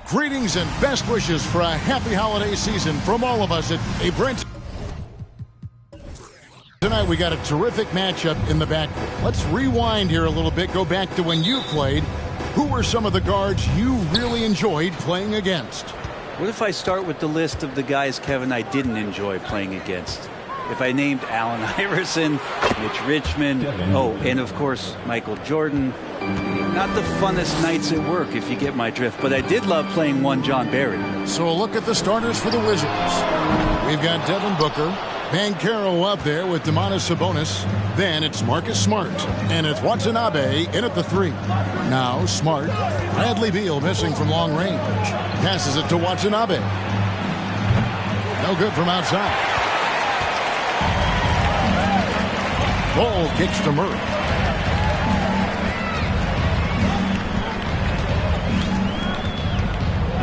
Greetings and best wishes for a happy holiday season from all of us at A Brent. Tonight we got a terrific matchup in the backcourt. Let's rewind here a little bit, go back to when you played. Who were some of the guards you really enjoyed playing against? What if I start with the list of the guys, Kevin, I didn't enjoy playing against? If I named Allen Iverson, Mitch Richmond, and of course Michael Jordan. Not the funnest nights at work, if you get my drift, but I did love playing one John Barry. So a look at the starters for the Wizards. We've got Devin Booker, Banchero up there with Domantas Sabonis. Then it's Marcus Smart, and it's Watanabe in at the 3. Now Smart, Bradley Beal missing from long range. Passes it to Watanabe. No good from outside. Ball kicks to Murray.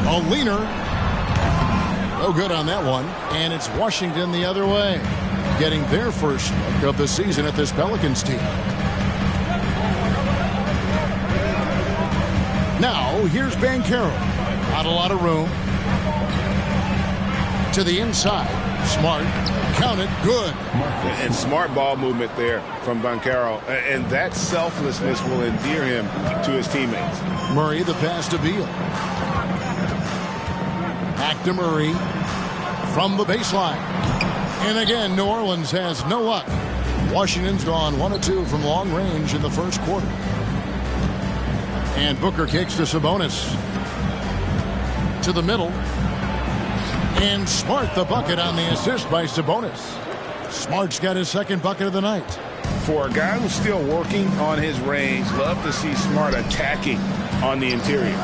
A leaner. No good on that one. And it's Washington the other way, getting their first look of the season at this Pelicans team. Now, here's Banchero. Not a lot of room. To the inside. Smart. Count it. Good. And smart ball movement there from Banchero. And that selflessness will endear him to his teammates. Murray, the pass to Beal. Back to Murray from the baseline. And again, New Orleans has no luck. Washington's gone 1 of 2 from long range in the first quarter. And Booker kicks to Sabonis. To the middle. And Smart the bucket on the assist by Sabonis. Smart's got his second bucket of the night. For a guy who's still working on his range, love to see Smart attacking on the interior.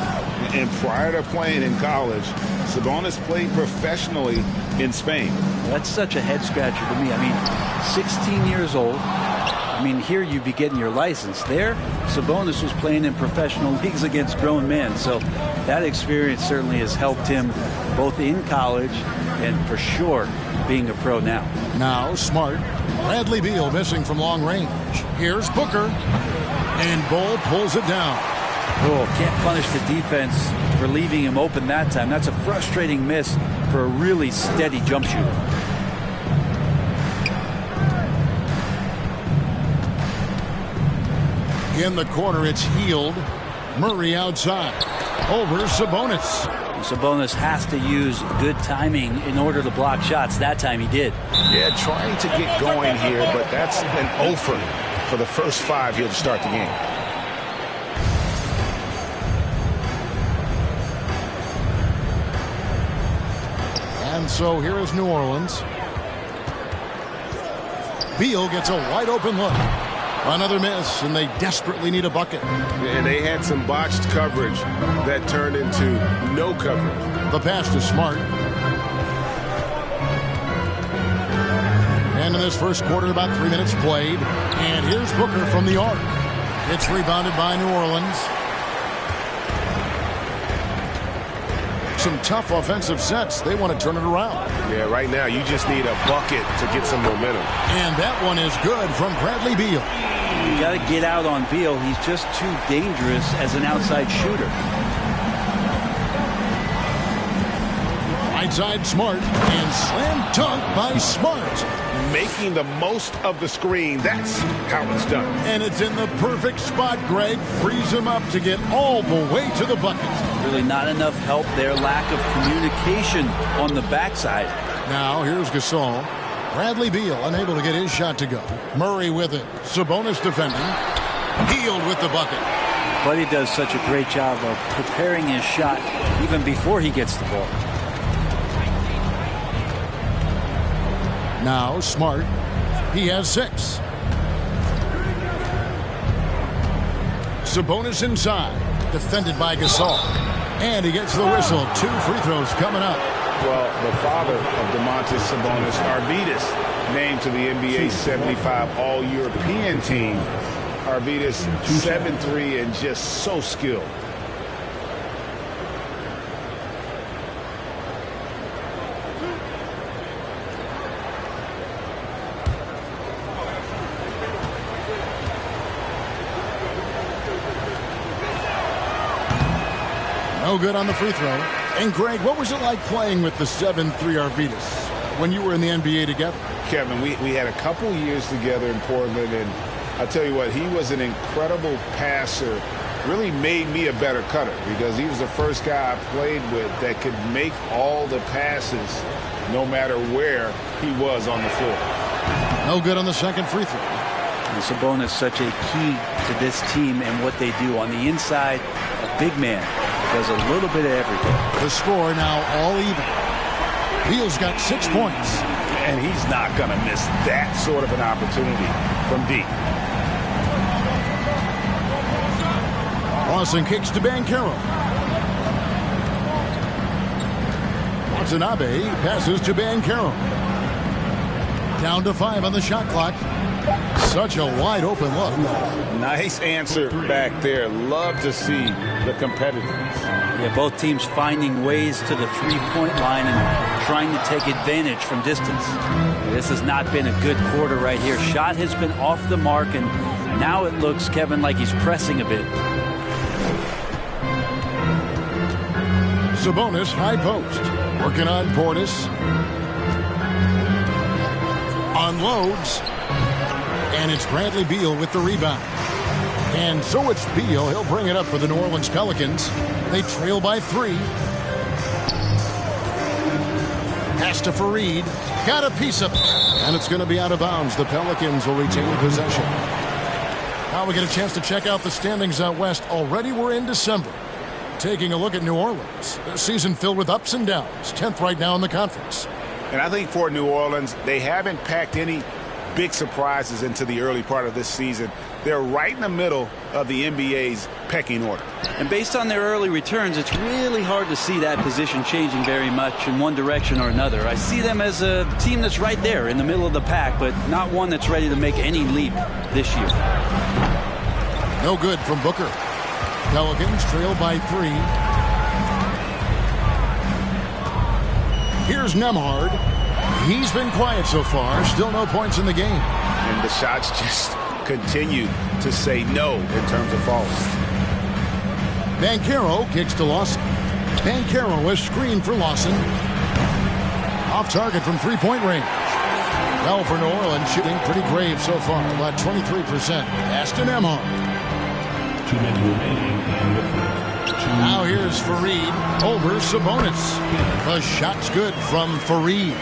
And prior to playing in college, Sabonis played professionally in Spain. That's such a head scratcher to me. I mean, 16 years old. I mean, here you'd be getting your license. There, Sabonis was playing in professional leagues against grown men. So that experience certainly has helped him both in college and for sure being a pro now. Now Smart. Bradley Beal missing from long range. Here's Booker. And Bull pulls it down. Oh, can't punish the defense for leaving him open that time. That's a frustrating miss for a really steady jump shooter. In the corner, it's Healed. Murray outside. Over Sabonis. Sabonis has to use good timing in order to block shots. That time he did. Yeah, trying to get going here, but that's an offer for the first 5 here to start the game. And so here is New Orleans. Beal gets a wide open look. Another miss, and they desperately need a bucket. And they had some botched coverage that turned into no coverage. The pass to Smart. And in this first quarter, about 3 minutes played. And here's Booker from the arc. It's rebounded by New Orleans. Some tough offensive sets. They want to turn it around. Yeah, right now you just need a bucket to get some momentum. And that one is good from Bradley Beal. You got to get out on Beal. He's just too dangerous as an outside shooter. Right side Smart, and slam dunk by Smart. Making the most of the screen. That's how it's done. And it's in the perfect spot, Greg. Frees him up to get all the way to the bucket. Really not enough help there. Lack of communication on the backside. Now here's Gasol. Bradley Beal unable to get his shot to go. Murray with it. Sabonis defending. Healed with the bucket. But he does such a great job of preparing his shot even before he gets the ball. Now Smart. He has 6. Sabonis inside. Defended by Gasol. And he gets the whistle. 2 free throws coming up. Well, the father of Domantas Sabonis, Arvydas, named to the NBA 75 All-European team. Arvydas 7'3" and just so skilled. No good on the free throw. And Greg, what was it like playing with the 7'3" Arvidas when you were in the NBA together? Kevin, we had a couple years together in Portland, and I'll tell you what, he was an incredible passer. Really made me a better cutter because he was the first guy I played with that could make all the passes no matter where he was on the floor. No good on the second free throw. And Sabonis such a key to this team and what they do. On the inside, a big man does a little bit of everything. The score now all even. Beal's got 6 points. And he's not going to miss that sort of an opportunity from deep. Lawson kicks to Banchero. Watanabe passes to Banchero. Down to 5 on the shot clock. Such a wide open look. Nice answer back there. Love to see the competitiveness. Yeah, both teams finding ways to the three-point line and trying to take advantage from distance. This has not been a good quarter right here. Shot has been off the mark, and now it looks, Kevin, like he's pressing a bit. Sabonis high post. Working on Portis. Unloads. And it's Bradley Beal with the rebound. And so it's Beal. He'll bring it up for the New Orleans Pelicans. They trail by 3. Pass to Fareed. Got a piece of it. And it's going to be out of bounds. The Pelicans will retain possession. Now we get a chance to check out the standings out west. Already we're in December. Taking a look at New Orleans. A season filled with ups and downs. 10th right now in the conference. And I think for New Orleans, they haven't packed any big surprises into the early part of this season. They're right in the middle of the NBA's pecking order. And based on their early returns, it's really hard to see that position changing very much in one direction or another. I see them as a team that's right there in the middle of the pack, but not one that's ready to make any leap this year. No good from Booker. Pelicans trail by 3. Here's Nembhard. He's been quiet so far. Still no points in the game. And the shots just continue to say no in terms of falling. Banchero kicks to Lawson. Banchero is screened for Lawson. Off target from three-point range. Well, for New Orleans, shooting pretty grave so far. About 23%. Pass to Nembhard. 2 minutes remaining in the fourth. Now here's Fareed over Sabonis. The shot's good from Fareed.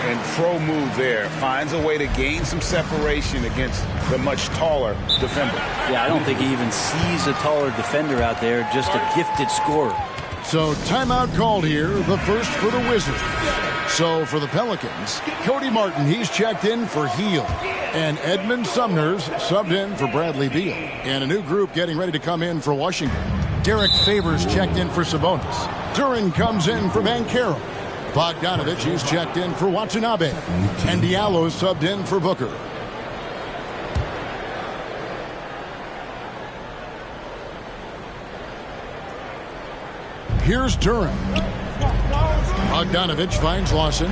And pro move there. Finds a way to gain some separation against the much taller defender. Yeah, I don't think he even sees a taller defender out there. Just a gifted scorer. So timeout called here. The first for the Wizards. So for the Pelicans, Cody Martin, he's checked in for Heel. And Edmund Sumner's subbed in for Bradley Beal. And a new group getting ready to come in for Washington. Derek Favors checked in for Sabonis. Duran comes in for Banchero. Bogdanovich, he's checked in for Watanabe. And Diallo subbed in for Booker. Here's Duran. Bogdanovich finds Lawson.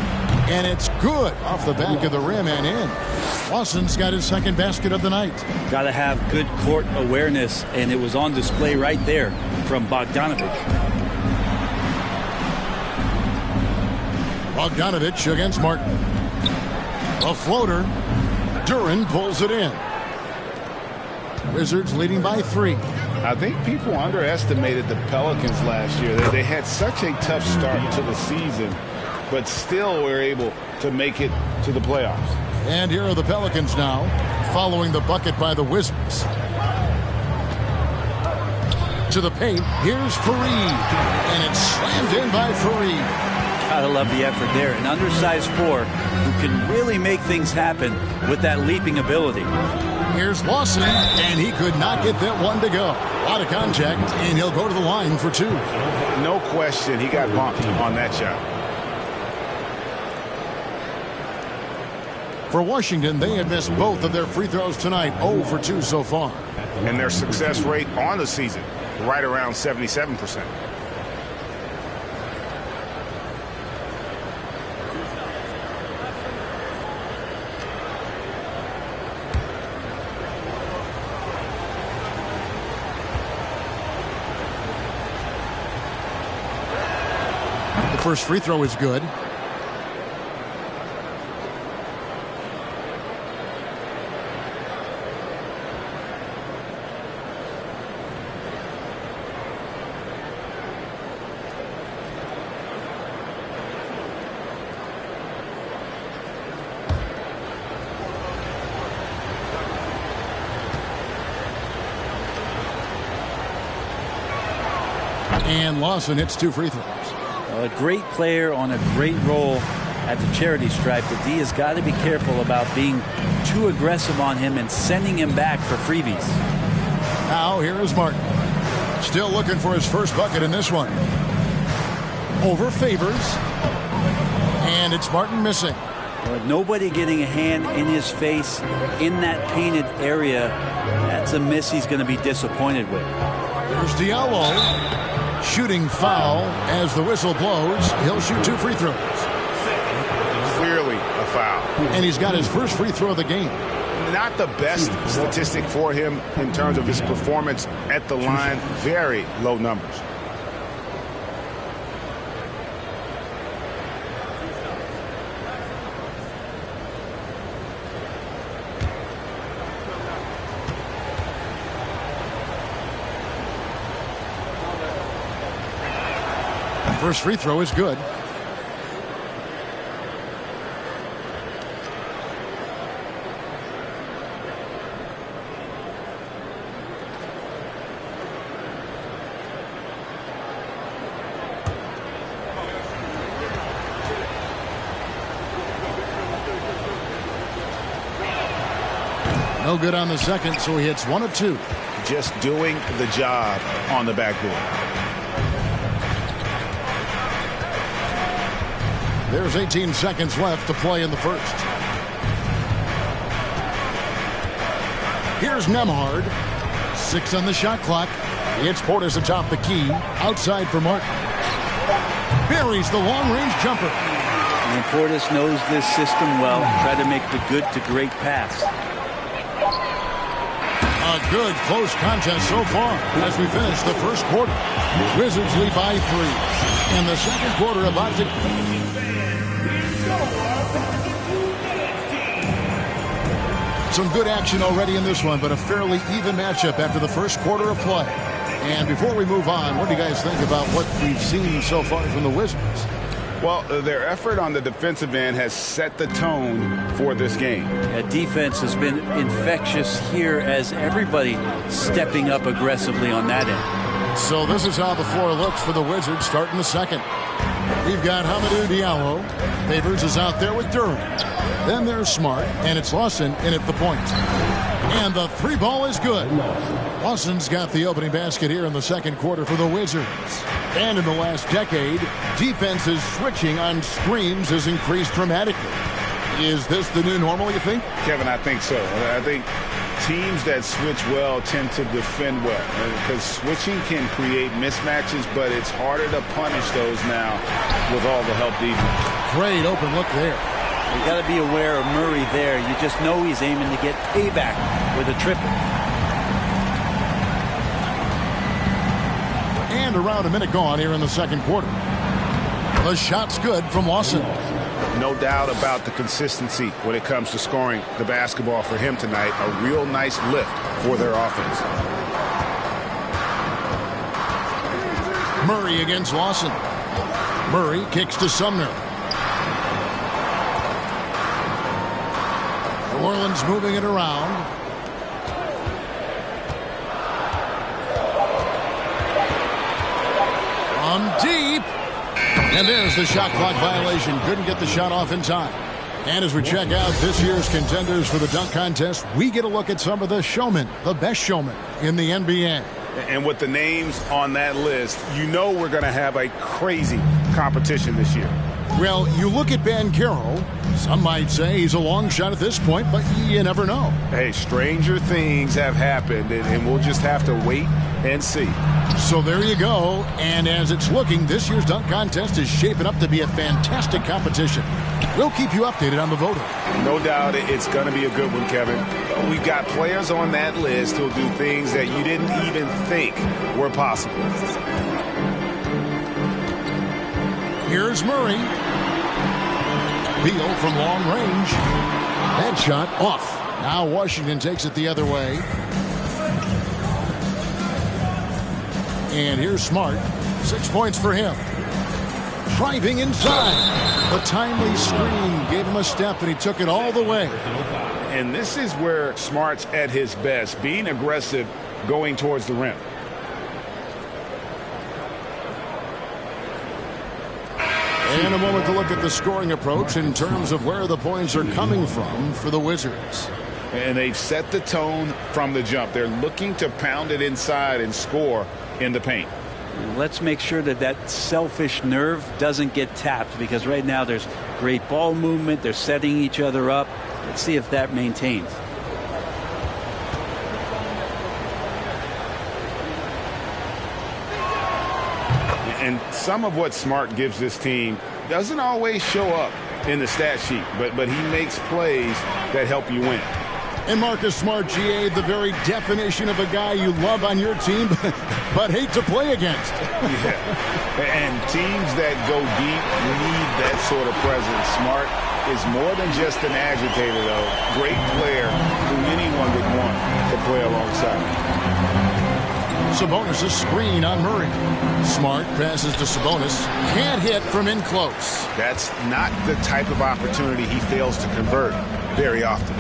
And it's good off the back of the rim and in. Lawson's got his second basket of the night. Got to have good court awareness, and it was on display right there from Bogdanovich. Bogdanovich against Martin. A floater. Duran pulls it in. Wizards leading by 3. I think people underestimated the Pelicans last year. They had such a tough start to the season, but still were able to make it to the playoffs. And here are the Pelicans now, following the bucket by the Wizards. To the paint, here's Fareed. And it's slammed in by Fareed. Gotta love the effort there. An undersized 4 who can really make things happen with that leaping ability. Here's Lawson, and he could not get that one to go. Out of contact, and he'll go to the line for 2. No question, he got bumped on that shot. For Washington, they had missed both of their free throws tonight, 0 for 2 so far. And their success rate on the season, right around 77%. First free throw is good. And Lawson hits 2 free throws. A great player on a great role at the charity stripe. The D has got to be careful about being too aggressive on him and sending him back for freebies. Now here is Martin. Still looking for his first bucket in this one. Over Favors. And it's Martin missing. Nobody getting a hand in his face in that painted area. That's a miss he's going to be disappointed with. There's Diallo. Shooting foul as the whistle blows. He'll shoot 2 free throws. Clearly a foul. And he's got his first free throw of the game. Not the best statistic for him in terms of his performance at the line. Very low numbers. First free throw is good. No good on the second, so he hits 1 of 2. Just doing the job on the backboard. There's 18 seconds left to play in the first. Here's Nemhard. 6 on the shot clock. It's Portis atop the key. Outside for Martin. Buries the long-range jumper. And Portis knows this system well. Try to make the good to great pass. A good close contest so far as we finish the first quarter. Wizards lead by 3. In the second quarter about to... Some good action already in this one, but a fairly even matchup after the first quarter of play. And before we move on, what do you guys think about what we've seen so far from the Wizards? Well, their effort on the defensive end has set the tone for this game. Defense has been infectious here as everybody stepping up aggressively on that end. So this is how the floor looks for the Wizards starting the second. We've got Hamidou Diallo. Favors is out there with Durham. Then there's Smart, and it's Lawson in at the point. And the 3 ball is good. Lawson's got the opening basket here in the second quarter for the Wizards. And in the last decade, defenses switching on screens has increased dramatically. Is this the new normal, you think? Kevin, I think so. I think teams that switch well tend to defend well, because switching can create mismatches, but it's harder to punish those now with all the help defense. Great open look there. You got to be aware of Murray there. You just know he's aiming to get payback with a triple. And around a minute gone here in the second quarter. The shot's good from Lawson. No doubt about the consistency when it comes to scoring the basketball for him tonight. A real nice lift for their offense. Murray against Lawson. Murray kicks to Sumner. New Orleans moving it around. From deep. And there's the shot clock violation. Couldn't get the shot off in time. And as we check out this year's contenders for the dunk contest, we get a look at some of the showmen, the best showmen in the NBA. And with the names on that list, you know we're going to have a crazy competition this year. Well, you look at Banchero. Some might say he's a long shot at this point, but you never know. Hey, stranger things have happened, and we'll just have to wait and see. So there you go. And as it's looking, this year's dunk contest is shaping up to be a fantastic competition. We'll keep you updated on the voting. No doubt it's going to be a good one, Kevin. We've got players on that list who'll do things that you didn't even think were possible. Here's Murray. Beal from long range. That shot off. Now Washington takes it the other way. And here's Smart. 6 points for him. Driving inside. The timely screen gave him a step, and he took it all the way. And this is where Smart's at his best, being aggressive, going towards the rim. And a moment to look at the scoring approach in terms of where the points are coming from for the Wizards. And they've set the tone from the jump. They're looking to pound it inside and score in the paint. Let's make sure that that selfish nerve doesn't get tapped, because right now there's great ball movement. They're setting each other up. Let's see if that maintains. And some of what Smart gives this team doesn't always show up in the stat sheet, but he makes plays that help you win. And Marcus Smart, GA, the very definition of a guy you love on your team, but hate to play against. Yeah. And teams that go deep need that sort of presence. Smart is more than just an agitator, though. Great player who anyone would want to play alongside. Sabonis' screen on Murray. Smart passes to Sabonis. Can't hit from in close. That's not the type of opportunity he fails to convert very often.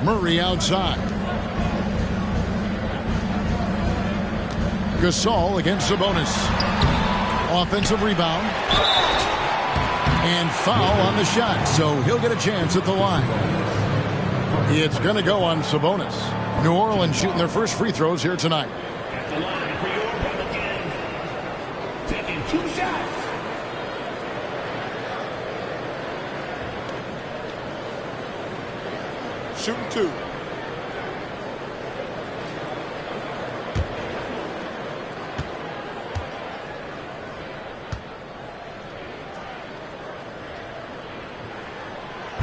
Murray outside. Gasol against Sabonis. Offensive rebound. And foul on the shot, so he'll get a chance at the line. It's going to go on Sabonis. New Orleans shooting their first free throws here tonight. At the line for your Pelicans, taking 2 shots. Shooting 2.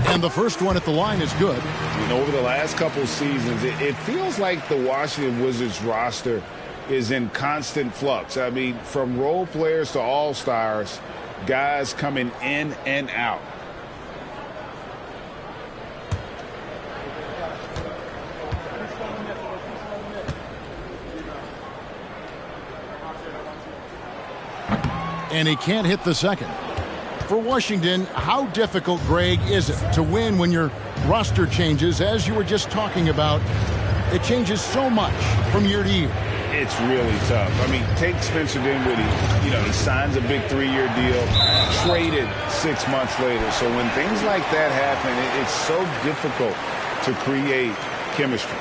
And the first one at the line is good. Over the last couple seasons, it feels like the Washington Wizards roster is in constant flux. I mean, from role players to all-stars, guys coming in and out. And he can't hit the second. For Washington, how difficult, Greg, is it to win when your roster changes, as you were just talking about? It changes so much from year to year. It's really tough. I mean, take Spencer Dinwiddie. He signs a big 3-year deal, traded 6 months later. So when things like that happen, it's so difficult to create chemistry.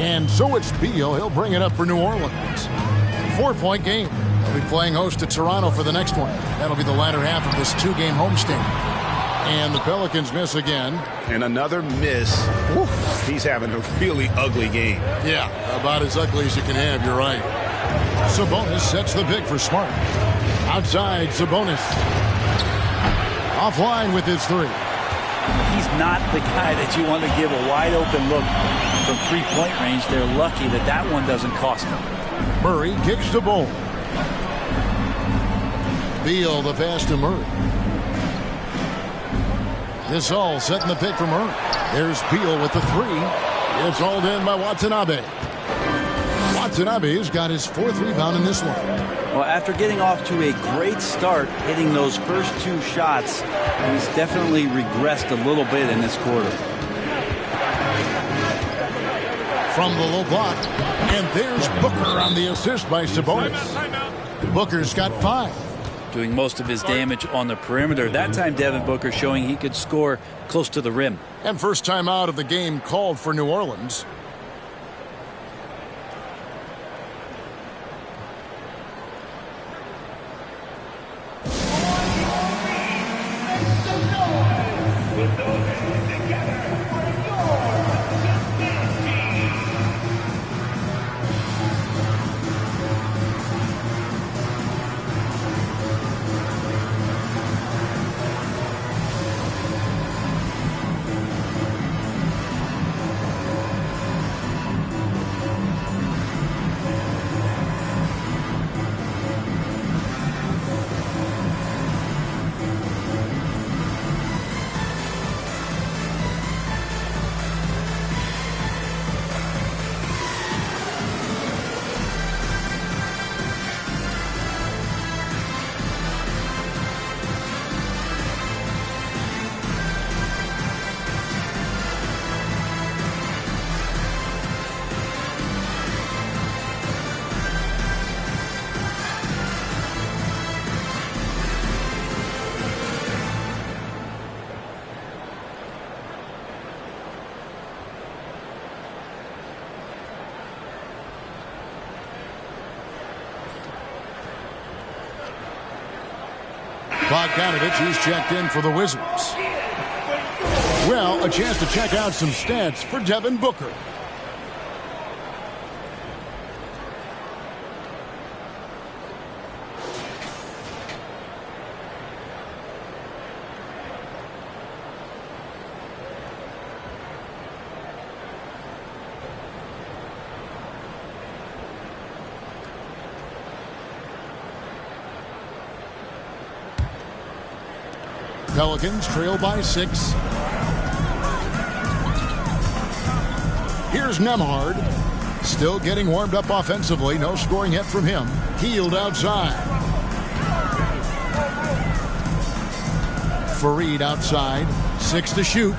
And so it's Beal. He'll bring it up for New Orleans. 4-point game. They'll be playing host to Toronto for the next one. That'll be the latter half of this 2-game homestand. And the Pelicans miss again. And another miss. Oof. He's having a really ugly game. Yeah, about as ugly as you can have, you're right. Sabonis sets the pick for Smart. Outside, Sabonis. Offline with his 3. He's not the guy that you want to give a wide open look from 3-point range. They're lucky that that one doesn't cost them. Murray kicks the ball. Beal the pass to Murray. This all setting the pick for Murray. There's Beal with the 3. It's hauled in by Watanabe. Watanabe's got his 4th rebound in this one. Well, after getting off to a great start, hitting those first 2 shots, he's definitely regressed a little bit in this quarter. From the low block, and there's Booker on the assist by Sabonis. Booker's got 5. Doing most of his damage on the perimeter. That time, Devin Booker showing he could score close to the rim. And first time out of the game called for New Orleans. Bogdanovich is checked in for the Wizards. Well, a chance to check out some stats for Devin Booker. Pelicans trail by 6. Here's Nembhard. Still getting warmed up offensively. No scoring yet from him. Healed outside. Fareed outside. 6 to shoot.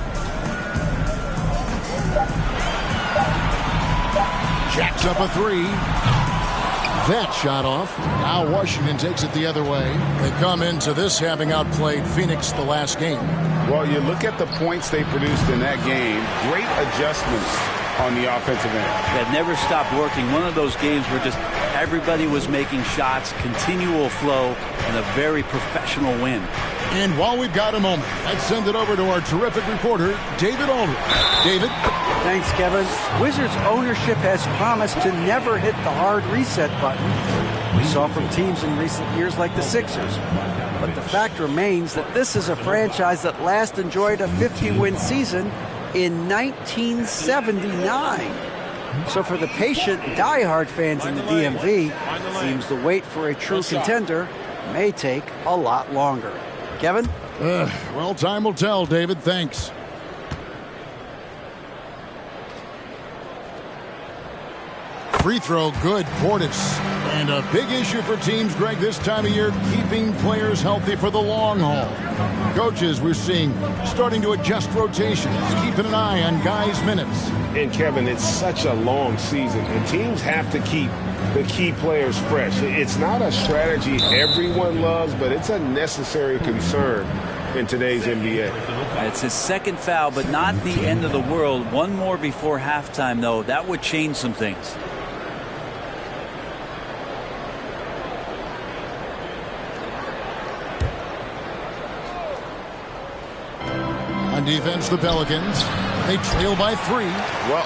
Jacks up a 3. That shot off. Now Washington takes it the other way. They come into this having outplayed Phoenix the last game. Well, you look at the points they produced in that game. Great adjustments on the offensive end. That never stopped working. One of those games where just everybody was making shots, continual flow, and a very professional win. And while we've got a moment, let's send it over to our terrific reporter, David Aldridge. David? Thanks, Kevin. Wizards ownership has promised to never hit the hard reset button we saw from teams in recent years like the Sixers. But the fact remains that this is a franchise that last enjoyed a 50-win season in 1979. So for the patient, diehard fans in the DMV, seems the wait for a true contender may take a lot longer. Kevin? Well, time will tell, David. Thanks. Free throw, good. Portis. And a big issue for teams, Greg, this time of year, keeping players healthy for the long haul. Coaches, we're seeing, starting to adjust rotations, keeping an eye on guys' minutes. And, Kevin, it's such a long season, and teams have to keep the key players fresh. It's not a strategy everyone loves, but it's a necessary concern in today's NBA. It's his second foul, but not the end of the world. One more before halftime, though. That would change some things. On defense, the Pelicans. They trail by 3. Well,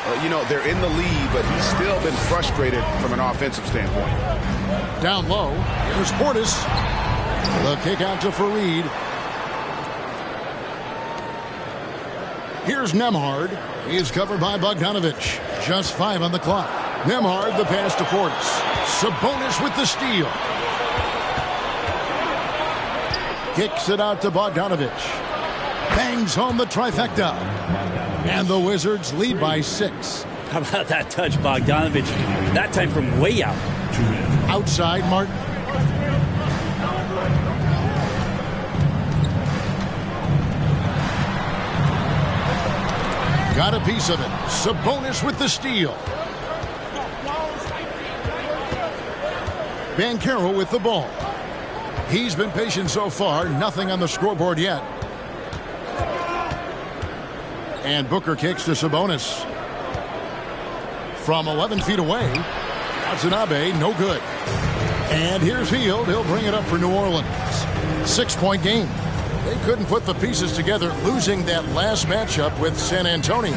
they're in the lead, but he's still been frustrated from an offensive standpoint. Down low, here's Portis. The kick out to Fareed. Here's Nembhard. He is covered by Bogdanovich. Just 5 on the clock. Nembhard, the pass to Portis. Sabonis with the steal. Kicks it out to Bogdanovich. Bangs home the trifecta. And the Wizards lead by 6. How about that touch, Bogdanovich? That time from way out. Outside, Martin. Got a piece of it. Sabonis with the steal. Banchero with the ball. He's been patient so far. Nothing on the scoreboard yet. And Booker kicks to Sabonis. From 11 feet away. Watanabe, no good. And here's Hield. He'll bring it up for New Orleans. 6-point game. They couldn't put the pieces together, losing that last matchup with San Antonio.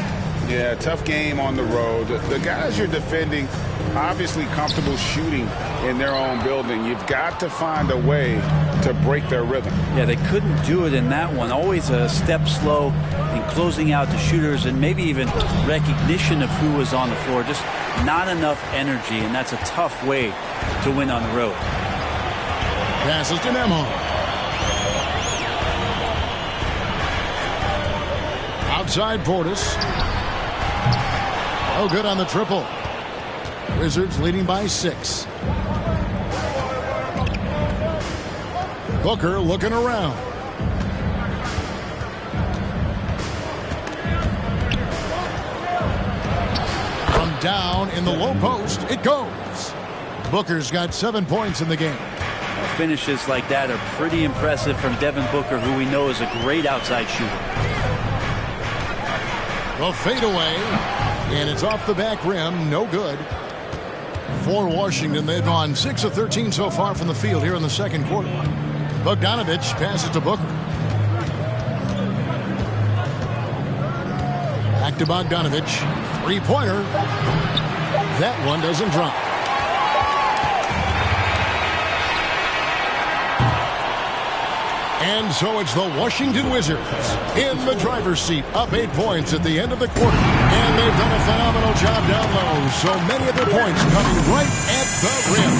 Yeah, tough game on the road. The guys you're defending, obviously comfortable shooting in their own building. You've got to find a way to break their rhythm. Yeah, they couldn't do it in that one. Always a step slow in closing out the shooters and maybe even recognition of who was on the floor. Just not enough energy, and that's a tough way to win on the road. Passes to Nembhard. Outside Portis. Oh, good on the triple. Wizards leading by 6. Booker looking around. From down in the low post, it goes. Booker's got 7 points in the game. Finishes like that are pretty impressive from Devin Booker, who we know is a great outside shooter. The fadeaway, and it's off the back rim, no good. For Washington, they've gone 6 of 13 so far from the field here in the second quarter. Bogdanovich passes to Booker. Back to Bogdanovich. Three-pointer. That one doesn't drop. And so it's the Washington Wizards in the driver's seat, up 8 points at the end of the quarter. And they've done a phenomenal job down low. So many of their points coming right at the rim.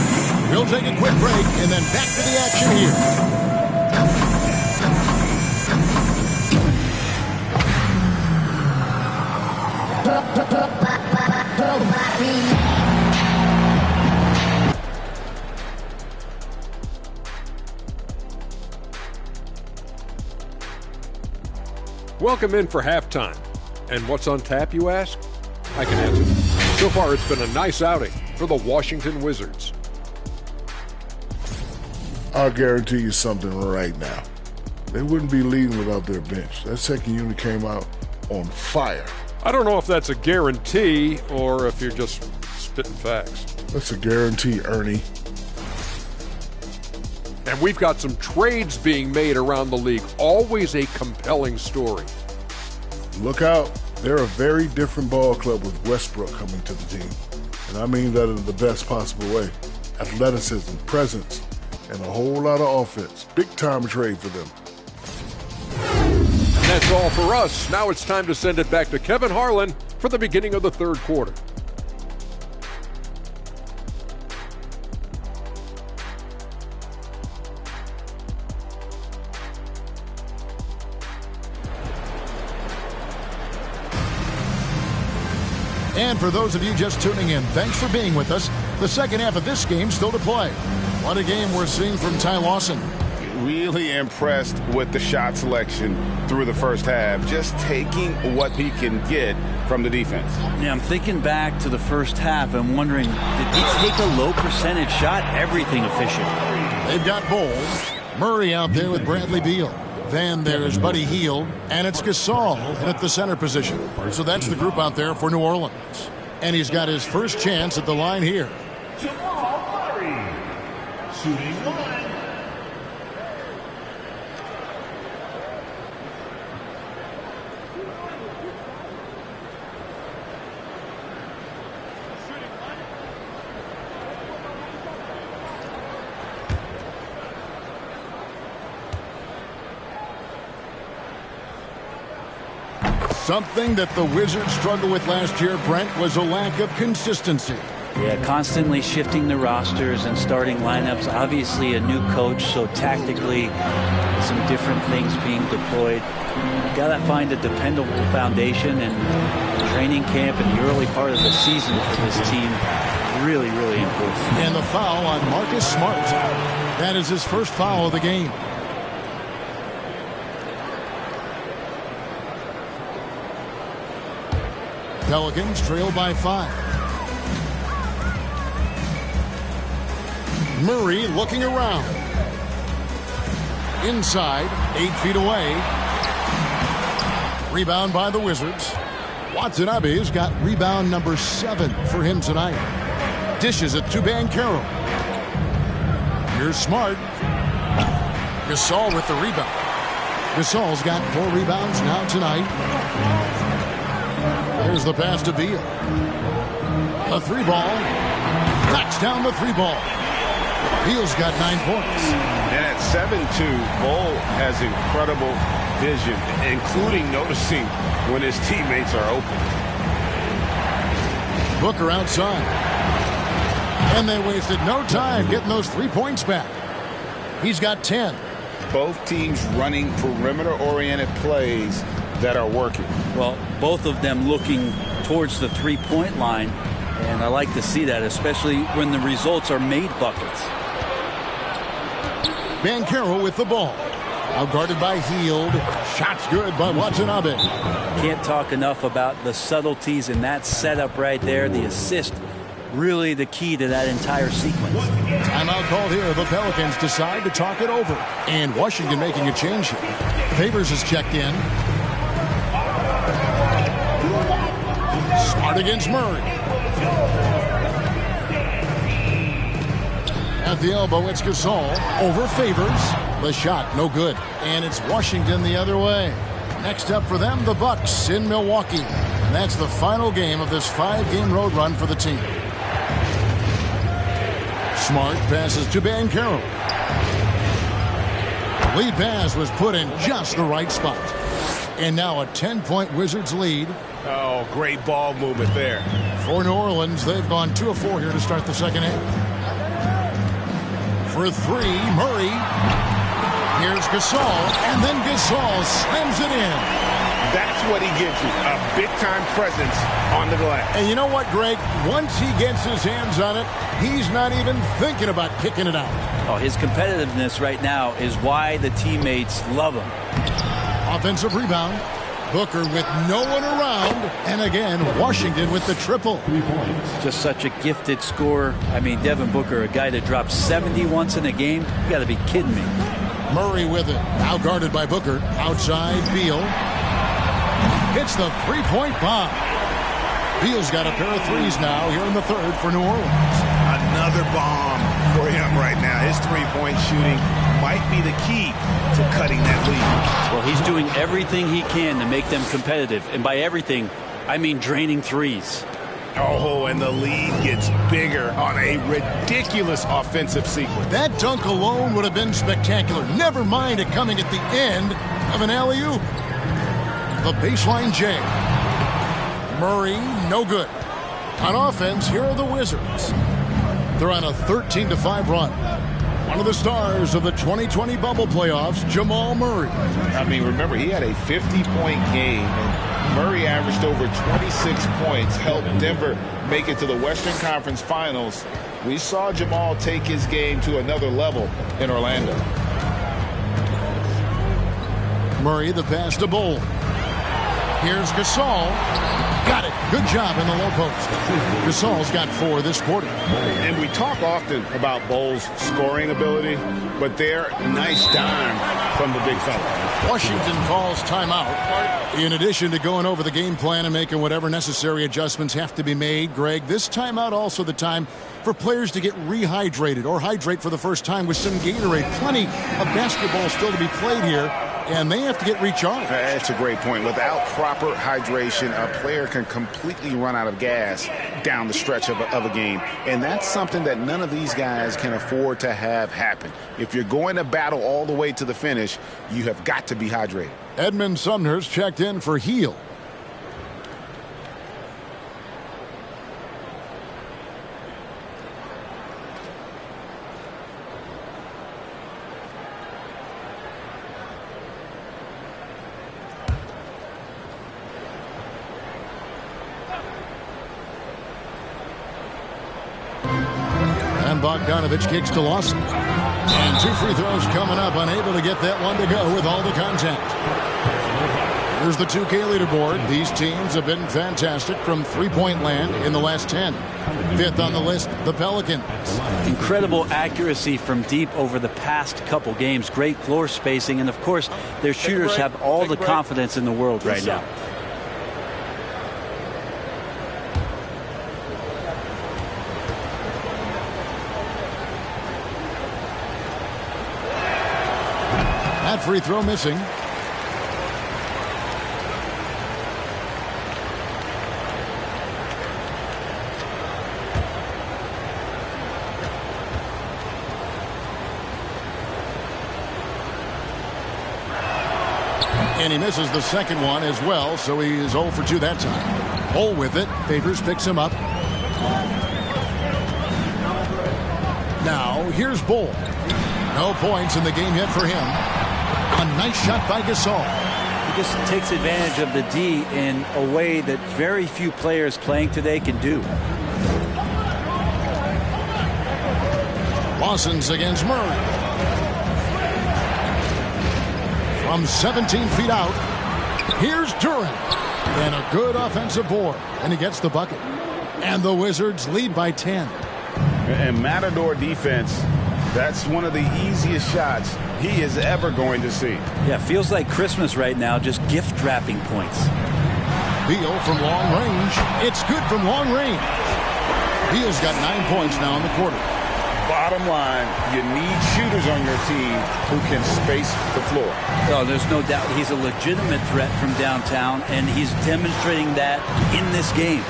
We'll take a quick break and then back to the action here. Welcome in for halftime. And what's on tap, you ask? I can answer. So far, it's been a nice outing for the Washington Wizards. I'll guarantee you something right now. They wouldn't be leading without their bench. That second unit came out on fire. I don't know if that's a guarantee or if you're just spitting facts. That's a guarantee, Ernie. And we've got some trades being made around the league. Always a compelling story. Look out. They're a very different ball club with Westbrook coming to the team. And I mean that in the best possible way. Athleticism, presence, and a whole lot of offense. Big time trade for them. And that's all for us. Now it's time to send it back to Kevin Harlan for the beginning of the third quarter. And for those of you just tuning in, thanks for being with us. The second half of this game still to play. What a game we're seeing from Ty Lawson. Really impressed with the shot selection through the first half, just taking what he can get from the defense. Yeah, I'm thinking back to the first half and wondering, did he take a low percentage shot? Everything efficient. They've got Bowles, Murray out there with Bradley Beal. Then there's Buddy Hield, and it's Gasol at the center position. So that's the group out there for New Orleans. And he's got his first chance at the line here. Jamal Murray, shooting one. Something that the Wizards struggled with last year, Brent, was a lack of consistency. Yeah, constantly shifting the rosters and starting lineups. Obviously a new coach, so tactically some different things being deployed. You gotta find a dependable foundation, and training camp in the early part of the season for this team really, really important. And the foul on Marcus Smart. That is his first foul of the game. Pelicans trail by 5. Murray looking around. Inside, 8 feet away. Rebound by the Wizards. Watanabe's got rebound number 7 for him tonight. Dishes it to Banchero. Here's Smart. Gasol with the rebound. Gasol's got 4 rebounds now tonight. Here's the pass to Beal. A 3-ball. Knocks down the 3-ball. Beal's got 9 points. And at 7-2, Bol has incredible vision, including noticing when his teammates are open. Booker outside. And they wasted no time getting those 3 points back. He's got 10. Both teams running perimeter-oriented plays that are working. Well, both of them looking towards the three-point line, and I like to see that, especially when the results are made buckets. Banchero with the ball. Out guarded by Hield. Shots good by Watanabe. Can't talk enough about the subtleties in that setup right there. The assist, really the key to that entire sequence. Timeout called here. The Pelicans decide to talk it over. And Washington making a change here. Favors is checked in. Smart against Murray. At the elbow, it's Gasol. Over Favors. The shot, no good. And it's Washington the other way. Next up for them, the Bucks in Milwaukee. And that's the final game of this 5-game road run for the team. Smart passes to Banchero. The lead pass was put in just the right spot. And now a 10-point Wizards lead. Oh, great ball movement there. For New Orleans, they've gone 2 of 4 here to start the second half. For 3, Murray. Here's Gasol, and then Gasol slams it in. That's what he gives you, a big-time presence on the glass. And you know what, Greg? Once he gets his hands on it, he's not even thinking about kicking it out. Oh, his competitiveness right now is why the teammates love him. Offensive rebound. Booker with no one around. And again, Washington with the triple. Just such a gifted scorer. I mean, Devin Booker, a guy that dropped 70 once in a game. You got to be kidding me. Murray with it. Now guarded by Booker. Outside, Beal. Hits the three-point bomb. Beal's got a pair of threes now here in the third for New Orleans. Another bomb for him right now. His three-point shooting might be the key to cutting that lead. Well, he's doing everything he can to make them competitive. And by everything, I mean draining threes. Oh, and the lead gets bigger on a ridiculous offensive sequence. That dunk alone would have been spectacular. Never mind it coming at the end of an alley-oop. The baseline J. Murray, no good. On offense, here are the Wizards. They're on a 13-5 run. One of the stars of the 2020 bubble playoffs, Jamal Murray. I mean, remember, he had a 50-point game, and Murray averaged over 26 points, helped Denver make it to the Western Conference Finals. We saw Jamal take his game to another level in Orlando. Murray, the pass to Bull. Here's Gasol. Got it. Good job in the low post. Gasol's got 4 this quarter. And we talk often about Bull's scoring ability, but they're nice dime from the big fella. Washington calls timeout. In addition to going over the game plan and making whatever necessary adjustments have to be made, Greg, this timeout also the time for players to get rehydrated or hydrate for the first time with some Gatorade. Plenty of basketball still to be played here, and they have to get recharged. That's a great point. Without proper hydration, a player can completely run out of gas down the stretch of a game. And that's something that none of these guys can afford to have happen. If you're going to battle all the way to the finish, you have got to be hydrated. Edmund Sumner's checked in for Heel. Bogdanovich kicks to Lawson. And 2 free throws coming up, unable to get that one to go with all the contact. Here's the 2K leaderboard. These teams have been fantastic from three-point land in the last 10. 5th on the list, the Pelicans. Incredible accuracy from deep over the past couple games. Great floor spacing. And, of course, their shooters have all the confidence in the world right now. That free throw missing. And he misses the second one as well, so he is 0 for 2 that time. Bull with it. Favors picks him up. Now, here's Bull. No points in the game yet for him. A nice shot by Gasol. He just takes advantage of the D in a way that very few players playing today can do. Lawson's against Murray. From 17 feet out, here's Durant. And a good offensive board. And he gets the bucket. And the Wizards lead by 10. And Matador defense, that's one of the easiest shots he is ever going to see. Yeah, feels like Christmas right now, just gift wrapping points. Beal from long range. It's good from long range. Beal's got 9 points now in the quarter. bottom line, you need shooters on your team who can space the floor. Oh, there's no doubt he's a legitimate threat from downtown, and he's demonstrating that in this game.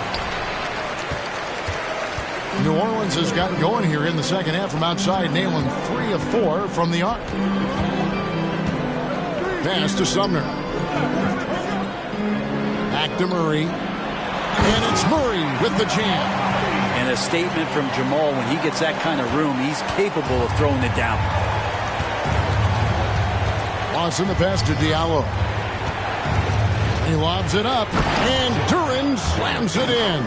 New Orleans has gotten going here in the second half from outside, nailing 3 of 4 from the arc. Pass to Sumner. Back to Murray. And it's Murray with the jam. And a statement from Jamal, when he gets that kind of room, he's capable of throwing it down. Lawson the pass to Diallo. He lobs it up, and Duran slams it in.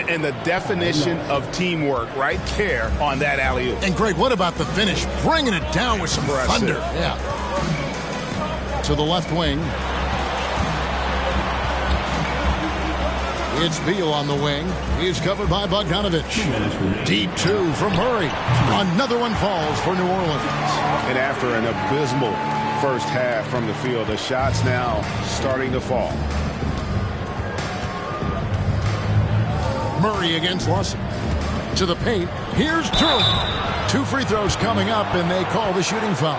And the definition of teamwork right there on that alley-oop. And Greg, what about the finish? Bringing it down with some thunder. Yeah. To the left wing. It's Beal on the wing. He's covered by Bogdanovich. Deep 2 from Murray. Another one falls for New Orleans. And after an abysmal first half from the field, the shots now starting to fall. Murray against Lawson. To the paint. Here's Duran. 2 free throws coming up, and they call the shooting foul.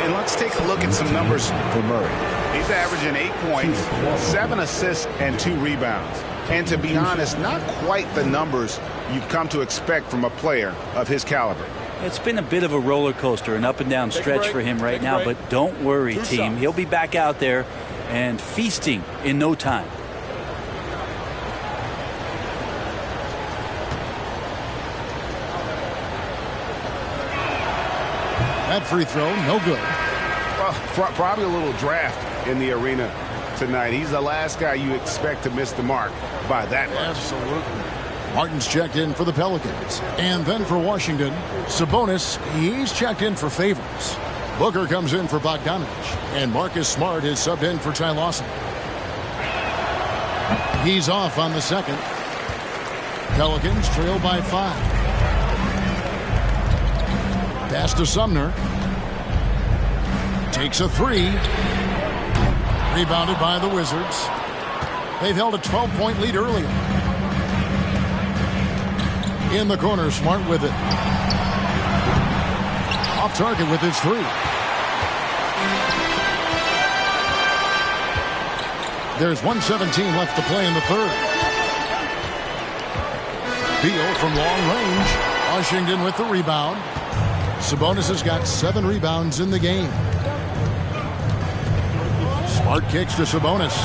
And let's take a look at some numbers for Murray. He's averaging 8 points, 7 assists, and 2 rebounds. And to be honest, not quite the numbers you've come to expect from a player of his caliber. It's been a bit of a roller coaster, an up and down stretch for him right now, but don't worry, team. He'll be back out there and feasting in no time. That free throw, no good. Well, probably a little draft in the arena tonight. He's the last guy you expect to miss the mark by that much. Absolutely. Martin's checked in for the Pelicans. And then for Washington, Sabonis, he's checked in for Favors. Booker comes in for Bogdanovich. And Marcus Smart is subbed in for Ty Lawson. He's off on the second. Pelicans trail by 5. Pass to Sumner. Takes a 3. Rebounded by the Wizards. They've held a 12-point lead earlier. In the corner, Smart with it. Off target with his 3. There's 1:17 left to play in the third. Beal from long range. Washington with the rebound. Sabonis has got 7 rebounds in the game. Smart kicks to Sabonis.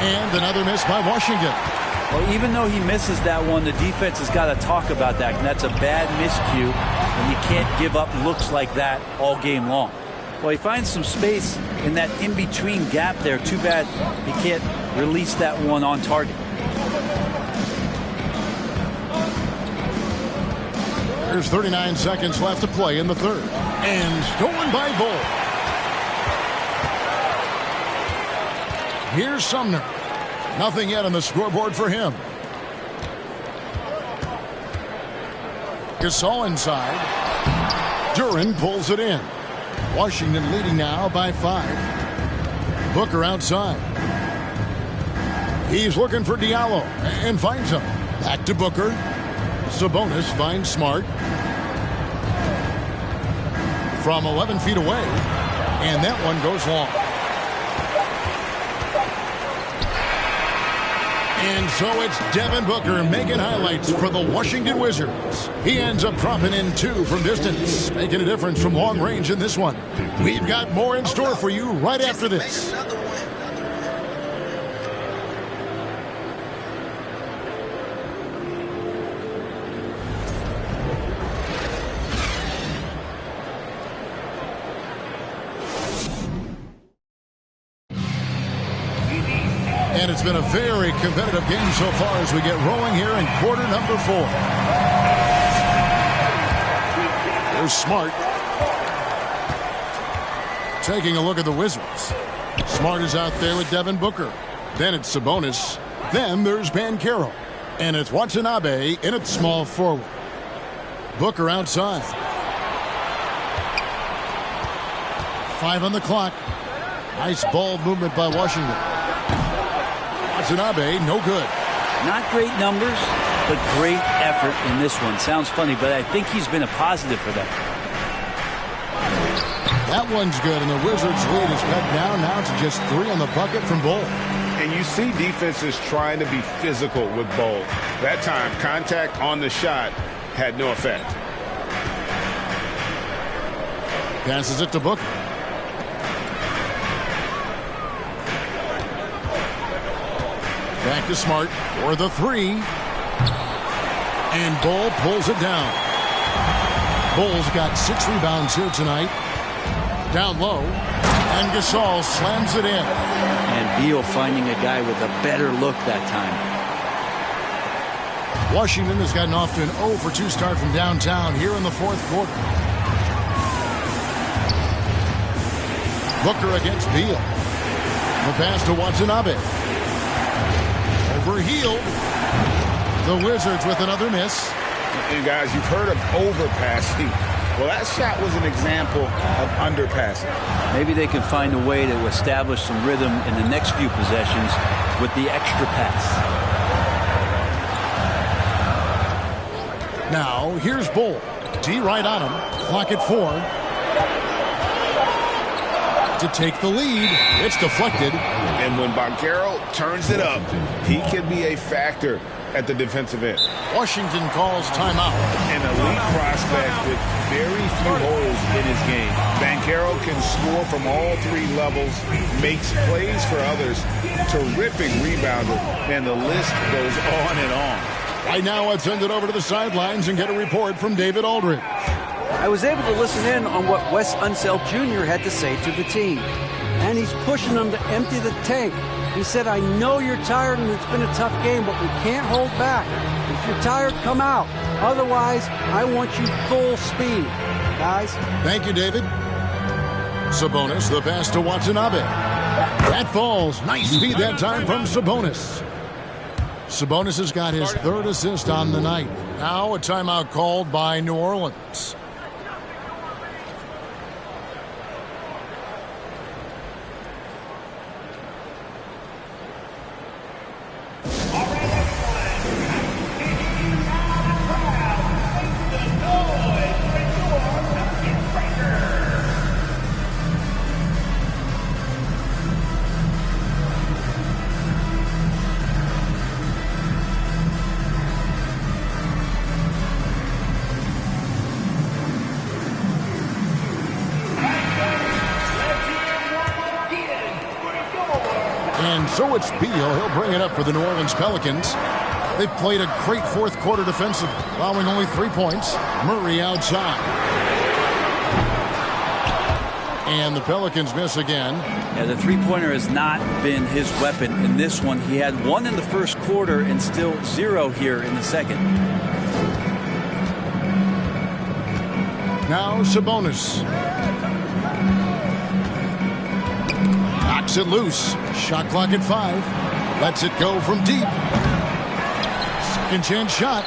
And another miss by Washington. Well, even though he misses that one, the defense has got to talk about that. And that's a bad miscue, and you can't give up looks like that all game long. Well, he finds some space in that in-between gap there. Too bad he can't release that one on target. There's 39 seconds left to play in the third. And stolen by Bull. Here's Sumner. Nothing yet on the scoreboard for him. Gasol inside. Duran pulls it in. Washington leading now by 5. Booker outside. He's looking for Diallo and finds him. Back to Booker. Sabonis finds Smart. From 11 feet away. And that one goes long. And so it's Devin Booker making highlights for the Washington Wizards. He ends up dropping in 2 from distance, making a difference from long range in this one. We've got more in store for you right after this. And it's been a very competitive game so far as we get rolling here in quarter number 4. There's Smart. Taking a look at the Wizards. Smart is out there with Devin Booker. Then it's Sabonis. Then there's Banchero. And it's Watanabe in at small forward. Booker outside. 5 on the clock. Nice ball movement by Washington. Watanabe, no good. Not great numbers, but great effort in this one. Sounds funny, but I think he's been a positive for them. That one's good, and the Wizards' lead is cut down now to just 3 on the bucket from Bull. And you see defenses trying to be physical with Bull. That time, contact on the shot had no effect. Passes it to Booker. Back to Smart for the 3. And Bull pulls it down. Bull's got 6 rebounds here tonight. Down low. And Gasol slams it in. And Beal finding a guy with a better look that time. Washington has gotten off to an 0 for 2 start from downtown here in the 4th quarter. Booker against Beal. The pass to Watanabe. Overhealed. The Wizards with another miss. And guys, you've heard of overpassing. Well, that shot was an example of underpassing. Maybe they can find a way to establish some rhythm in the next few possessions with the extra pass. Now, here's Bull. D right on him. Clock at 4. To take the lead. It's deflected. And when Banchero turns it up, he can be a factor at the defensive end. Washington calls timeout. An elite prospect with very few holes in his game. Banchero can score from all 3 levels, makes plays for others, terrific rebounder, and the list goes on and on. Right now, let's send it over to the sidelines and get a report from David Aldridge. I was able to listen in on what Wes Unseld Jr. had to say to the team. And he's pushing them to empty the tank. He said, I know you're tired and it's been a tough game, but we can't hold back. If you're tired, come out. Otherwise, I want you full speed. Guys. Thank you, David. Sabonis, the pass to Watanabe. That falls. Nice feed that time from Sabonis. Sabonis has got his 3rd assist on the night. Now a timeout called by New Orleans. So it's Beal. He'll bring it up for the New Orleans Pelicans. They've played a great 4th quarter defensive, allowing only 3 points. Murray outside. And the Pelicans miss again. Yeah, the 3-pointer has not been his weapon in this one. He had 1 in the 1st quarter and still 0 here in the 2nd. Now Sabonis. Knocks it loose. Shot clock at 5. Lets it go from deep. Second chance shot.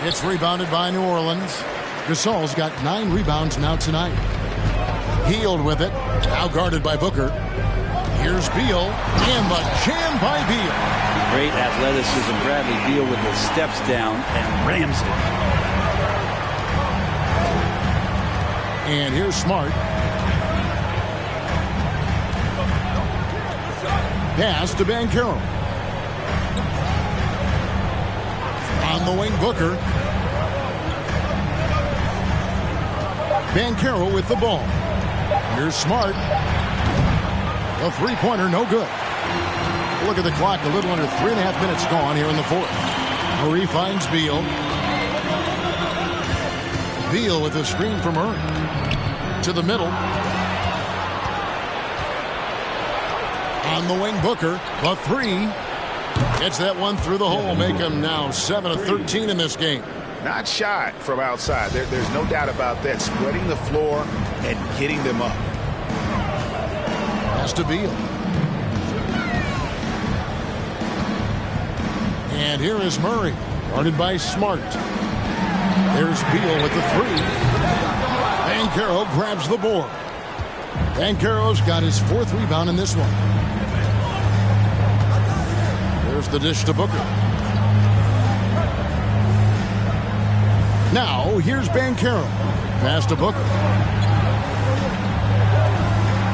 It's rebounded by New Orleans. Gasol's got 9 rebounds now tonight. Healed with it. Now guarded by Booker. Here's Beal. And the jam by Beal. Great athleticism. Bradley Beal with his steps down and rams it. And here's Smart. Pass to Banchero. On the wing, Booker. Banchero with the ball. Here's Smart. A 3-pointer, no good. Look at the clock, a little under 3.5 minutes gone here in the 4th. Murray finds Beal. Beal with a screen from Murray. To the middle. On the wing, Booker. A 3. Gets that one through the hole. Make him now 7 of 13 in this game. Not shy from outside. There's no doubt about that. Spreading the floor and getting them up. Pass to Beal. And here is Murray. Guarded by Smart. There's Beal with the 3. Banchero grabs the board. Banchero's got his 4th rebound in this one. There's the dish to Booker. Now, here's Banchero. Pass to Booker.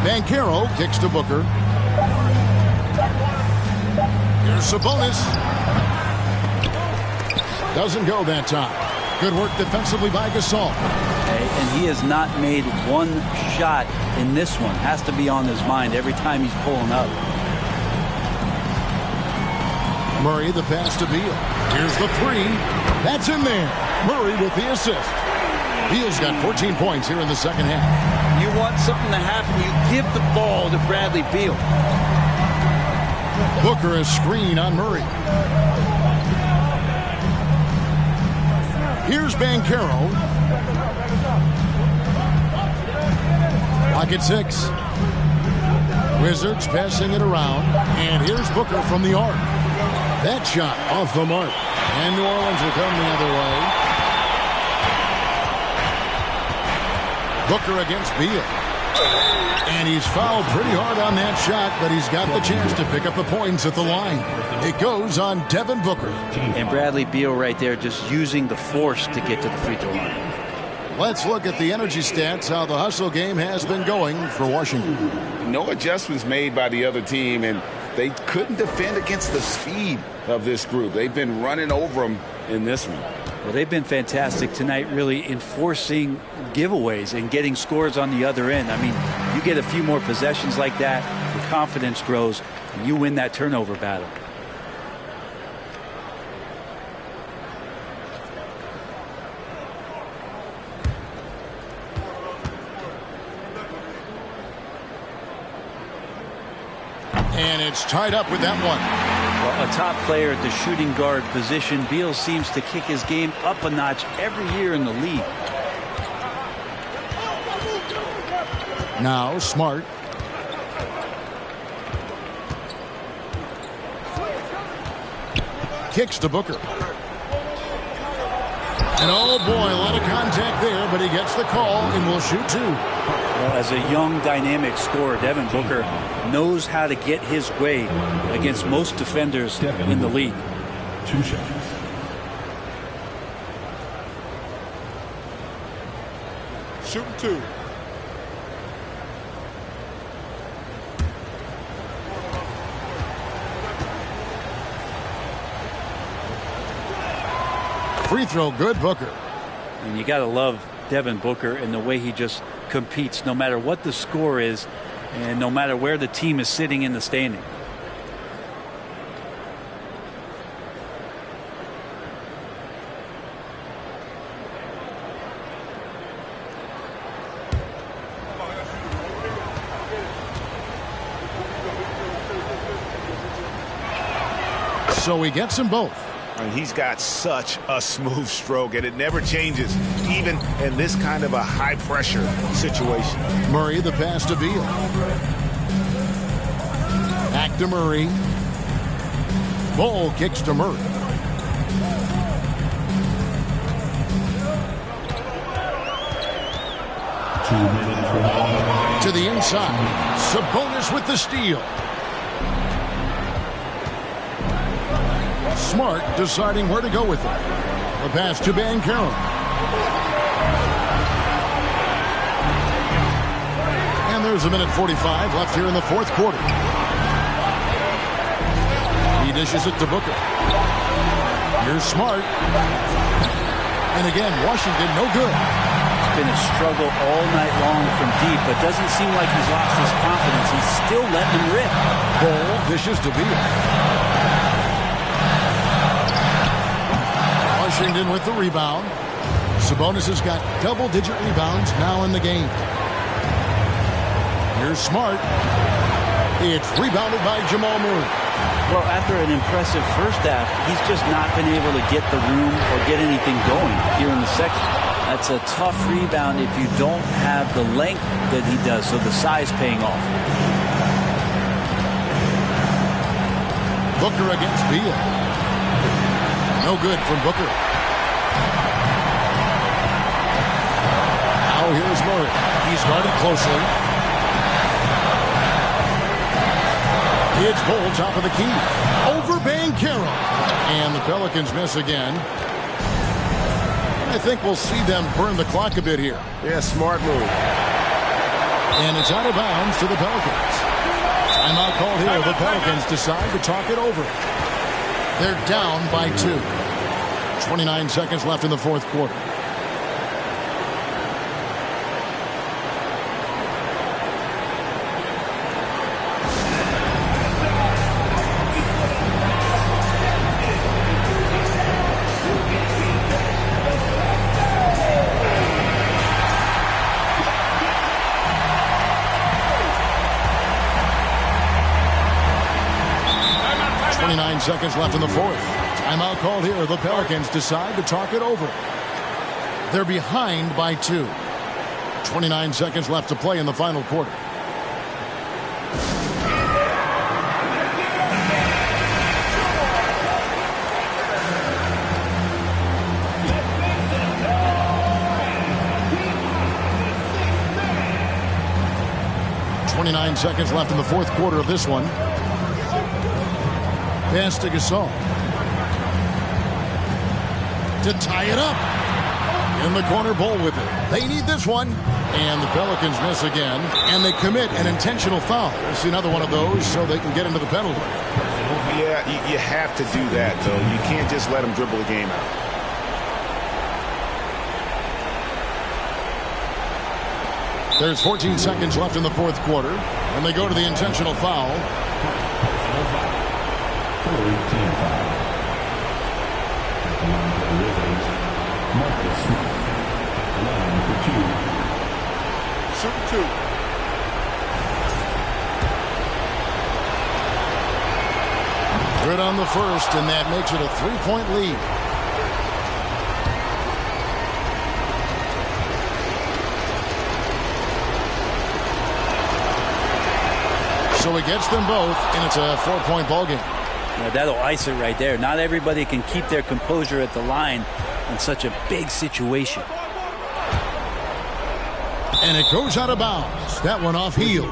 Banchero kicks to Booker. Here's Sabonis. Doesn't go that time. Good work defensively by Gasol. And he has not made one shot in this one. Has to be on his mind every time he's pulling up. Murray, the pass to Beal. Here's the three. That's in there. Murray with the assist. Beal's got 14 points here in the second half. You want something to happen, you give the ball to Bradley Beal. Booker a screen on Murray. Here's Banchero. Clock at 6. Wizards passing it around. And here's Booker from the arc. That shot off the mark. And New Orleans will come the other way. Booker against Beal. And he's fouled pretty hard on that shot, but he's got the chance to pick up the points at the line. It goes on Devin Booker. And Bradley Beal right there just using the force to get to the free throw line. Let's look at the energy stats, how the hustle game has been going for Washington. No adjustments made by the other team, and they couldn't defend against the speed of this group. They've been running over them in this one. Well, they've been fantastic tonight, really enforcing giveaways and getting scores on the other end. I mean, you get a few more possessions like that, your confidence grows, and you win that turnover battle. And it's tied up with that one. Well, a top player at the shooting guard position, Beal seems to kick his game up a notch every year in the league. Now Smart. Kicks to Booker. And oh boy, a lot of contact there, but he gets the call and will shoot two. Well, as a young, dynamic scorer, Devin Booker knows how to get his way against most defenders in the league. 2 seconds. Shooting two. Free throw good, Booker. And you got to love Devin Booker and the way he just competes no matter what the score is and no matter where the team is sitting in the standing. So he gets them both. And he's got such a smooth stroke, and it never changes, even in this kind of a high-pressure situation. Murray, the pass to Beal. Back to Murray. Ball kicks to Murray. To the inside. Sabonis with the steal. Smart deciding where to go with it. The pass to Banchero. And there's a minute 45 left here in the fourth quarter. He dishes it to Booker. Here's Smart. And again, Washington no good. It's been a struggle all night long from deep, but doesn't seem like he's lost his confidence. He's still letting him rip. Ball dishes to Beal. Washington with the rebound. Sabonis has got double-digit rebounds now in the game. Here's Smart. It's rebounded by Jamal Murray. Well, after an impressive first half, he's just not been able to get the room or get anything going here in the second. That's a tough rebound if you don't have the length that he does, so the size paying off. Booker against Beal. No good from Booker. Now here's Murray. He's guarded closely. It's Bull, top of the key. Over Banchero. And the Pelicans miss again. And I think we'll see them burn the clock a bit here. Yeah, smart move. And it's out of bounds to the Pelicans. Timeout called here. The Pelicans decide to talk it over. They're down by 2. 29 seconds left in the fourth quarter. Seconds left in the fourth. Timeout called here. The Pelicans decide to talk it over. They're behind by 2. 29 seconds left to play in the final quarter. Seconds left in the fourth quarter of this one. Pass to Gasol. To tie it up. In the corner, Bull with it. They need this one. And the Pelicans miss again. And they commit an intentional foul. We'll see another one of those so they can get into the penalty. Yeah, you have to do that, though. You can't just let them dribble the game out. There's 14 seconds left in the fourth quarter. And they go to the intentional foul. Team foul. Marcus Smart. Line for 2. Shoot 2. Good on the first, and that makes it a 3-point lead. So he gets them both, and it's a 4-point ball game. That'll ice it right there. Not everybody can keep their composure at the line in such a big situation. And it goes out of bounds. That one off heel.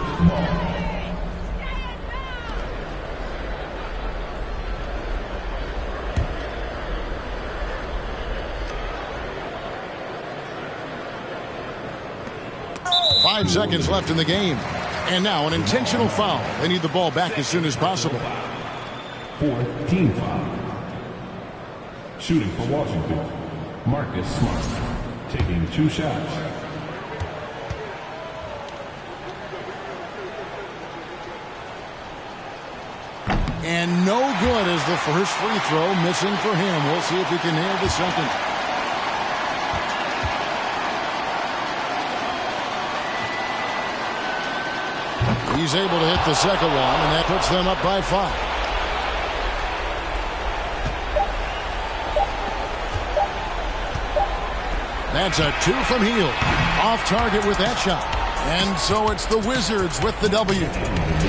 Five seconds left in the game. And now an intentional foul. They need the ball back as soon as possible. 4th team foul. Shooting for Washington, Marcus Smart. Taking 2 shots. And no good as the first free throw missing for him. We'll see if he can nail the second. He's able to hit the second one, and that puts them up by 5. That's a 2 from Hield. Off target with that shot. And so it's the Wizards with the W.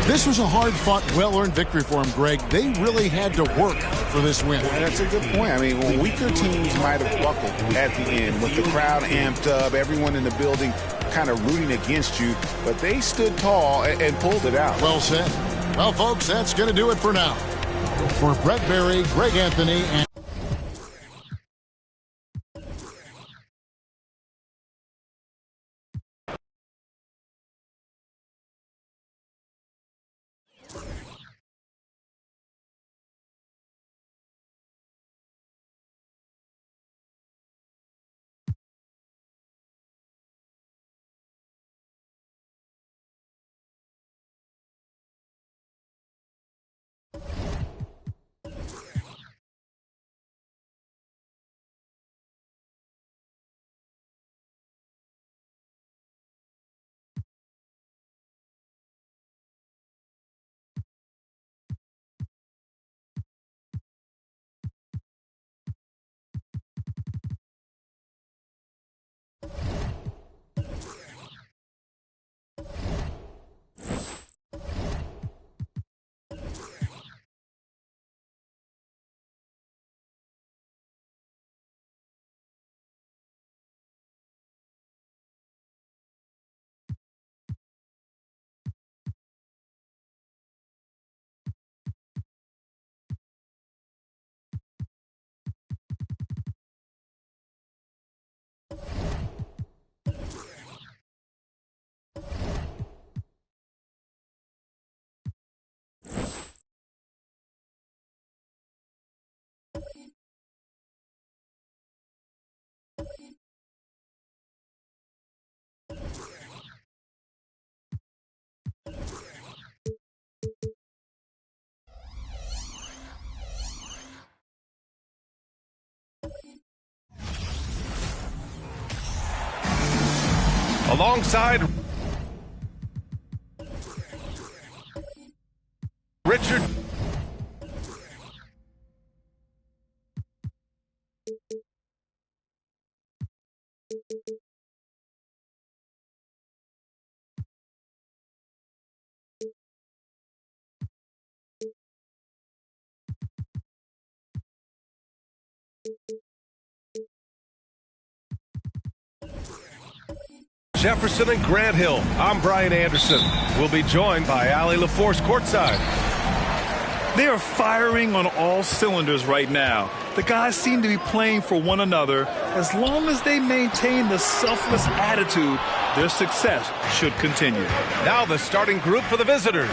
This was a hard-fought, well-earned victory for them, Greg. They really had to work for this win. Yeah, that's a good point. I mean, weaker teams might have buckled at the end with the crowd amped up, everyone in the building kind of rooting against you, but they stood tall and pulled it out. Well said. Well, folks, that's going to do it for now. For Brett Berry, Greg Anthony, and Alongside Richard. Jefferson and Grant Hill. I'm Brian Anderson. We'll be joined by Allie LaForce courtside. They are firing on all cylinders right now. The guys seem to be playing for one another. As long as they maintain the selfless attitude, their success should continue. Now the starting group for the visitors.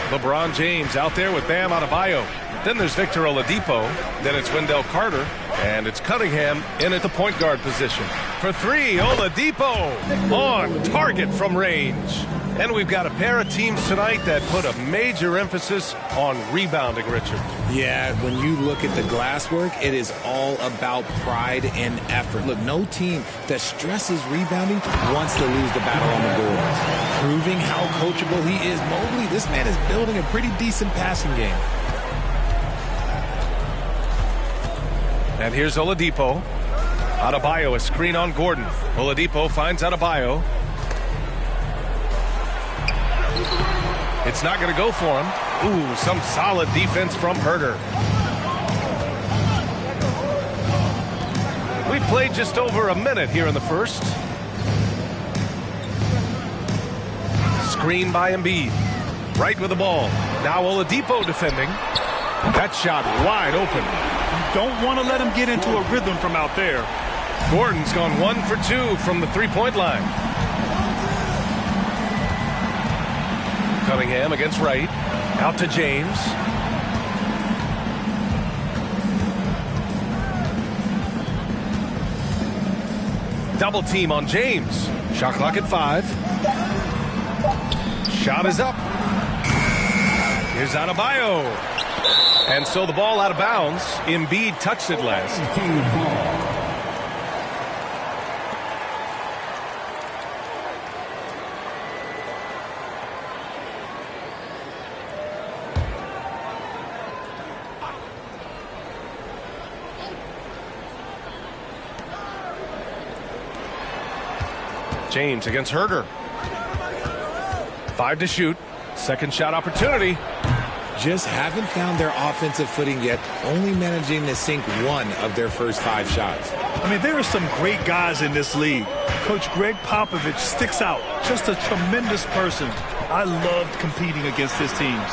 LeBron James out there with Bam Adebayo. Then there's Victor Oladipo. Then it's Wendell Carter. And it's Cunningham in at the point guard position. For three, Oladipo on target from range. And we've got a pair of teams tonight that put a major emphasis on rebounding, Richard. Yeah, when you look at the glass work, it is all about pride and effort. Look, no team that stresses rebounding wants to lose the battle on the boards. Proving how coachable he is. Mobley, this man is building a pretty decent passing game. And here's Oladipo. Adebayo, a screen on Gordon. Oladipo finds Adebayo. It's not going to go for him. Ooh, some solid defense from Herter. We played just over a minute here in the first. Screen by Embiid. Right with the ball. Now Oladipo defending. That shot wide open. Don't want to let him get into a rhythm from out there. Gordon's gone 1 for 2 from the three-point line. Cunningham against Wright. Out to James. Double team on James. Shot clock at 5. Shot is up. Here's Adebayo. And so the ball out of bounds. Embiid touched it last. James against Herter. 5 to shoot. Second shot opportunity. Just haven't found their offensive footing yet, only managing to sink 1 of their first 5 shots. I mean, there are some great guys in this league. Coach Greg Popovich sticks out. Just a tremendous person. I loved competing against his teams.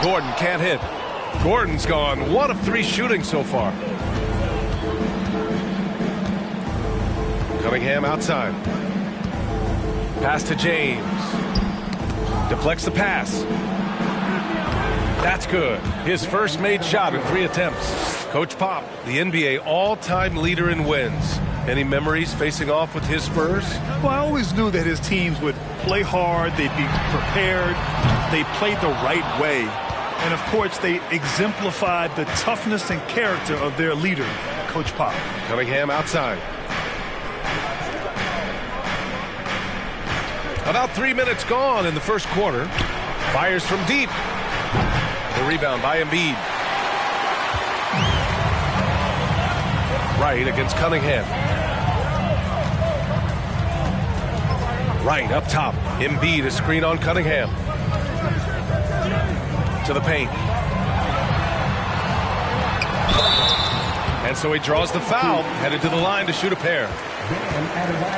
Gordon can't hit. Gordon's gone 1 of 3 shooting so far. Cunningham outside. Pass to James. Deflects the pass. That's good. His first made shot in 3 attempts. Coach Pop, the NBA all-time leader in wins. Any memories facing off with his Spurs? Well, I always knew that his teams would play hard, they'd be prepared, they played the right way. And, of course, they exemplified the toughness and character of their leader, Coach Pop. Cunningham outside. About 3 minutes gone in the first quarter. Fires from deep. The rebound by Embiid. Wright against Cunningham. Wright up top. Embiid a screen on Cunningham. To the paint. And so he draws the foul, headed to the line to shoot a pair.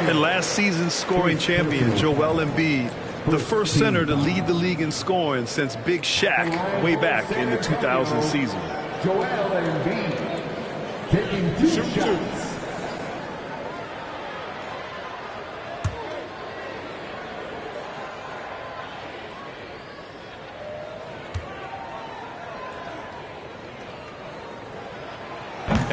And last season's scoring champion, Joel Embiid, the first center to lead the league in scoring since Big Shaq way back in the 2000 season. Joel Embiid taking 2 shots.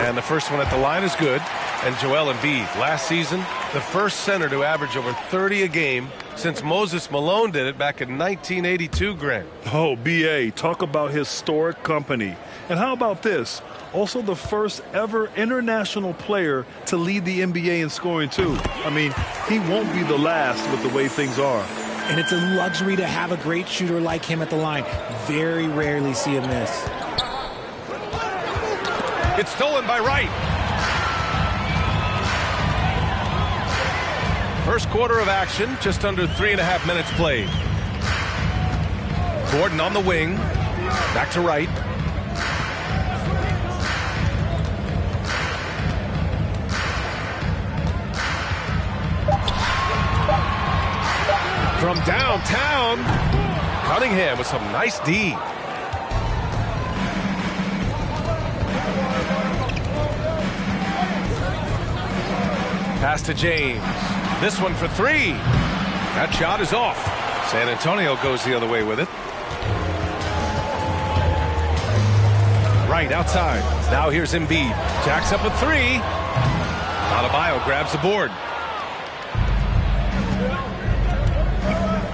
And the first one at the line is good. And Joel Embiid, last season, the first center to average over 30 a game since Moses Malone did it back in 1982, Grant. Oh, B.A., talk about historic company. And how about this? Also the first ever international player to lead the NBA in scoring, too. I mean, he won't be the last with the way things are. And it's a luxury to have a great shooter like him at the line. Very rarely see him miss. It's stolen by Wright. First quarter of action, just under 3.5 minutes played. Gordon on the wing. Back to Wright. From downtown, Cunningham with some nice D. Pass to James. This one for three. That shot is off. San Antonio goes the other way with it. Right outside. Now here's Embiid. Jacks up a three. Adebayo grabs the board.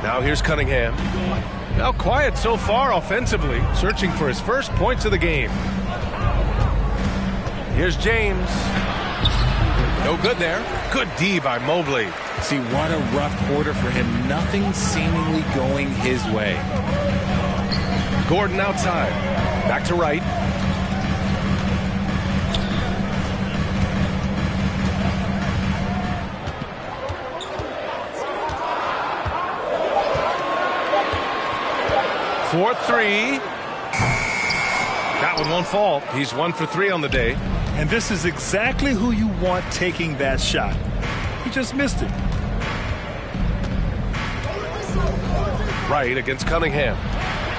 Now here's Cunningham. Now quiet so far offensively, searching for his first points of the game. Here's James. No good there. Good D by Mobley. See, what a rough quarter for him. Nothing seemingly going his way. Gordon outside. Back to Wright. For three. That one won't fall. He's 1 for 3 on the day. And this is exactly who you want taking that shot. He just missed it. Wright against Cunningham.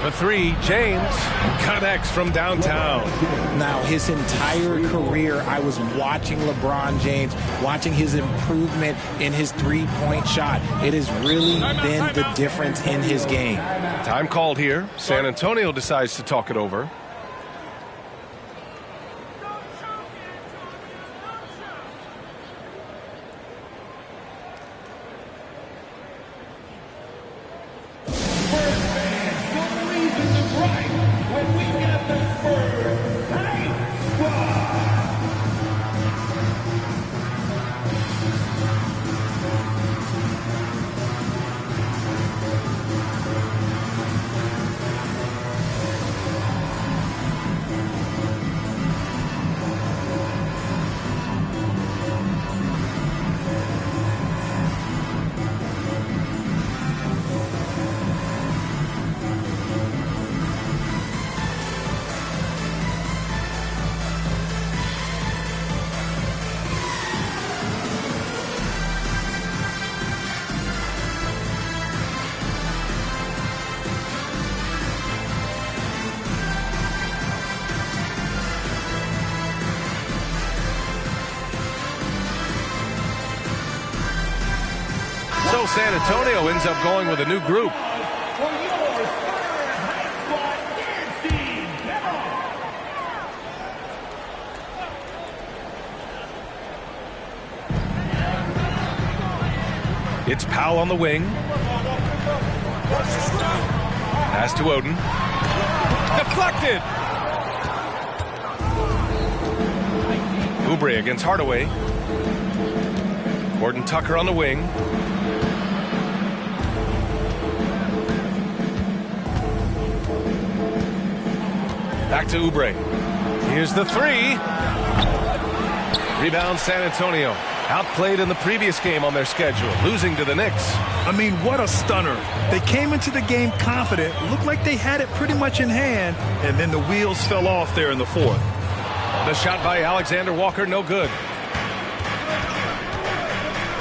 For three, James connects from downtown. Now, his entire career, I was watching LeBron James, watching his improvement in his three-point shot. It has really been the difference in his game. Time called here. San Antonio decides to talk it over. So San Antonio ends up going with a new group. It's Powell on the wing. Pass to Oden. Deflected. Oubre against Hardaway. Gordon Tucker on the wing. Back to Oubre. Here's the three. Rebound San Antonio. Outplayed in the previous game on their schedule, losing to the Knicks. I mean, what a stunner. They came into the game confident, looked like they had it pretty much in hand, and then the wheels fell off there in the fourth. The shot by Alexander Walker, no good.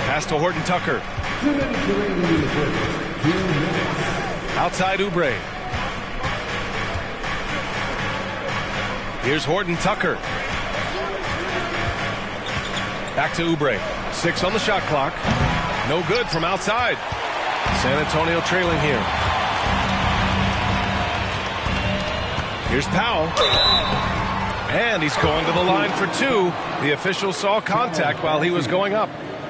Pass to Horton Tucker. Outside Oubre. Here's Horton Tucker. Back to Oubre. 6 on the shot clock. No good from outside. San Antonio trailing here. Here's Powell. And he's going to the line for two. The official saw contact while he was going up.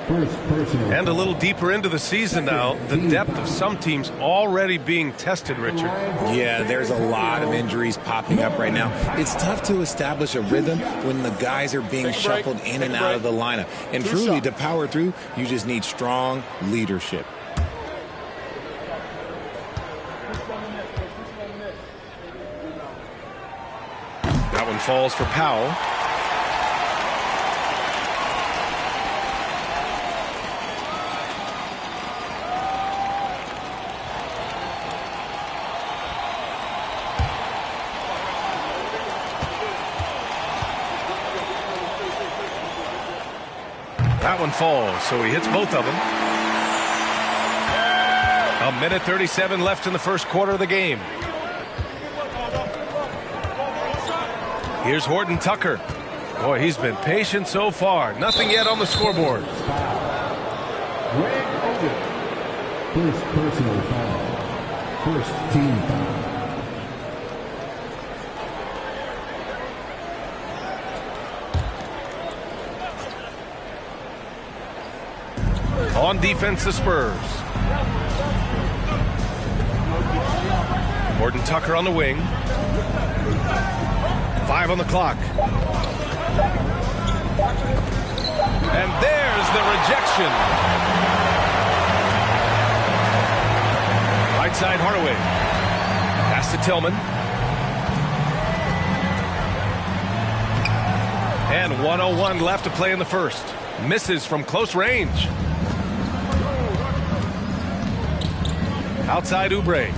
And a little deeper into the season now, the depth of some teams already being tested, Richard. Yeah, there's a lot of injuries popping up right now. It's tough to establish a rhythm when the guys are being shuffled in and out of the lineup. And truly, to power through, you just need strong leadership. That one falls for Powell. That one falls, so he hits both of them. A minute 37 left in the first quarter of the game. Here's Horton Tucker. Boy, he's been patient so far. Nothing yet on the scoreboard. First personal foul. First team foul. On defense, the Spurs. Horton Tucker on the wing. 5 on the clock. And there's the rejection. Right side, Hardaway. Pass to Tillman. And 1:01 left to play in the first. Misses from close range. Outside Oubre.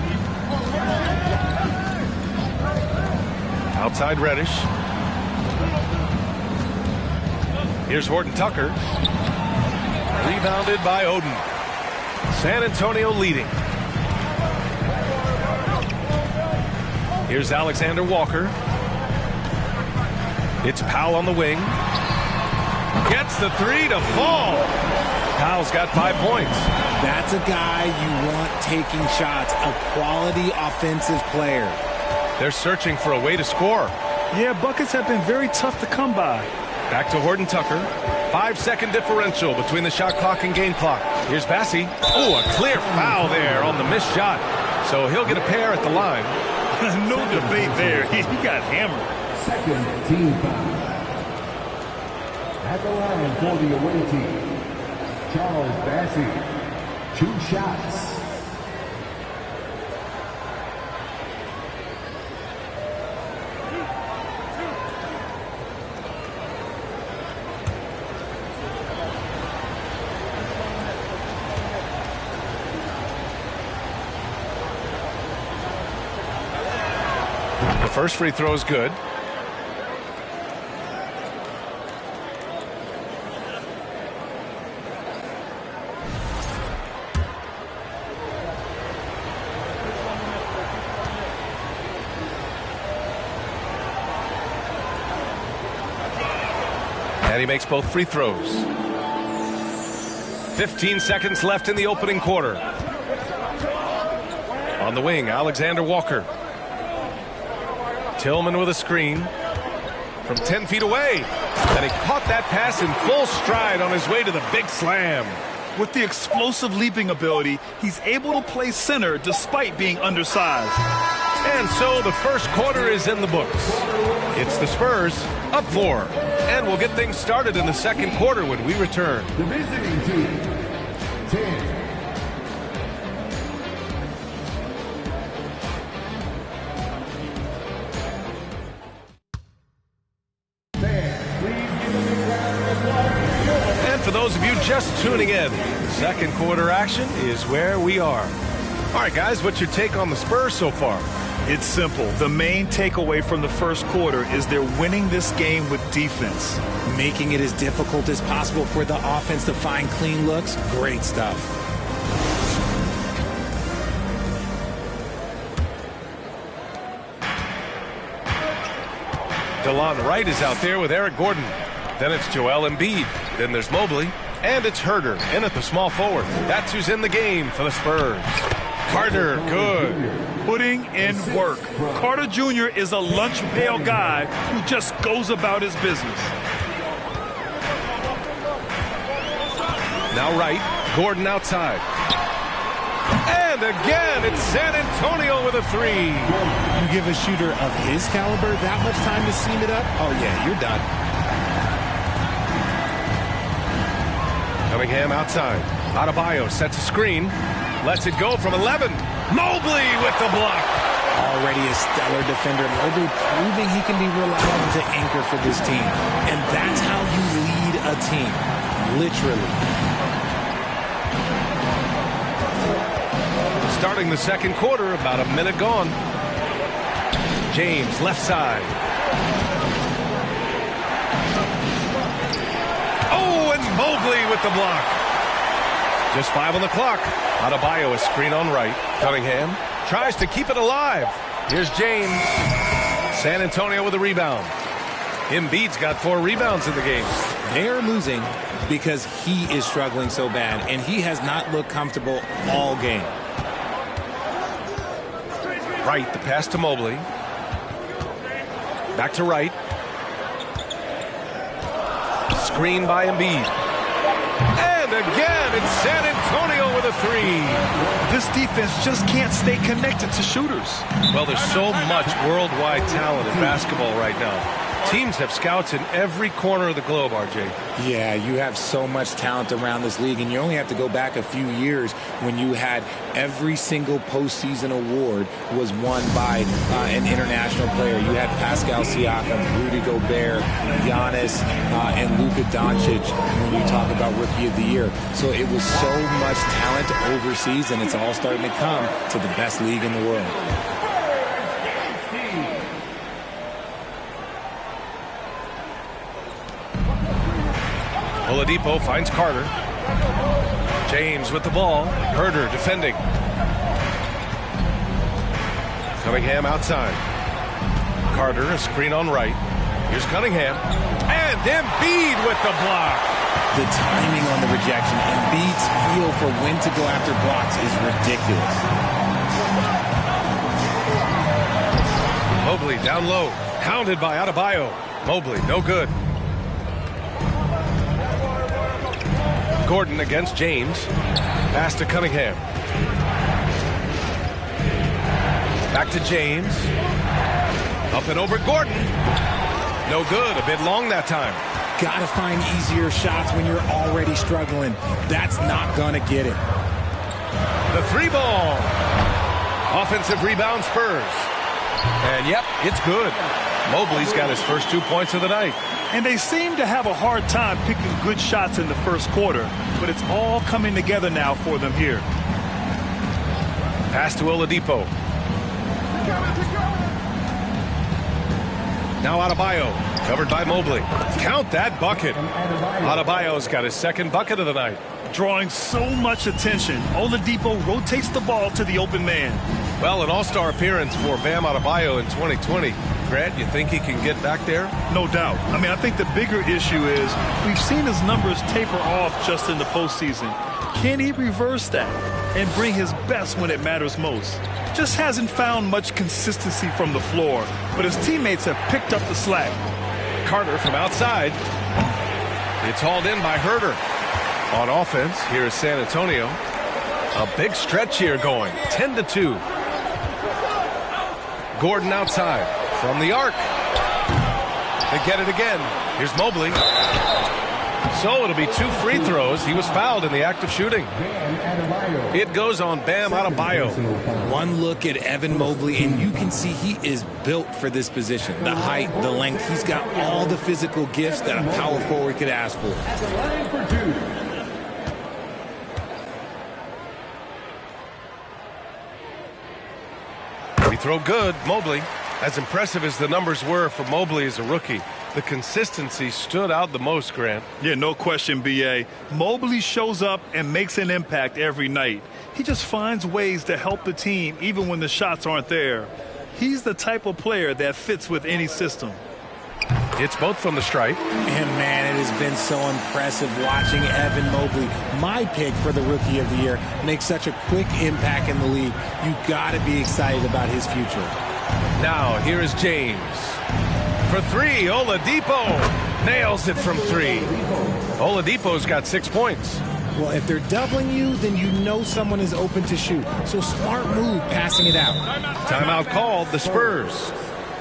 Outside Reddish. Here's Horton Tucker. Rebounded by Oden. San Antonio leading. Here's Alexander Walker. It's Powell on the wing. Gets the three to fall. Powell's got 5 points. That's a guy you want taking shots, a quality offensive player. They're searching for a way to score. Yeah, buckets have been very tough to come by. Back to Horton Tucker. 5-second differential between the shot clock and game clock. Here's Bassey. Oh, a clear foul there on the missed shot. So he'll get a pair at the line. No debate there. He got hammered. Second team foul. At the line for the away team, Charles Bassey. 2 shots. The first free throw is good. And he makes both free throws. 15 seconds left in the opening quarter. On the wing, Alexander Walker. Tillman with a screen from 10 feet away. And he caught that pass in full stride on his way to the big slam. With the explosive leaping ability, he's able to play center despite being undersized. And so the first quarter is in the books. It's the Spurs up 4. And we'll get things started in the second quarter when we return. The visiting team, 10. And for those of you just tuning in, second quarter action is where we are. All right, guys, what's your take on the Spurs so far? It's simple. The main takeaway from the first quarter is they're winning this game with defense. Making it as difficult as possible for the offense to find clean looks. Great stuff. DeLon Wright is out there with Eric Gordon. Then it's Joel Embiid. Then there's Mobley. And it's Herder in at the small forward. That's who's in the game for the Spurs. Carter, good. Putting in work. Carter Jr. is a lunch pail guy who just goes about his business. Now right, Gordon outside. And again, it's San Antonio with a three. You give a shooter of his caliber that much time to seam it up? Oh, yeah, you're done. Cunningham outside. Adebayo sets a screen. Lets it go from 11. Mobley with the block. Already a stellar defender. Mobley proving he can be relied on to anchor for this team. And that's how you lead a team. Literally. Starting the second quarter, about a minute gone. James, left side. Oh, and Mobley with the block. Just 5 on the clock. Adebayo, a screen on right. Cunningham tries to keep it alive. Here's James. San Antonio with a rebound. Embiid's got 4 rebounds in the game. They're losing because he is struggling so bad, and he has not looked comfortable all game. Right, the pass to Mobley. Back to right. Screen by Embiid. And again, it's San Antonio with a three. This defense just can't stay connected to shooters. Well, there's so much worldwide talent in basketball right now. Teams have scouts in every corner of the globe, RJ. Yeah, you have so much talent around this league, and you only have to go back a few years when you had every single postseason award was won by an international player. You had Pascal Siakam, Rudy Gobert, Giannis, and Luka Doncic when you talk about Rookie of the Year. So it was so much talent overseas, and it's all starting to come to the best league in the world. Oladipo finds Carter. James with the ball. Herder defending. Cunningham outside. Carter, a screen on right. Here's Cunningham. And Embiid with the block. The timing on the rejection. Embiid's feel for when to go after blocks is ridiculous. Mobley down low. Hounded by Adebayo. Mobley, no good. Gordon against James. Pass to Cunningham. Back to James. Up and over Gordon. No good. A bit long that time. Gotta find easier shots when you're already struggling. That's not gonna get it. The three ball. Offensive rebound Spurs. And yep, it's good. Mobley's got his first 2 points of the night. And they seem to have a hard time picking good shots in the first quarter, but it's all coming together now for them here. Pass to Oladipo. Now Adebayo, covered by Mobley. Count that bucket. Adebayo's got his second bucket of the night. Drawing so much attention, Oladipo rotates the ball to the open man. Well, an all-star appearance for Bam Adebayo in 2020. Grant, you think he can get back there? No doubt. I mean, I think the bigger issue is we've seen his numbers taper off just in the postseason. Can he reverse that and bring his best when it matters most? Just hasn't found much consistency from the floor, but his teammates have picked up the slack. Carter from outside. It's hauled in by Herder. On offense, here's San Antonio. A big stretch here going, 10-2. Gordon outside from the arc. They get it again. Here's Mobley. So it'll be 2 free throws. He was fouled in the act of shooting. It goes on Bam Adebayo. One look at Evan Mobley, and you can see he is built for this position. The height, the length. He's got all the physical gifts that a power forward could ask for. Free throw good. Mobley. As impressive as the numbers were for Mobley as a rookie, the consistency stood out the most, Grant. Yeah, no question, B.A. Mobley shows up and makes an impact every night. He just finds ways to help the team even when the shots aren't there. He's the type of player that fits with any system. It's both from the stripe. And, man, it has been so impressive watching Evan Mobley, my pick for the Rookie of the Year, make such a quick impact in the league. You got to be excited about his future. Now, here is James. For three, Oladipo nails it from three. Oladipo's got 6 points. Well, if they're doubling you, then you know someone is open to shoot. So smart move passing it out. Timeout called, the Spurs.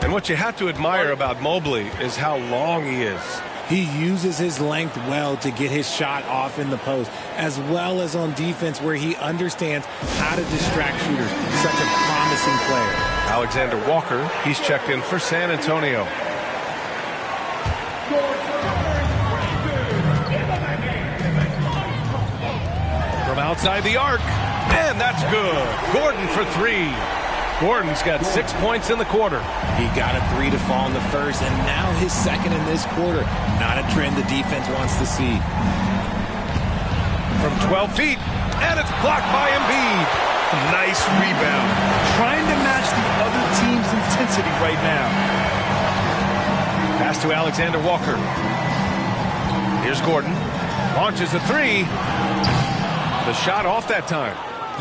And what you have to admire about Mobley is how long he is. He uses his length well to get his shot off in the post, as well as on defense where he understands how to distract shooters. Such a promising player. Alexander Walker, he's checked in for San Antonio. From outside the arc, and that's good. Gordon for three. Gordon's got 6 points in the quarter. He got a three to fall in the first, and now his second in this quarter. Not a trend the defense wants to see. From 12 feet, and it's blocked by Embiid. Nice rebound. Trying to match the other team's intensity right now. Pass to Alexander Walker. Here's Gordon. Launches a three. The shot off that time.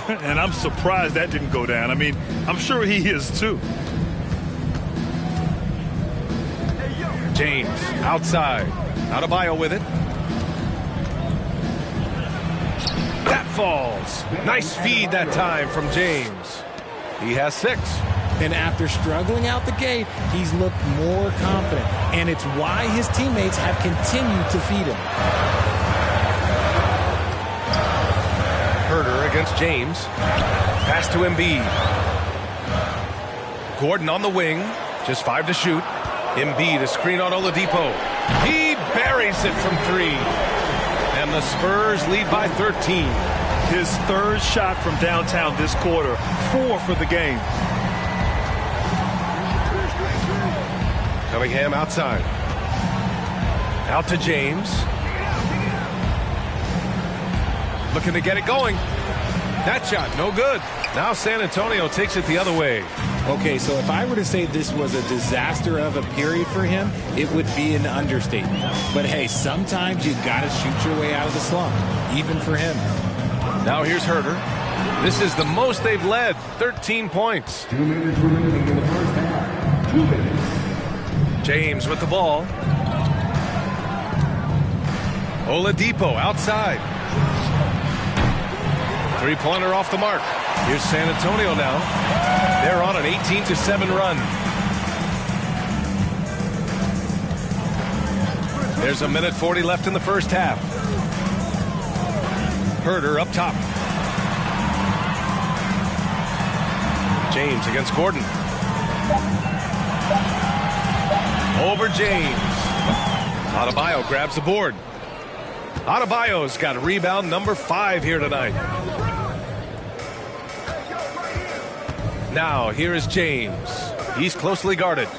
And I'm surprised that didn't go down. I mean, I'm sure he is too. James outside. Adebayo with it. That falls. Nice feed that time from James. He has 6. And after struggling out the gate, he's looked more confident. And it's why his teammates have continued to feed him. Herter against James. Pass to Embiid. Gordon on the wing. Just 5 to shoot. Embiid, a screen on Oladipo. He buries it from 3. And the Spurs lead by 13. His third shot from downtown this quarter. 4 for the game. Cunningham outside. Out to James. Looking to get it going. That shot, no good. Now San Antonio takes it the other way. Okay, so if I were to say this was a disaster of a period for him, it would be an understatement. But hey, sometimes you got to shoot your way out of the slump, even for him. Now here's Herter. This is the most they've led, 13 points. 2 minutes remaining in the first half. 2 minutes. James with the ball. Oladipo outside. Three-pointer off the mark. Here's San Antonio now. They're on an 18-7 run. There's 1:40 left in the first half. Herter up top. James against Gordon. Over James. Adebayo grabs the board. Adebayo's got a rebound number 5 here tonight. Now, here is James. He's closely guarded.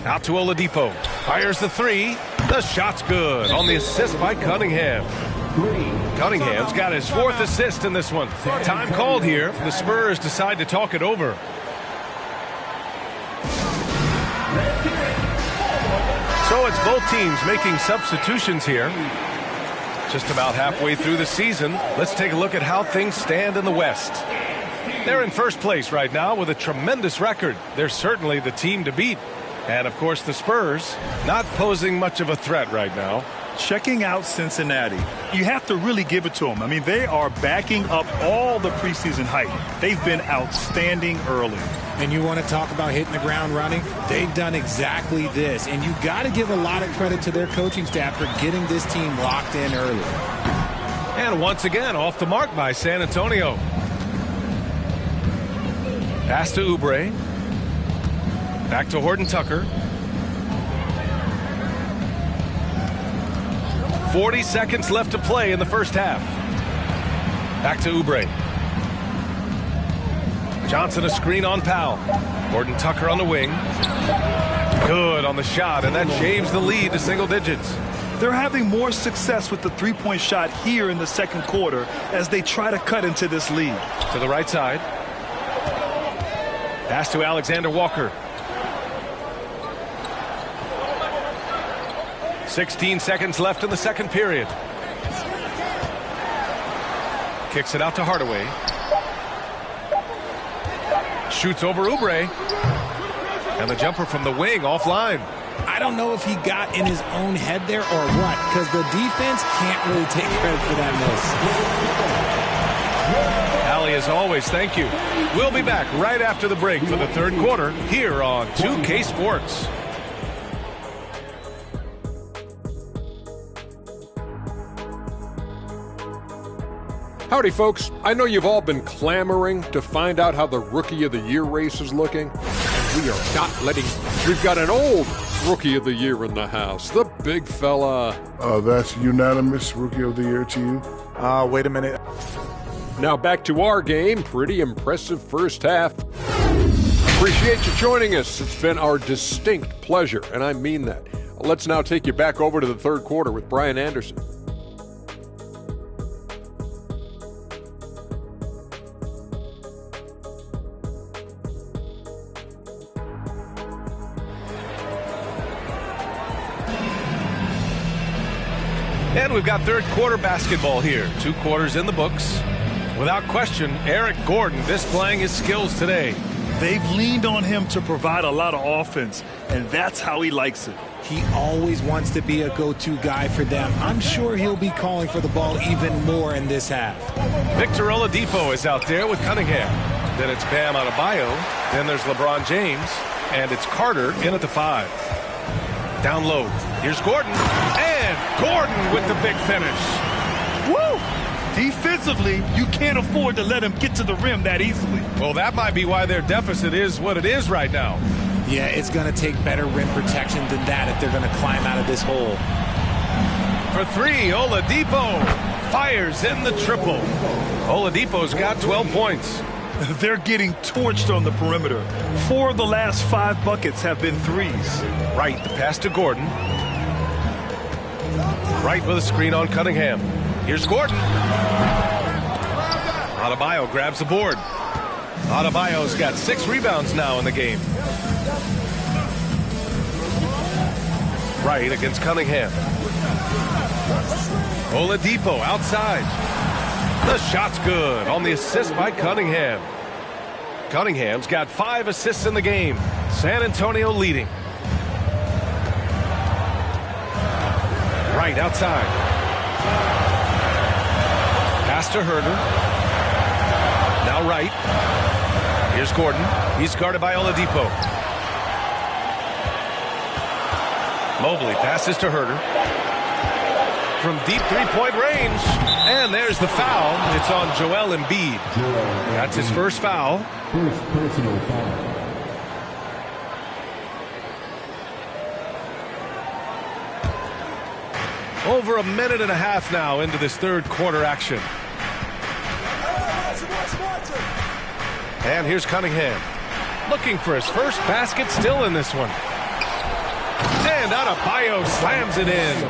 Out to Oladipo. Fires the 3. The shot's good on the assist by Cunningham. Cunningham's got his 4th assist in this one. Time called here. The Spurs decide to talk it over. So it's both teams making substitutions here. Just about halfway through the season. Let's take a look at how things stand in the West. They're in first place right now with a tremendous record. They're certainly the team to beat. And, of course, the Spurs not posing much of a threat right now. Checking out Cincinnati. You have to really give it to them. I mean, they are backing up all the preseason hype. They've been outstanding early. And you want to talk about hitting the ground running? They've done exactly this. And you got to give a lot of credit to their coaching staff for getting this team locked in early. And once again, off the mark by San Antonio. Pass to Oubre. Back to Horton Tucker. 40 seconds left to play in the first half. Back to Oubre. Johnson a screen on Powell. Horton Tucker on the wing. Good on the shot, and that shaves the lead to single digits. They're having more success with the three-point shot here in the second quarter as they try to cut into this lead. To the right side. Pass to Alexander Walker. 16 seconds left in the second period. Kicks it out to Hardaway. Shoots over Oubre. And the jumper from the wing offline. I don't know if he got in his own head there or what, because the defense can't really take credit for that miss. Allie, as always, thank you. We'll be back right after the break for the third quarter here on 2K Sports. Howdy, folks. I know you've all been clamoring to find out how the Rookie of the Year race is looking. And we are not letting... We've got an old Rookie of the Year in the house. The big fella. That's unanimous Rookie of the Year to you? Wait a minute. Now back to our game. Pretty impressive first half. Appreciate you joining us. It's been our distinct pleasure, and I mean that. Let's now take you back over to the third quarter with Brian Anderson. And we've got third quarter basketball here. 2 quarters in the books. Without question, Eric Gordon displaying his skills today. They've leaned on him to provide a lot of offense, and that's how he likes it. He always wants to be a go-to guy for them. I'm sure he'll be calling for the ball even more in this half. Victor Oladipo is out there with Cunningham. Then it's Bam Adebayo. Then there's LeBron James. And it's Carter in at the 5. Down low. Here's Gordon. And Gordon with the big finish. Woo! Defensively, you can't afford to let him get to the rim that easily. Well, that might be why their deficit is what it is right now. Yeah, it's going to take better rim protection than that if they're going to climb out of this hole. For 3, Oladipo fires in the triple. Oladipo's got 12 points. They're getting torched on the perimeter. 4 of the last 5 buckets have been threes. Right, the pass to Gordon. Right with a screen on Cunningham. Here's Gordon. Adebayo grabs the board. Adebayo's got 6 rebounds now in the game. Right against Cunningham. Oladipo outside. The shot's good on the assist by Cunningham. Cunningham's got 5 assists in the game. San Antonio leading. Right outside. Pass to Herder. Now right. Here's Gordon. He's guarded by Oladipo. Mobley passes to Herder. From deep 3-point range. And there's the foul. It's on Joel Embiid. That's his first foul. First personal foul. Over a minute and a half now into this third quarter action. And here's Cunningham. Looking for his first basket still in this one. And Adebayo slams it in.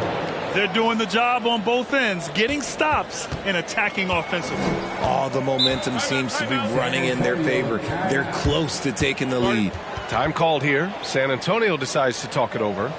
They're doing the job on both ends, getting stops and attacking offensively. All the momentum seems to be running in their favor. They're close to taking the lead. Time called here. San Antonio decides to talk it over.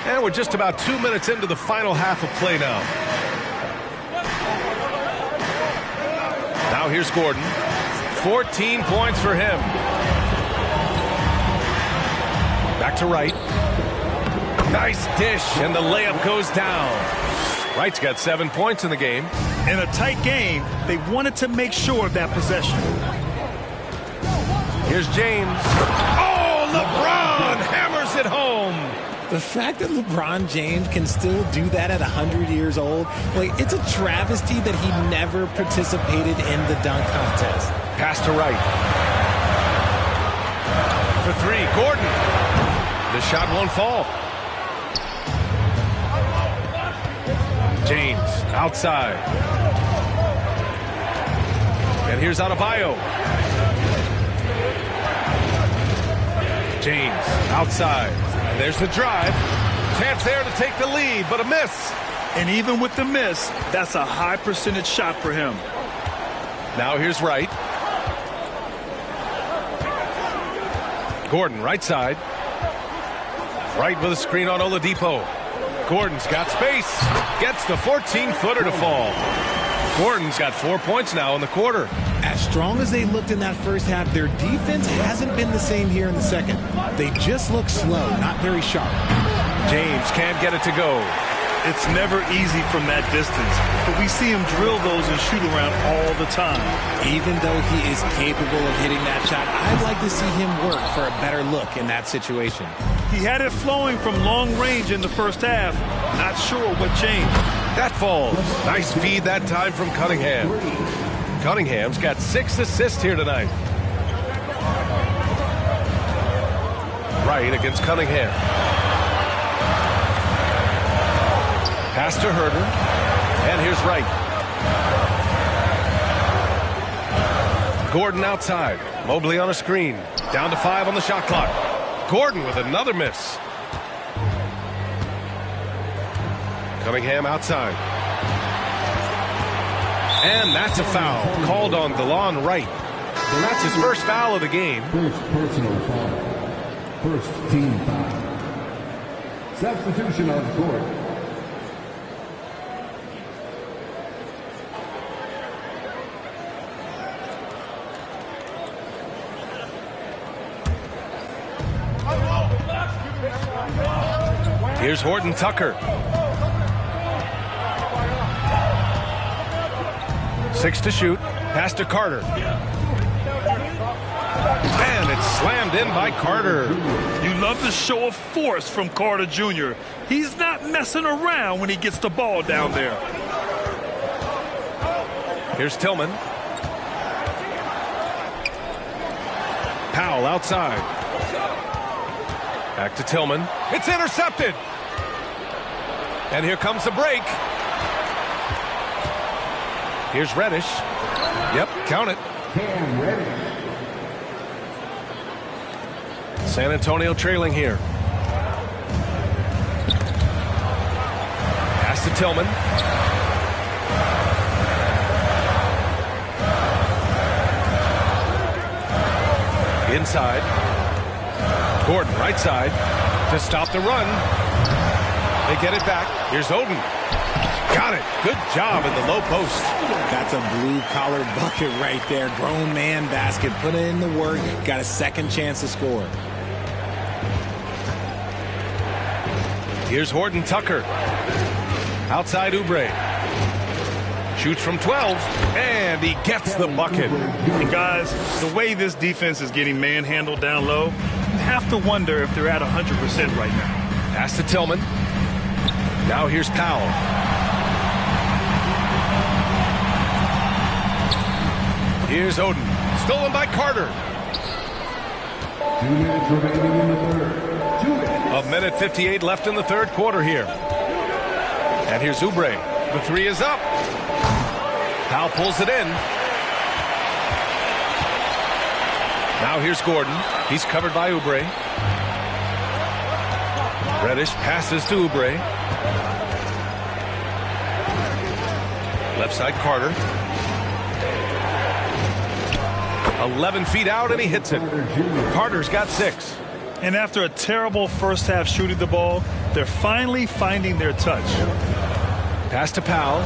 And we're just about 2 minutes into the final half of play now. Now here's Gordon. 14 points for him. Back to Wright. Nice dish, and the layup goes down. Wright's got 7 points in the game. In a tight game, they wanted to make sure of that possession. Here's James. Oh, LeBron hammers it home. The fact that LeBron James can still do that at 100 years old, like, it's a travesty that he never participated in the dunk contest. Pass to Wright. For three, Gordon. The shot won't fall. James outside. And here's Adebayo. James outside. And there's the drive. Chance there to take the lead, but a miss. And even with the miss, that's a high percentage shot for him. Now here's Wright. Gordon right side. Wright with a screen on Oladipo. Gordon's got space. Gets the 14-footer to fall. Gordon's got 4 points now in the quarter. As strong as they looked in that first half, their defense hasn't been the same here in the second. They just look slow, not very sharp. James can't get it to go. It's never easy from that distance, but we see him drill those and shoot around all the time. Even though he is capable of hitting that shot, I'd like to see him work for a better look in that situation. He had it flowing from long range in the first half. Not sure what changed. That falls. Nice feed that time from Cunningham. Cunningham's got 6 assists here tonight. Wright against Cunningham. Pass to Herter. And here's Wright. Gordon outside. Mobley on a screen. Down to 5 on the shot clock. Gordon with another miss. Cunningham outside. And that's a foul called on DeLon Wright. And that's his first foul of the game. First personal foul. First team foul. Substitution on the court. Here's Horton Tucker. 6 to shoot. Pass to Carter. And it's slammed in by Carter. You love the show of force from Carter Jr. He's not messing around when he gets the ball down there. Here's Tillman. Powell outside. Back to Tillman. It's intercepted. And here comes the break. Here's Reddish. Yep, count it. Cam Reddish. San Antonio trailing here. Pass to Tillman. Inside. Gordon right side to stop the run. They get it back. Here's Oden. Got it. Good job in the low post. That's a blue-collar bucket right there. Grown man basket. Put in the work. Got a second chance to score. Here's Horton Tucker. Outside Oubre. Shoots from 12. And he gets the bucket. And guys, the way this defense is getting manhandled down low, you have to wonder if they're at 100% right now. Pass to Tillman. Now here's Powell. Here's Oden. Stolen by Carter. 2 minutes remaining in the third. 2 minutes. A minute 58 left in the third quarter here. And here's Oubre. The three is up. Powell pulls it in. Now here's Gordon. He's covered by Oubre. Reddish passes to Oubre. Left side Carter. 11 feet out and he hits it. Carter's got 6. And after a terrible first half shooting the ball, they're finally finding their touch. Pass to Powell.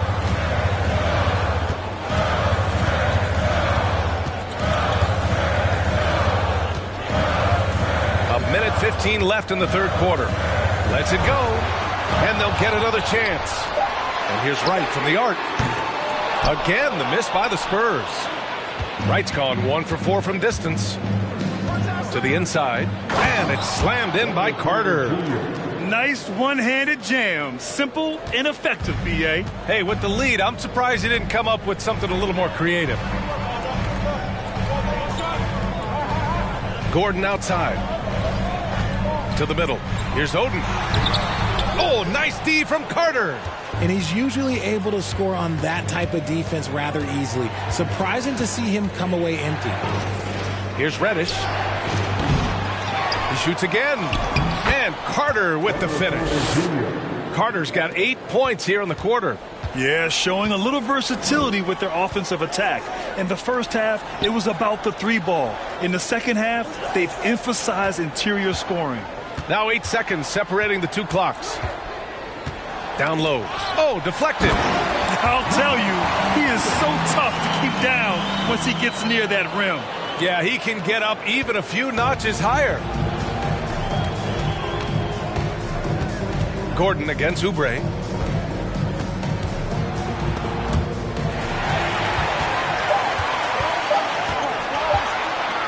Minute 15 left in the third quarter. Lets it go, and they'll get another chance. And here's Wright from the arc. Again, the miss by the Spurs. Wright's gone 1 for 4 from distance. To the inside, and it's slammed in by Carter. Nice one-handed jam. Simple and effective, B.A. Hey, with the lead, I'm surprised he didn't come up with something a little more creative. Gordon outside. To the middle. Here's Oden. Oh, nice D from Carter. And he's usually able to score on that type of defense rather easily. Surprising to see him come away empty. Here's Reddish. He shoots again. And Carter with the finish. Carter's got 8 points here in the quarter. Yeah, showing a little versatility with their offensive attack. In the first half, it was about the 3-ball. In the second half, they've emphasized interior scoring. Now 8 seconds separating the two clocks. Down low. Oh, deflected. I'll tell you, he is so tough to keep down once he gets near that rim. Yeah, he can get up even a few notches higher. Gordon against Oubre.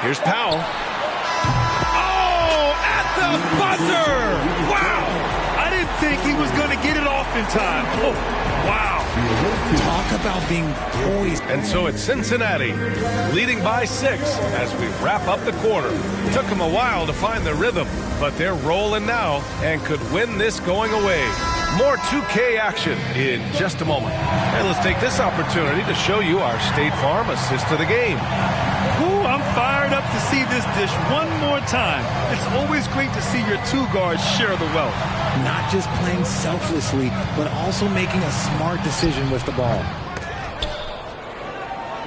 Here's Powell. Oh, at the buzzer! Wow! I didn't think he was going to get it off in time. Oh, wow. Talk about being poised. And so it's Cincinnati, leading by 6 as we wrap up the quarter. It took them a while to find their rhythm, but they're rolling now and could win this going away. More 2K action in just a moment. And let's take this opportunity to show you our State Farm assist of the game. Ooh, I'm fired up to see this dish one more time. It's always great to see your two guards share the wealth. Not just playing selflessly, but also making a smart decision with the ball.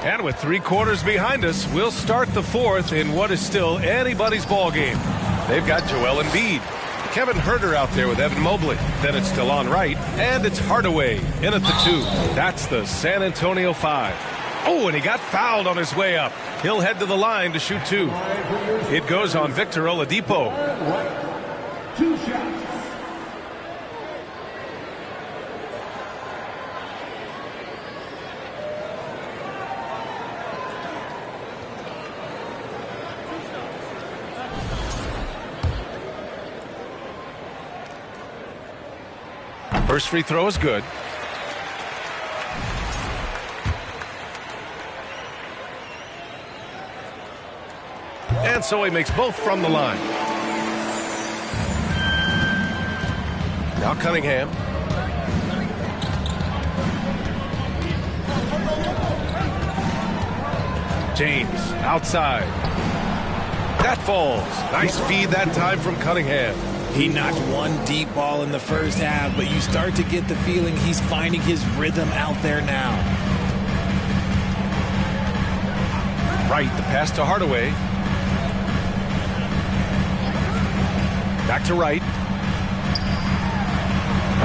And with 3 quarters behind us, we'll start the fourth in what is still anybody's ball game. They've got Joel Embiid, Kevin Huerter out there with Evan Mobley. Then it's DeLon Wright, and it's Hardaway in at the 2. That's the San Antonio 5. Oh, and he got fouled on his way up. He'll head to the line to shoot 2. It goes on Victor Oladipo. 2 shots. First free throw is good. And so he makes both from the line. Now Cunningham. James outside. That falls. Nice feed that time from Cunningham. He knocked one deep ball in the first half, but you start to get the feeling he's finding his rhythm out there now. Wright, the pass to Hardaway. Back to Wright.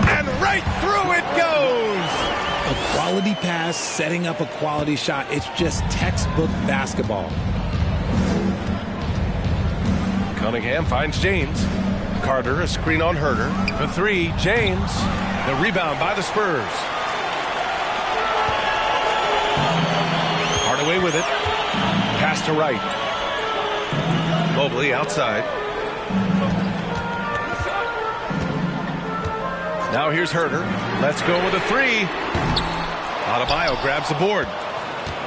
And right through it goes! A quality pass, setting up a quality shot. It's just textbook basketball. Cunningham finds James. Carter, a screen on Huerter. For 3, James. The rebound by the Spurs. Hardaway with it. Pass to Wright. Mobley outside. Now here's Huerter. Let's go with a 3. Adebayo grabs the board.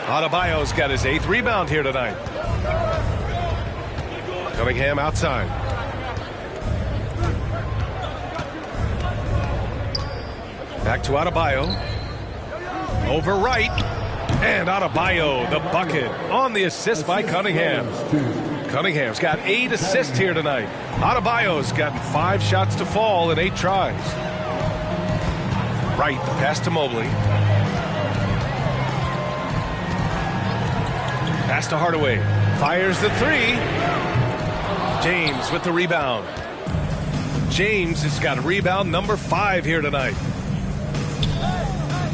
Adebayo's got his 8th rebound here tonight. Cunningham outside. Back to Adebayo. Over Wright. And Adebayo, the bucket, on the assist by Cunningham. Cunningham's got 8 assists here tonight. Adebayo's gotten 5 shots to fall in 8 tries. Wright, the pass to Mobley. Pass to Hardaway. Fires the 3. James with the rebound. James has got rebound number 5 here tonight.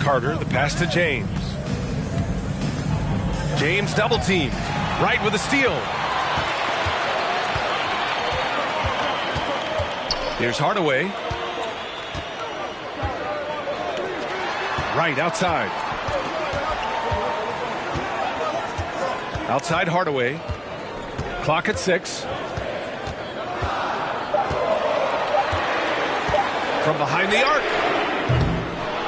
Carter, the pass to James. James double teamed. Wright with a steal. Here's Hardaway. Right outside. Outside Hardaway. Clock at 6. From behind the arc.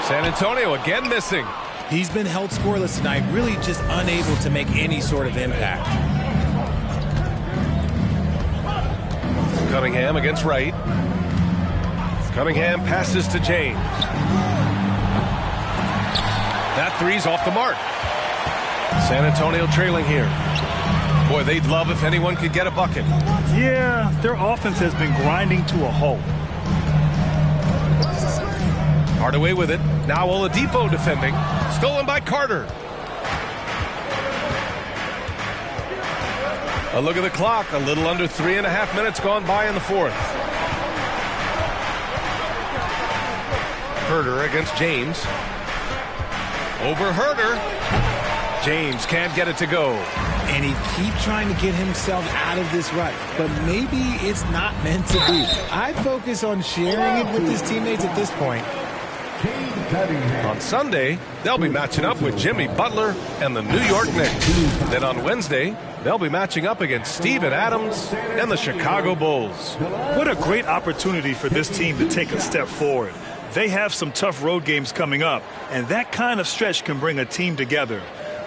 San Antonio again missing. He's been held scoreless tonight, really just unable to make any sort of impact. Cunningham against Wright. Cunningham passes to James. That three's off the mark. San Antonio trailing here. Boy, they'd love if anyone could get a bucket. Yeah, their offense has been grinding to a halt. Hardaway with it. Now Oladipo defending. Stolen by Carter. A look at the clock. A little under 3.5 minutes gone by in the fourth. Herter against James. Over Herter. James can't get it to go. And he keeps trying to get himself out of this rut, but maybe it's not meant to be. I'd focus on sharing it with his teammates at this point. On Sunday, they'll be matching up with Jimmy Butler and the New York Knicks. Then on Wednesday, they'll be matching up against Steven Adams and the Chicago Bulls. What a great opportunity for this team to take a step forward. They have some tough road games coming up, and that kind of stretch can bring a team together.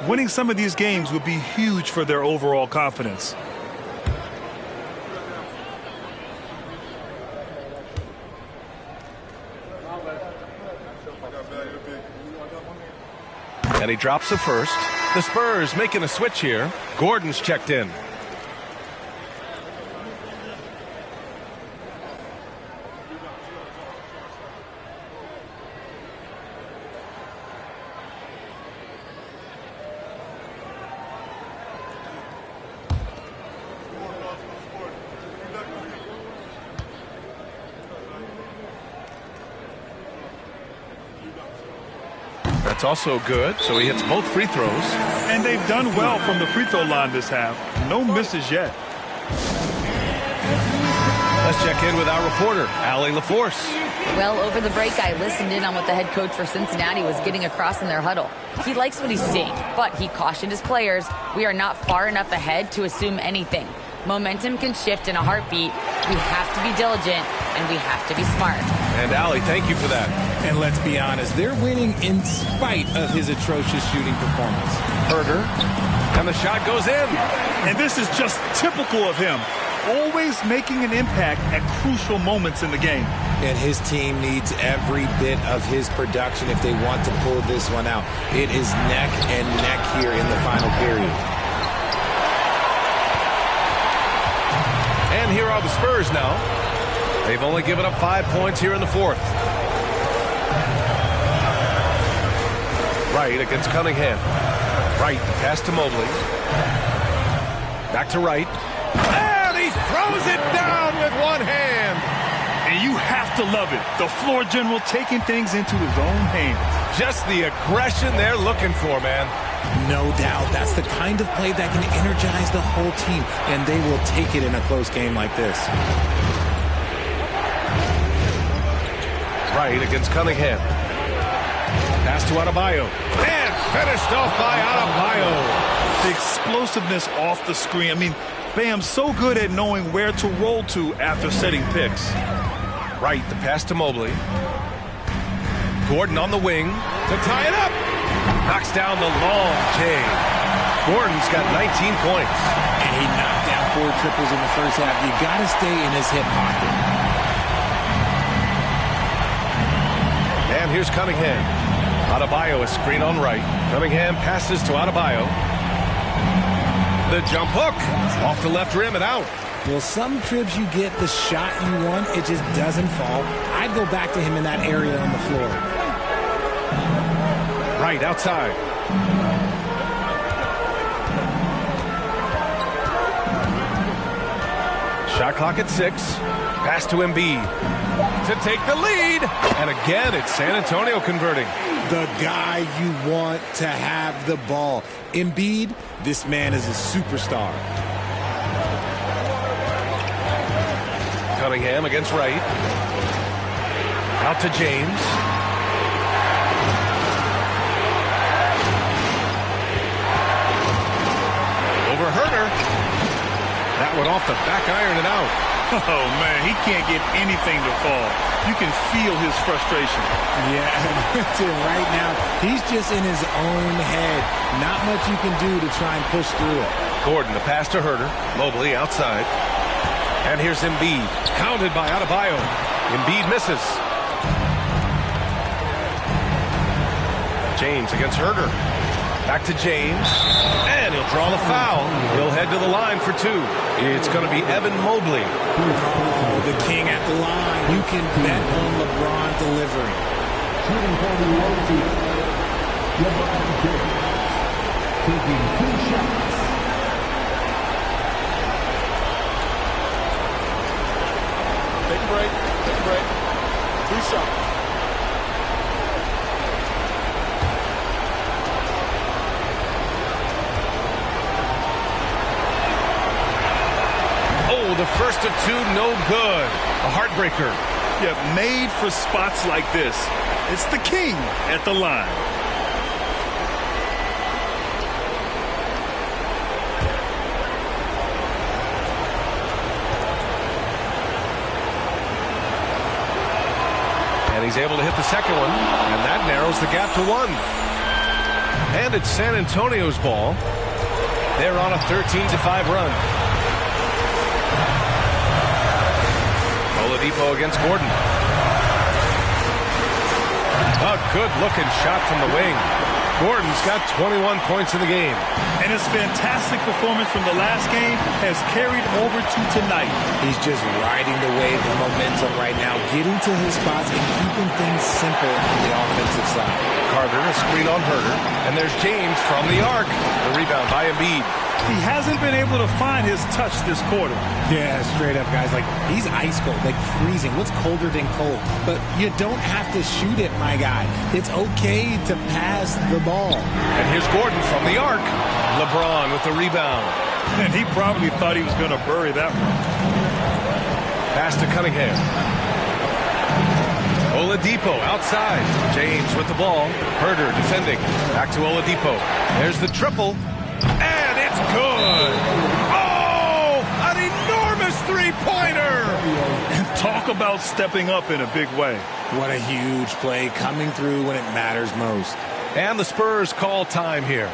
Winning some of these games would be huge for their overall confidence. And he drops the first. The Spurs making a switch here. Gordon's checked in. That's also good, so he hits both free throws. And they've done well from the free throw line this half. No misses yet. Let's check in with our reporter, Allie LaForce. Well, over the break, I listened in on what the head coach for Cincinnati was getting across in their huddle. He likes what he's seeing, but he cautioned his players, we are not far enough ahead to assume anything. Momentum can shift in a heartbeat. We have to be diligent, and we have to be smart. And Allie, thank you for that. And let's be honest, they're winning in spite of his atrocious shooting performance. Herter, and the shot goes in. And this is just typical of him. Always making an impact at crucial moments in the game. And his team needs every bit of his production if they want to pull this one out. It is neck and neck here in the final period. And here are the Spurs now. They've only given up 5 points here in the fourth. Wright against Cunningham. Wright, pass to Mobley. Back to Wright. And he throws it down with one hand. And you have to love it. The floor general taking things into his own hands. Just the aggression they're looking for, man. No doubt. That's the kind of play that can energize the whole team, and they will take it in a close game like this. Wright against Cunningham. Pass to Adebayo. And finished off by Adebayo. The explosiveness off the screen. I mean, Bam's so good at knowing where to roll to after setting picks. Wright, the pass to Mobley. Gordon on the wing to tie it up. Knocks down the long J. Gordon's got 19 points. And he knocked down 4 triples in the first half. You got to stay in his hip pocket. And here's Cunningham. Adebayo, a screen on Wright. Cunningham passes to Adebayo. The jump hook off the left rim and out. Well, some trips you get the shot you want, it just doesn't fall. I'd go back to him in that area on the floor. Right outside. Shot clock at 6. Pass to Embiid to take the lead. And again, it's San Antonio converting. The guy you want to have the ball. Embiid, this man is a superstar. Cunningham against Wright. Out to James. Over Herder. That one off the back iron and out. Oh, man, he can't get anything to fall. You can feel his frustration. Yeah, right now, he's just in his own head. Not much you can do to try and push through it. Gordon, the pass to Herder. Mobley outside. And here's Embiid. Counted by Adebayo. Embiid misses. James against Herder. Back to James. And he'll draw the foul. He'll head to the line for two. It's going to be Evan Mobley. Oh, the king at the line. You can bet on LeBron delivering. Shooting for the OT. LeBron James taking 2 shots. Take a break. Take a break. 2 shots. Oh, the first of two, no good. A heartbreaker. Yeah, made for spots like this. It's the king at the line. And he's able to hit the second one, and that narrows the gap to 1. And it's San Antonio's ball. They're on a 13-5 run. Oladipo against Gordon. A good-looking shot from the wing. Gordon's got 21 points in the game. And his fantastic performance from the last game has carried over to tonight. He's just riding the wave of momentum right now, getting to his spots and keeping things simple on the offensive side. Carter, a screen on Herder. And there's James from the arc. The rebound by Embiid. He hasn't been able to find his touch this quarter. Yeah, straight up, guys. Like, he's ice cold, like freezing. What's colder than cold? But you don't have to shoot it, my guy. It's okay to pass the ball. And here's Gordon from the arc. LeBron with the rebound. And he probably thought he was going to bury that one. Pass to Cunningham. Oladipo outside. James with the ball. Herder defending. Back to Oladipo. There's the triple. And it's good. Oh, an enormous three-pointer. Talk about stepping up in a big way. What a huge play coming through when it matters most. And the Spurs call time here.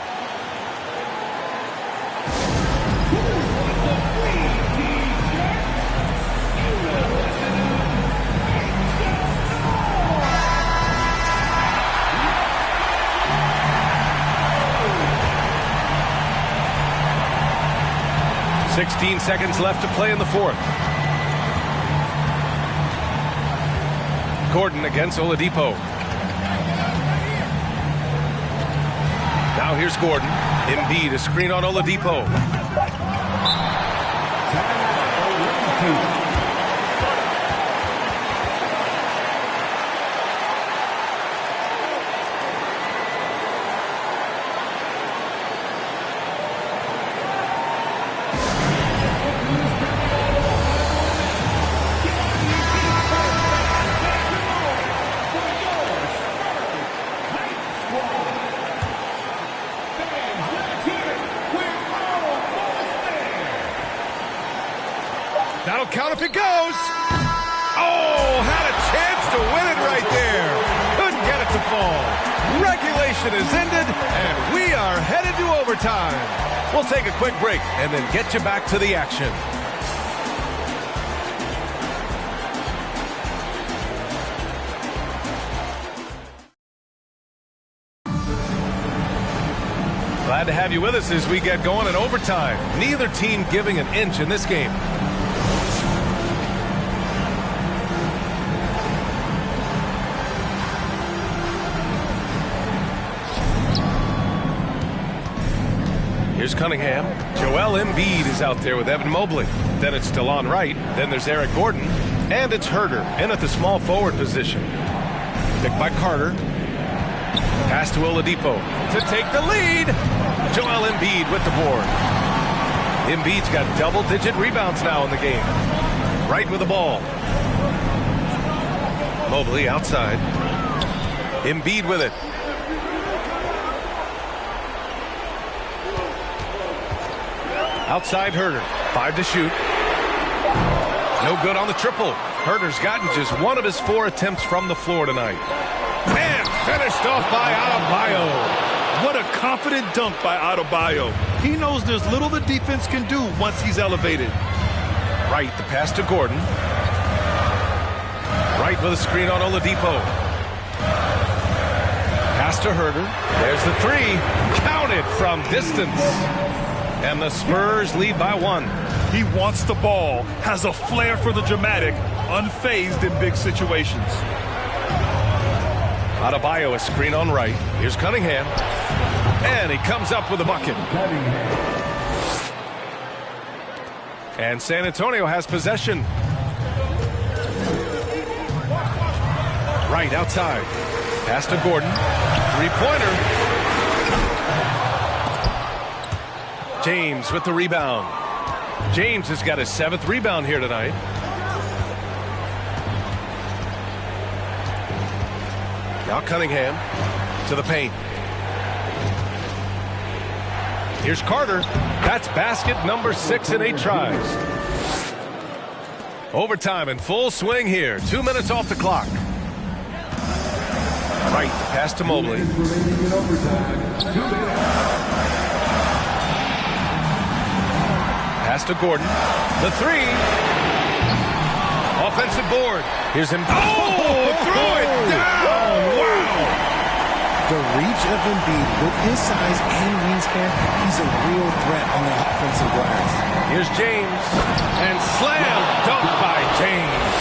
.16 seconds left to play in the fourth. Gordon against Oladipo. Now here's Gordon. Embiid, a screen on Oladipo. That'll count if it goes. Oh, had a chance to win it right there. Couldn't get it to fall. Regulation is ended, and we are headed to overtime. We'll take a quick break and then get you back to the action. Glad to have you with us as we get going in overtime. Neither team giving an inch in this game. Here's Cunningham. Joel Embiid is out there with Evan Mobley. Then it's DeLon Wright. Then there's Eric Gordon. And it's Herder in at the small forward position. Picked by Carter. Pass to Oladipo to take the lead. Joel Embiid with the board. Embiid's got double-digit rebounds now in the game. Right with the ball. Mobley outside. Embiid with it. Outside Herter. 5 to shoot. No good on the triple. Herter's gotten just 1 of his 4 attempts from the floor tonight. And finished off by Adebayo. What a confident dunk by Adebayo. He knows there's little the defense can do once he's elevated. Right, the pass to Gordon. Right with a screen on Oladipo. Pass to Herter. There's the 3. Counted from distance. And the Spurs lead by 1. He wants the ball, has a flair for the dramatic, unfazed in big situations. Adebayo, a screen on right. Here's Cunningham. And he comes up with a bucket. And San Antonio has possession. Right outside. Pass to Gordon. 3-pointer. James with the rebound. James has got his 7th rebound here tonight. Now Cunningham to the paint. Here's Carter. That's basket number 6 in 8 tries. Overtime in full swing here. 2 minutes off the clock. Right, pass to Mobley. Pass to Gordon. The 3. Offensive board. Here's him. Oh, threw it down. Wow. The reach of Embiid with his size and wingspan, he's a real threat on the offensive glass. Here's James. And slam dunk by James.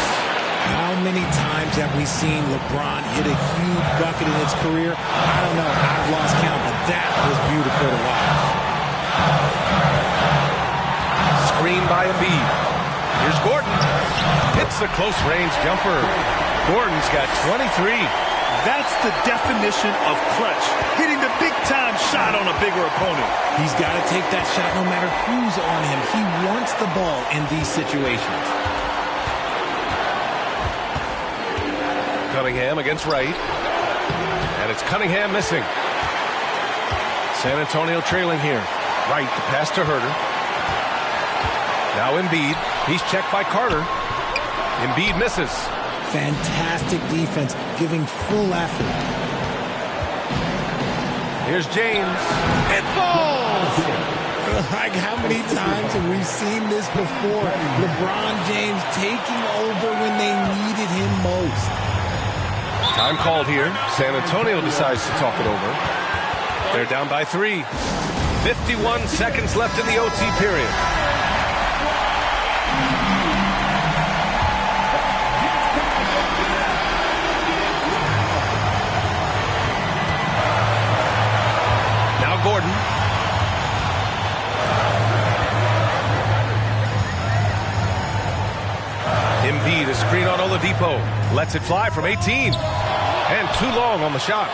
How many times have we seen LeBron hit a huge bucket in his career? I don't know. I've lost count, but that was beautiful to watch. Screen by Embiid. Here's Gordon. Hits the close-range jumper. Gordon's got 23. That's the definition of clutch. Hitting the big-time shot on a bigger opponent. He's got to take that shot no matter who's on him. He wants the ball in these situations. Cunningham against Wright. And it's Cunningham missing. San Antonio trailing here. Wright, the pass to Herter. Now Embiid. He's checked by Carter. Embiid misses. Fantastic defense, giving full effort. Here's James. It falls! Like, how many times have we seen this before? LeBron James taking over when they needed him most. Time called here. San Antonio decides to talk it over. They're down by 3. 51 seconds left in the OT period. Now Gordon. Embiid, a screen on Oladipo. Lets it fly from 18. And too long on the shot.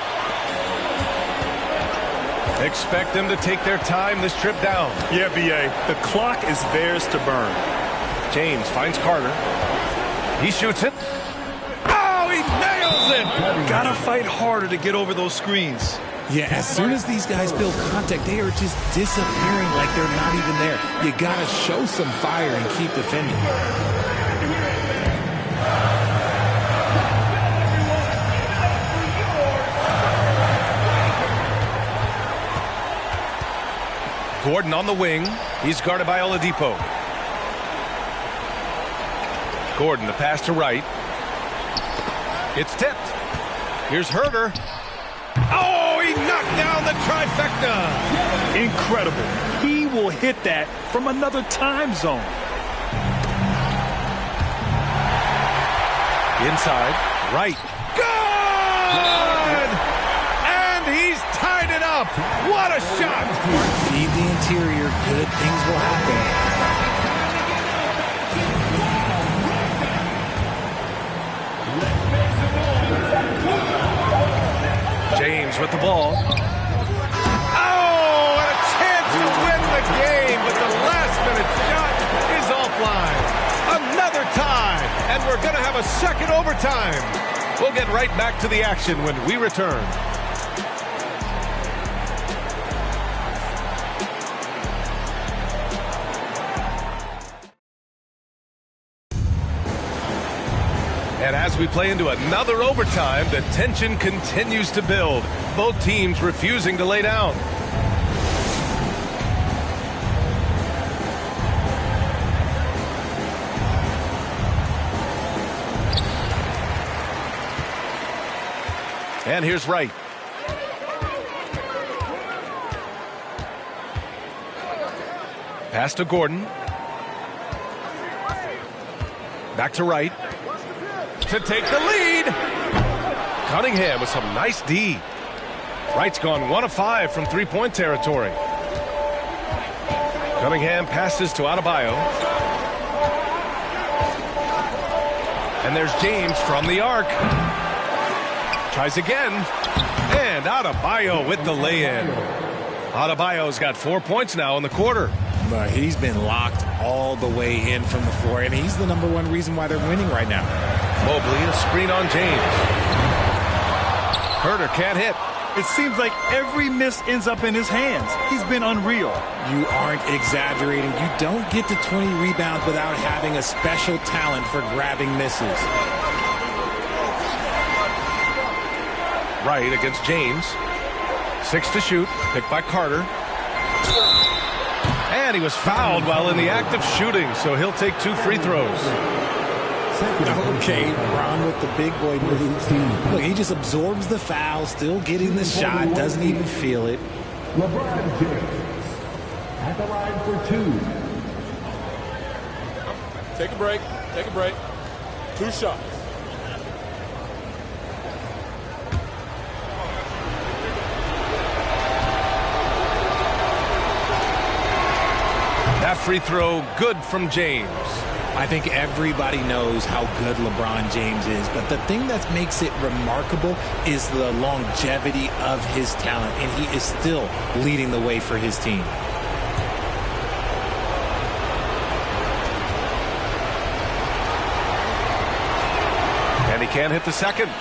Expect them to take their time this trip down. Yeah, B.A. The clock is theirs to burn. James finds Carter. He shoots it. Oh, he nails it! Gotta fight harder to get over those screens. Yeah, as soon as these guys feel contact, they are just disappearing like they're not even there. You gotta show some fire and keep defending. Gordon on the wing. He's guarded by Oladipo. Gordon, the pass to Wright. It's tipped. Here's Herter. Oh, he knocked down the trifecta. Incredible. He will hit that from another time zone. Inside. Wright. Good! And he's tied it up. What a shot. Feed the interior. Good things will happen. James with the ball. Oh, and a chance to win the game, but the last-minute shot is offline. Another tie. have a second overtime. We'll get right back to the action when we return. And as we play into another overtime, the tension continues to build. Both teams refusing to lay down. And here's Wright. Pass to Gordon. Back to Wright. To take the lead. Cunningham with some nice D. Wright's gone 1 of 5 from three-point territory. Cunningham passes to Adebayo. And there's James from the arc. Tries again. And Adebayo with the lay-in. Adebayo's got 4 points now in the quarter. But he's been locked all the way in from the floor, and he's the #1 reason why they're winning right now. Mobley, a screen on James. Herter can't hit. It seems like every miss ends up in his hands. He's been unreal. You aren't exaggerating. You don't get to 20 rebounds without having a special talent for grabbing misses. Wright against James. 6 to shoot. Picked by Carter. And he was fouled while in the act of shooting, so he'll take 2 free throws. Okay, LeBron with the big boy move. Look, he just absorbs the foul, still getting the shot, doesn't even feel it. LeBron James at the line for 2. Take a break. Take a break. 2 shots. That free throw good from James. I think everybody knows how good LeBron James is, but the thing that makes it remarkable is the longevity of his talent, and he is still leading the way for his team. And he can't hit the second.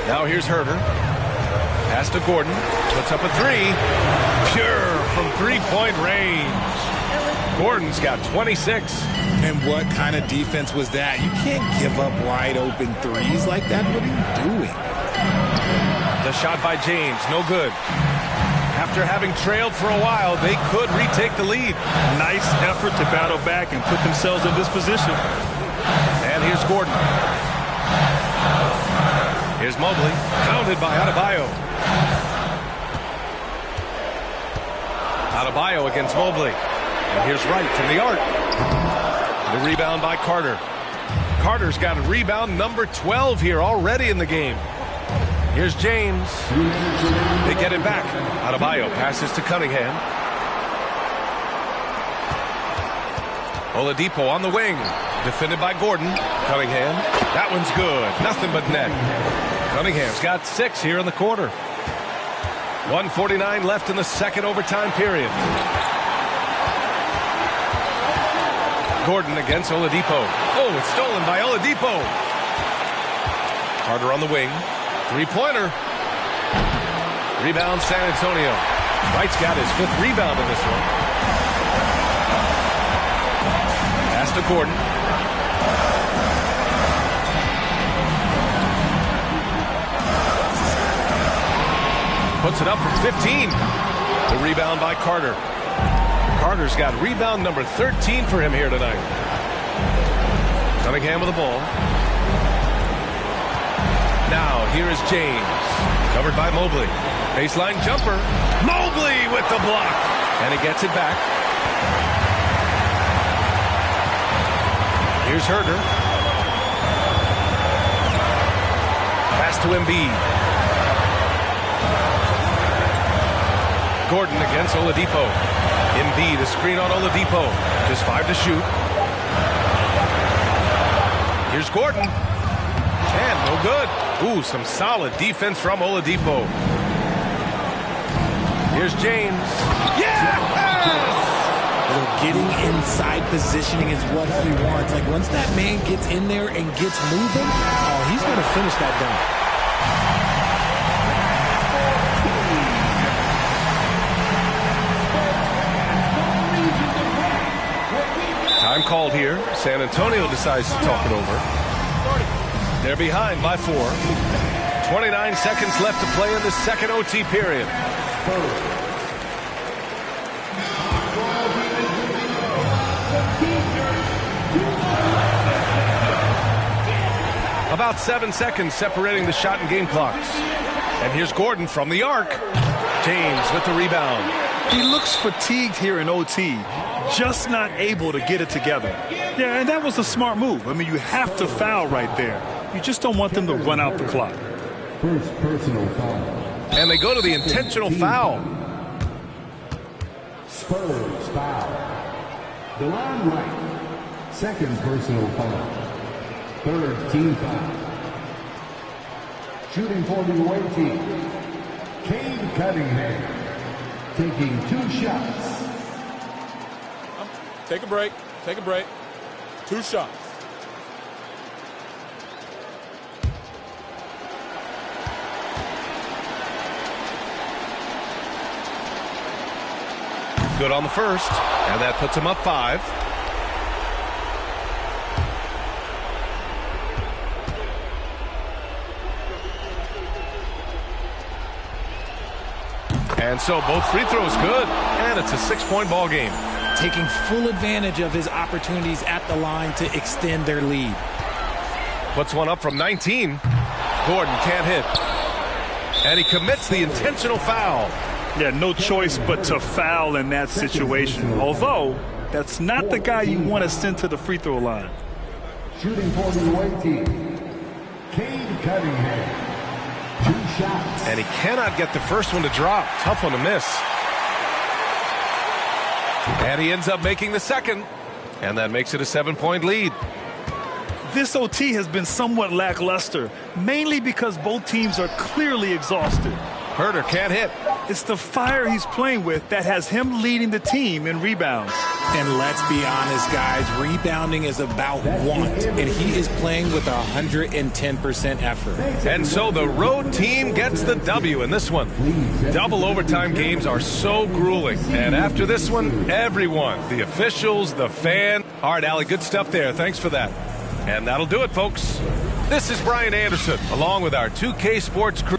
Now here's Herter. Pass to Gordon. Puts up a 3. Pure from three-point range. Gordon's got 26. And what kind of defense was that? You can't give up wide open threes like that. What are you doing? The shot by James, no good. After having trailed for a while, they could retake the lead. Nice effort to battle back and put themselves in this position. And here's Gordon. Here's Mobley, pounded by Adebayo. Adebayo against Mobley. And here's Wright from the arc. The rebound by Carter. Carter's got a rebound number 12 here already in the game. Here's James. They get it back. Adebayo passes to Cunningham. Oladipo on the wing. Defended by Gordon. Cunningham. That one's good. Nothing but net. Cunningham's got 6 here in the quarter. 1:49 left in the second overtime period. Gordon against Oladipo. Oh, it's stolen by Oladipo. Carter on the wing. Three-pointer. Rebound San Antonio. Wright's got his 5th rebound in this one. Pass to Gordon. Puts it up from 15. The rebound by Carter. Carter's got rebound number 13 for him here tonight. Cunningham with the ball. Now here is James. Covered by Mobley. Baseline jumper. Mobley with the block. And he gets it back. Here's Herter. Pass to Embiid. Gordon against Oladipo. Embiid, a screen on Oladipo. Just 5 to shoot. Here's Gordon. And no good. Ooh, some solid defense from Oladipo. Here's James. Yes! getting inside positioning is what he wants. Like, once that man gets in there and gets moving, oh, he's going to finish that dunk. Time called here. San Antonio decides to talk it over. They're behind by 4. 29 seconds left to play in the second OT period. About 7 seconds separating the shot and game clocks. And here's Gordon from the arc. James with the rebound. He looks fatigued here in OT, just not able to get it together. Yeah, and that was a smart move. I mean, you have to foul right there. You just don't want them to run out the clock. First personal foul. And they go to the intentional foul. Spurs foul. DeLon Wright. Second personal foul. Third team foul. Shooting for the away team. Cade Cunningham. Taking 2 shots. Take a break. Take a break. 2 shots. Good on the first, and that puts him up 5. And so both free throws good, and it's a 6-point ball game. Taking full advantage of his opportunities at the line to extend their lead. Puts one up from 19. Gordon can't hit. And he commits the intentional foul. Yeah, no choice but to foul in that situation. Although, that's not the guy you want to send to the free throw line. Shooting for the away team. Cade Cunningham. 2 shots. And he cannot get the first one to drop. Tough one to miss. And he ends up making the second. And that makes it a 7-point lead. This OT has been somewhat lackluster, mainly because both teams are clearly exhausted. Herter can't hit. It's the fire he's playing with that has him leading the team in rebounds. And let's be honest, guys, rebounding is about want, and he is playing with 110% effort. And so the road team gets the W in this one. Double overtime games are so grueling. And after this one, everyone, the officials, the fan. All right, Allie, good stuff there. Thanks for that. And that'll do it, folks. This is Brian Anderson, along with our 2K Sports crew.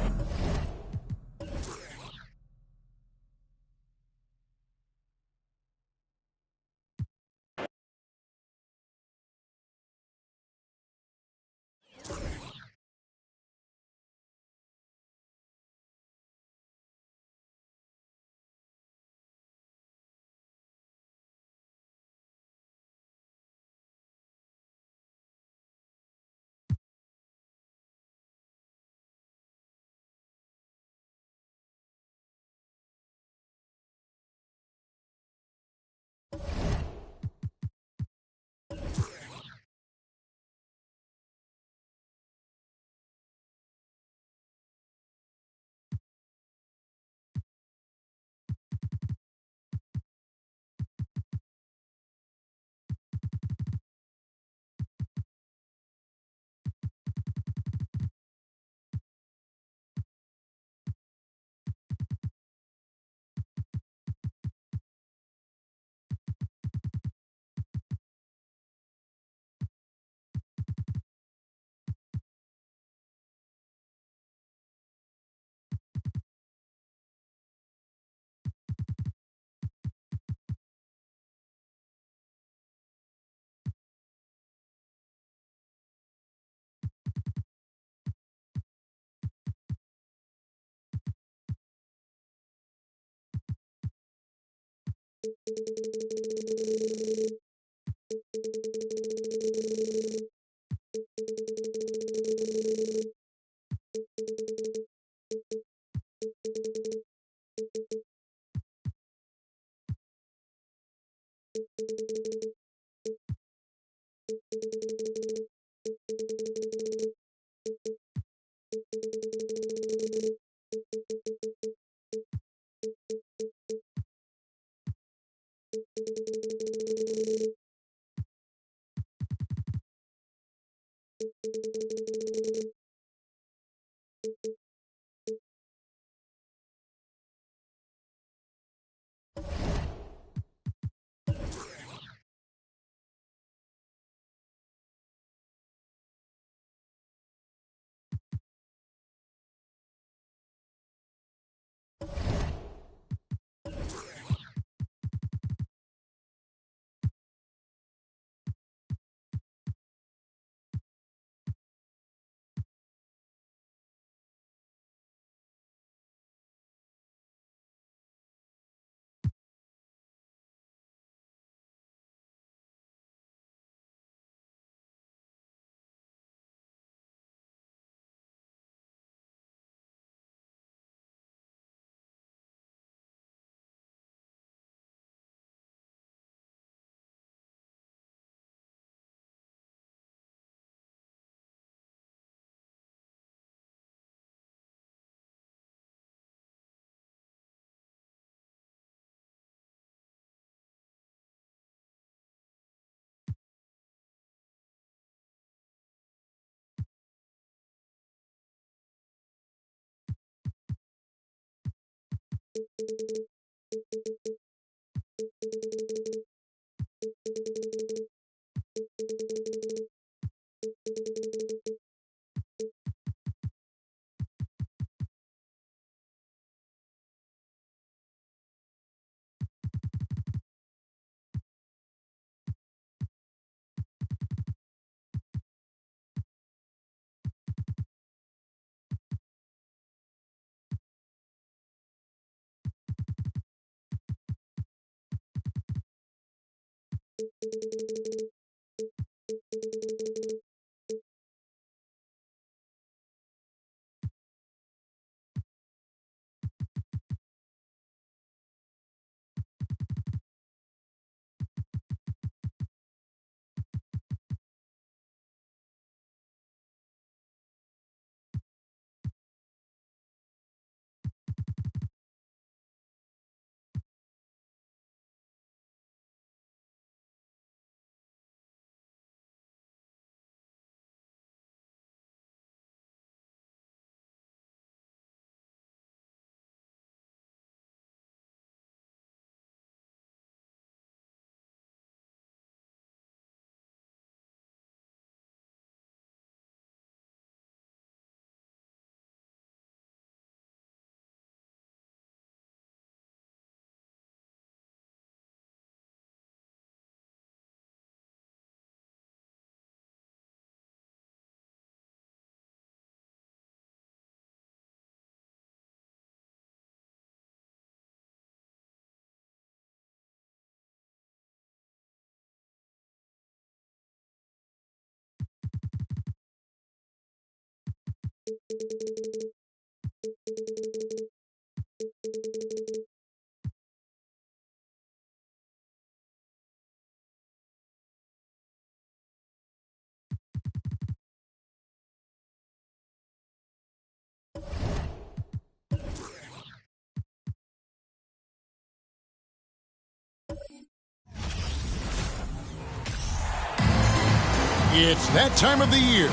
It's that time of the year.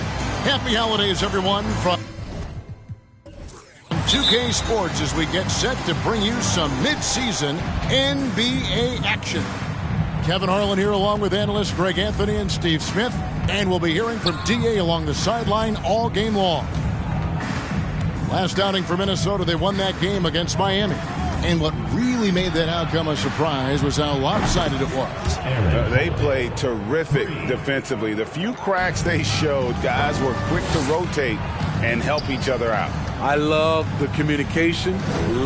Happy holidays, everyone, from 2K Sports as we get set to bring you some mid-season NBA action. Kevin Harlan here along with analysts Greg Anthony and Steve Smith, and we'll be hearing from DA along the sideline all game long. Last outing for Minnesota, they won that game against Miami. And what really made that outcome a surprise was how lopsided it was. They played terrific defensively. The few cracks they showed, guys were quick to rotate and help each other out. I love the communication,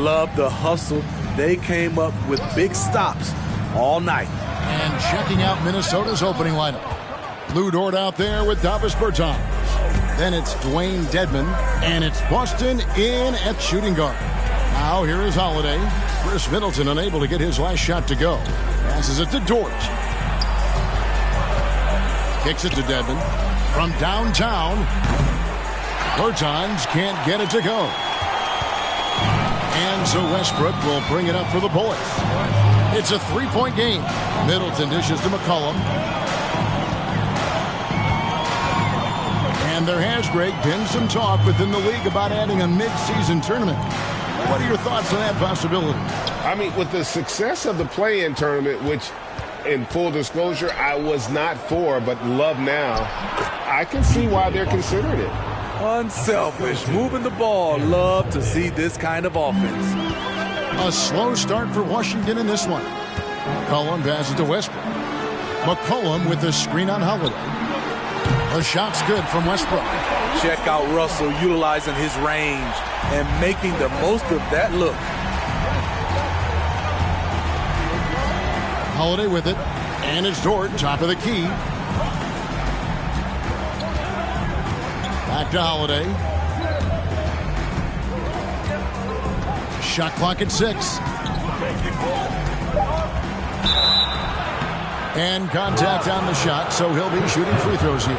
love the hustle. They came up with big stops all night. And checking out Minnesota's opening lineup. Lou Dort out there with Davis Bertans. Then it's Dwayne Dedmon, and it's Boston in at shooting guard. Now here is Holiday. Chris Middleton unable to get his last shot to go. Passes it to Dort. Kicks it to Dedmon. From downtown, Bertans can't get it to go. And so Westbrook will bring it up for the Bullets. It's a three-point game. Middleton dishes to McCollum. And there has, Greg, been some talk within the league about adding a mid-season tournament. What are your thoughts on that possibility? I mean, with the success of the play-in tournament, which, in full disclosure, I was not for, but love now, I can see why they're considering it. Unselfish, moving the ball. Love to see this kind of offense. A slow start for Washington in this one. McCollum passes to Westbrook. McCollum with the screen on Holiday. The shot's good from Westbrook. Check out Russell utilizing his range and making the most of that look. Holiday with it. And it's Dort, top of the key. Back to Holiday. Shot clock at 6. And contact on the shot, so he'll be shooting free throws here.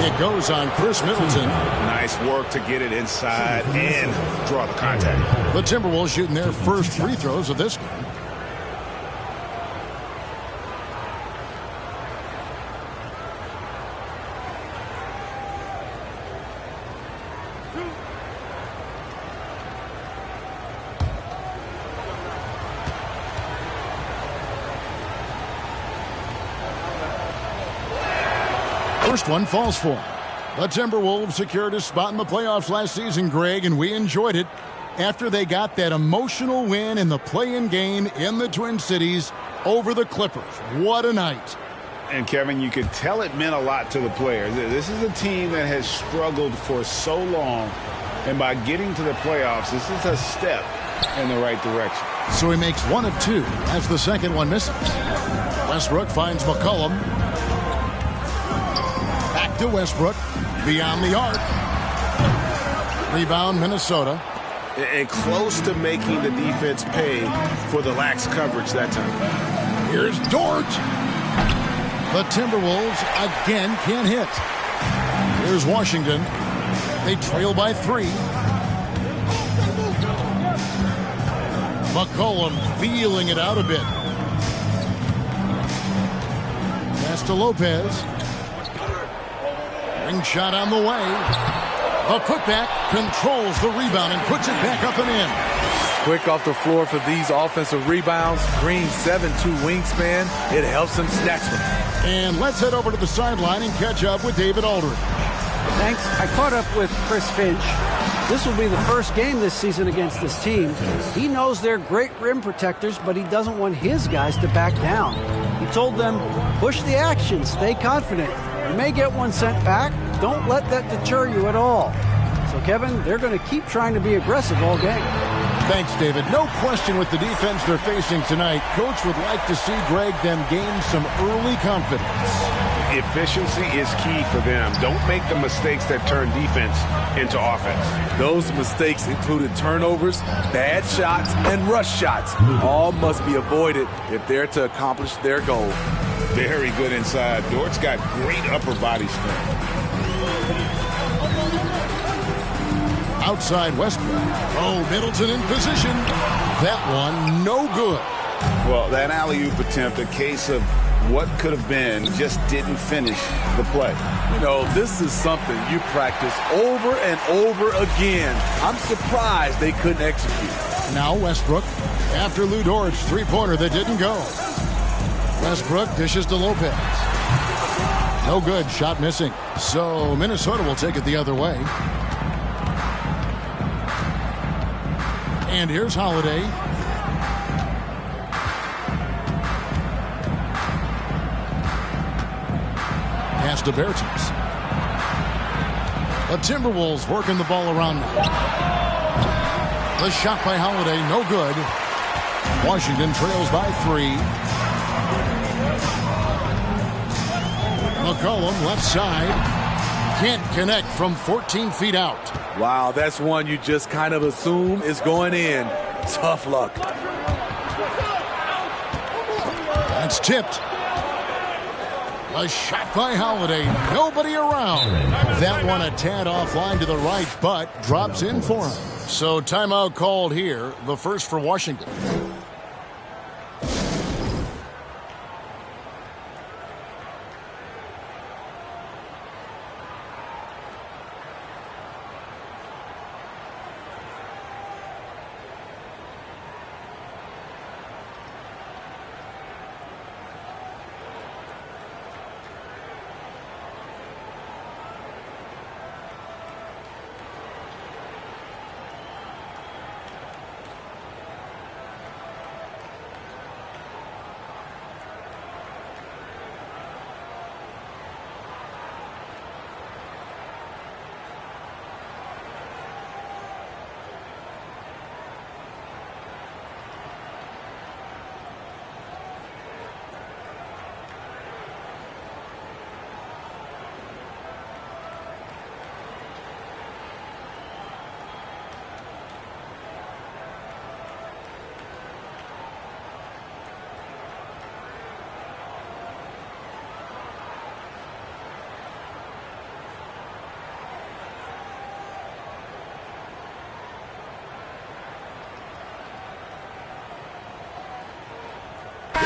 It goes on Chris Middleton. Nice work to get it inside and draw the contact. The Timberwolves shooting their first free throws of this game. First one falls for him. The Timberwolves secured a spot in the playoffs last season, Greg, and we enjoyed it after they got that emotional win in the play-in game in the Twin Cities over the Clippers. What a night. And, Kevin, you could tell it meant a lot to the players. This is a team that has struggled for so long, and by getting to the playoffs, this is a step in the right direction. So he makes 1 of 2 as the second one misses. Westbrook finds McCollum. Back to Westbrook. Beyond the arc. Rebound, Minnesota. And close to making the defense pay for the lax coverage that time. Here's Dort. The Timberwolves again can't hit. Here's Washington. They trail by 3. McCollum feeling it out a bit. Pass to Lopez. Ring shot on the way. A putback controls the rebound and puts it back up and in. Quick off the floor for these offensive rebounds. Green 7'2" wingspan. It helps him snatch them. And let's head over to the sideline and catch up with David Aldridge. Thanks. I caught up with Chris Finch. This will be the first game this season against this team. He knows they're great rim protectors, but he doesn't want his guys to back down. He told them, push the action, stay confident. You may get one sent back. Don't let that deter you at all. So, Kevin, they're going to keep trying to be aggressive all game. Thanks, David. No question with the defense they're facing tonight. Coach would like to see Greg them gain some early confidence. Efficiency is key for them. Don't make the mistakes that turn defense into offense. Those mistakes included turnovers, bad shots, and rush shots. All must be avoided if they're to accomplish their goal. Very good inside. Dort's got great upper body strength. Outside Westbrook. Oh, Middleton in position. That one, no good. Well, that alley-oop attempt, a case of what could have been, just didn't finish the play. You know, this is something you practice over and over again. I'm surprised they couldn't execute. Now Westbrook, after Lou Dort's three-pointer that didn't go. Westbrook dishes to Lopez. No good, shot missing. So Minnesota will take it the other way. And here's Holiday. Pass to Bertans. The Timberwolves working the ball around now. The shot by Holiday, no good. Washington trails by 3. McCollum left side. Can't connect from 14 feet out. Wow, that's one you just kind of assume is going in. Tough luck. That's tipped. A shot by Holiday. Nobody around. That one a tad offline to the right, but drops in for him. So timeout called here. The first for Washington.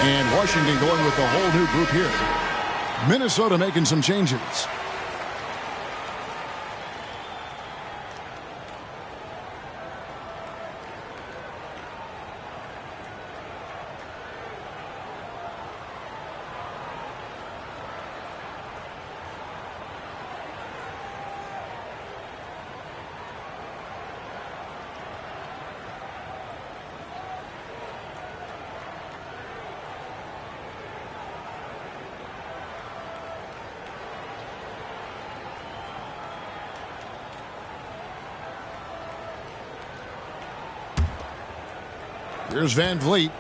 And Washington going with a whole new group here. Minnesota making some changes. Here's Van Vliet.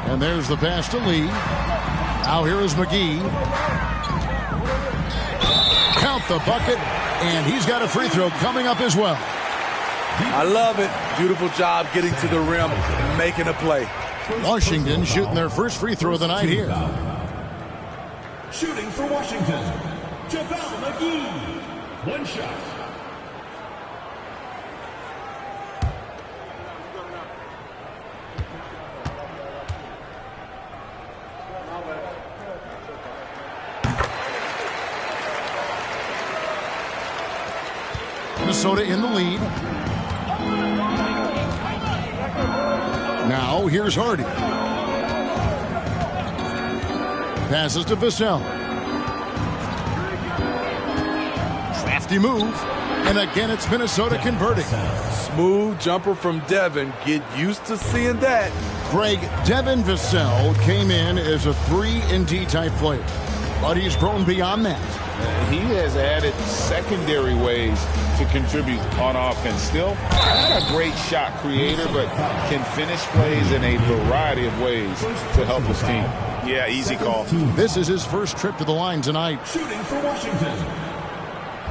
And there's the pass to Lee. Now here is McGee. Count the bucket, and he's got a free throw coming up as well. I love it. Beautiful job getting to the rim, making a play. Washington shooting their first free throw of the night here. Shooting for Washington, JaVale McGee. One shot. Minnesota in the lead. Now here's Hardy. Passes to Vassell. Crafty move. And again, it's Minnesota converting. Smooth jumper from Devin. Get used to seeing that. Greg, Devin Vassell came in as a 3-and-D type player, but he's grown beyond that. He has added secondary ways to contribute on offense. Still not a great shot creator, but can finish plays in a variety of ways to help his team. Yeah, easy call. This is his first trip to the line tonight. Shooting for Washington,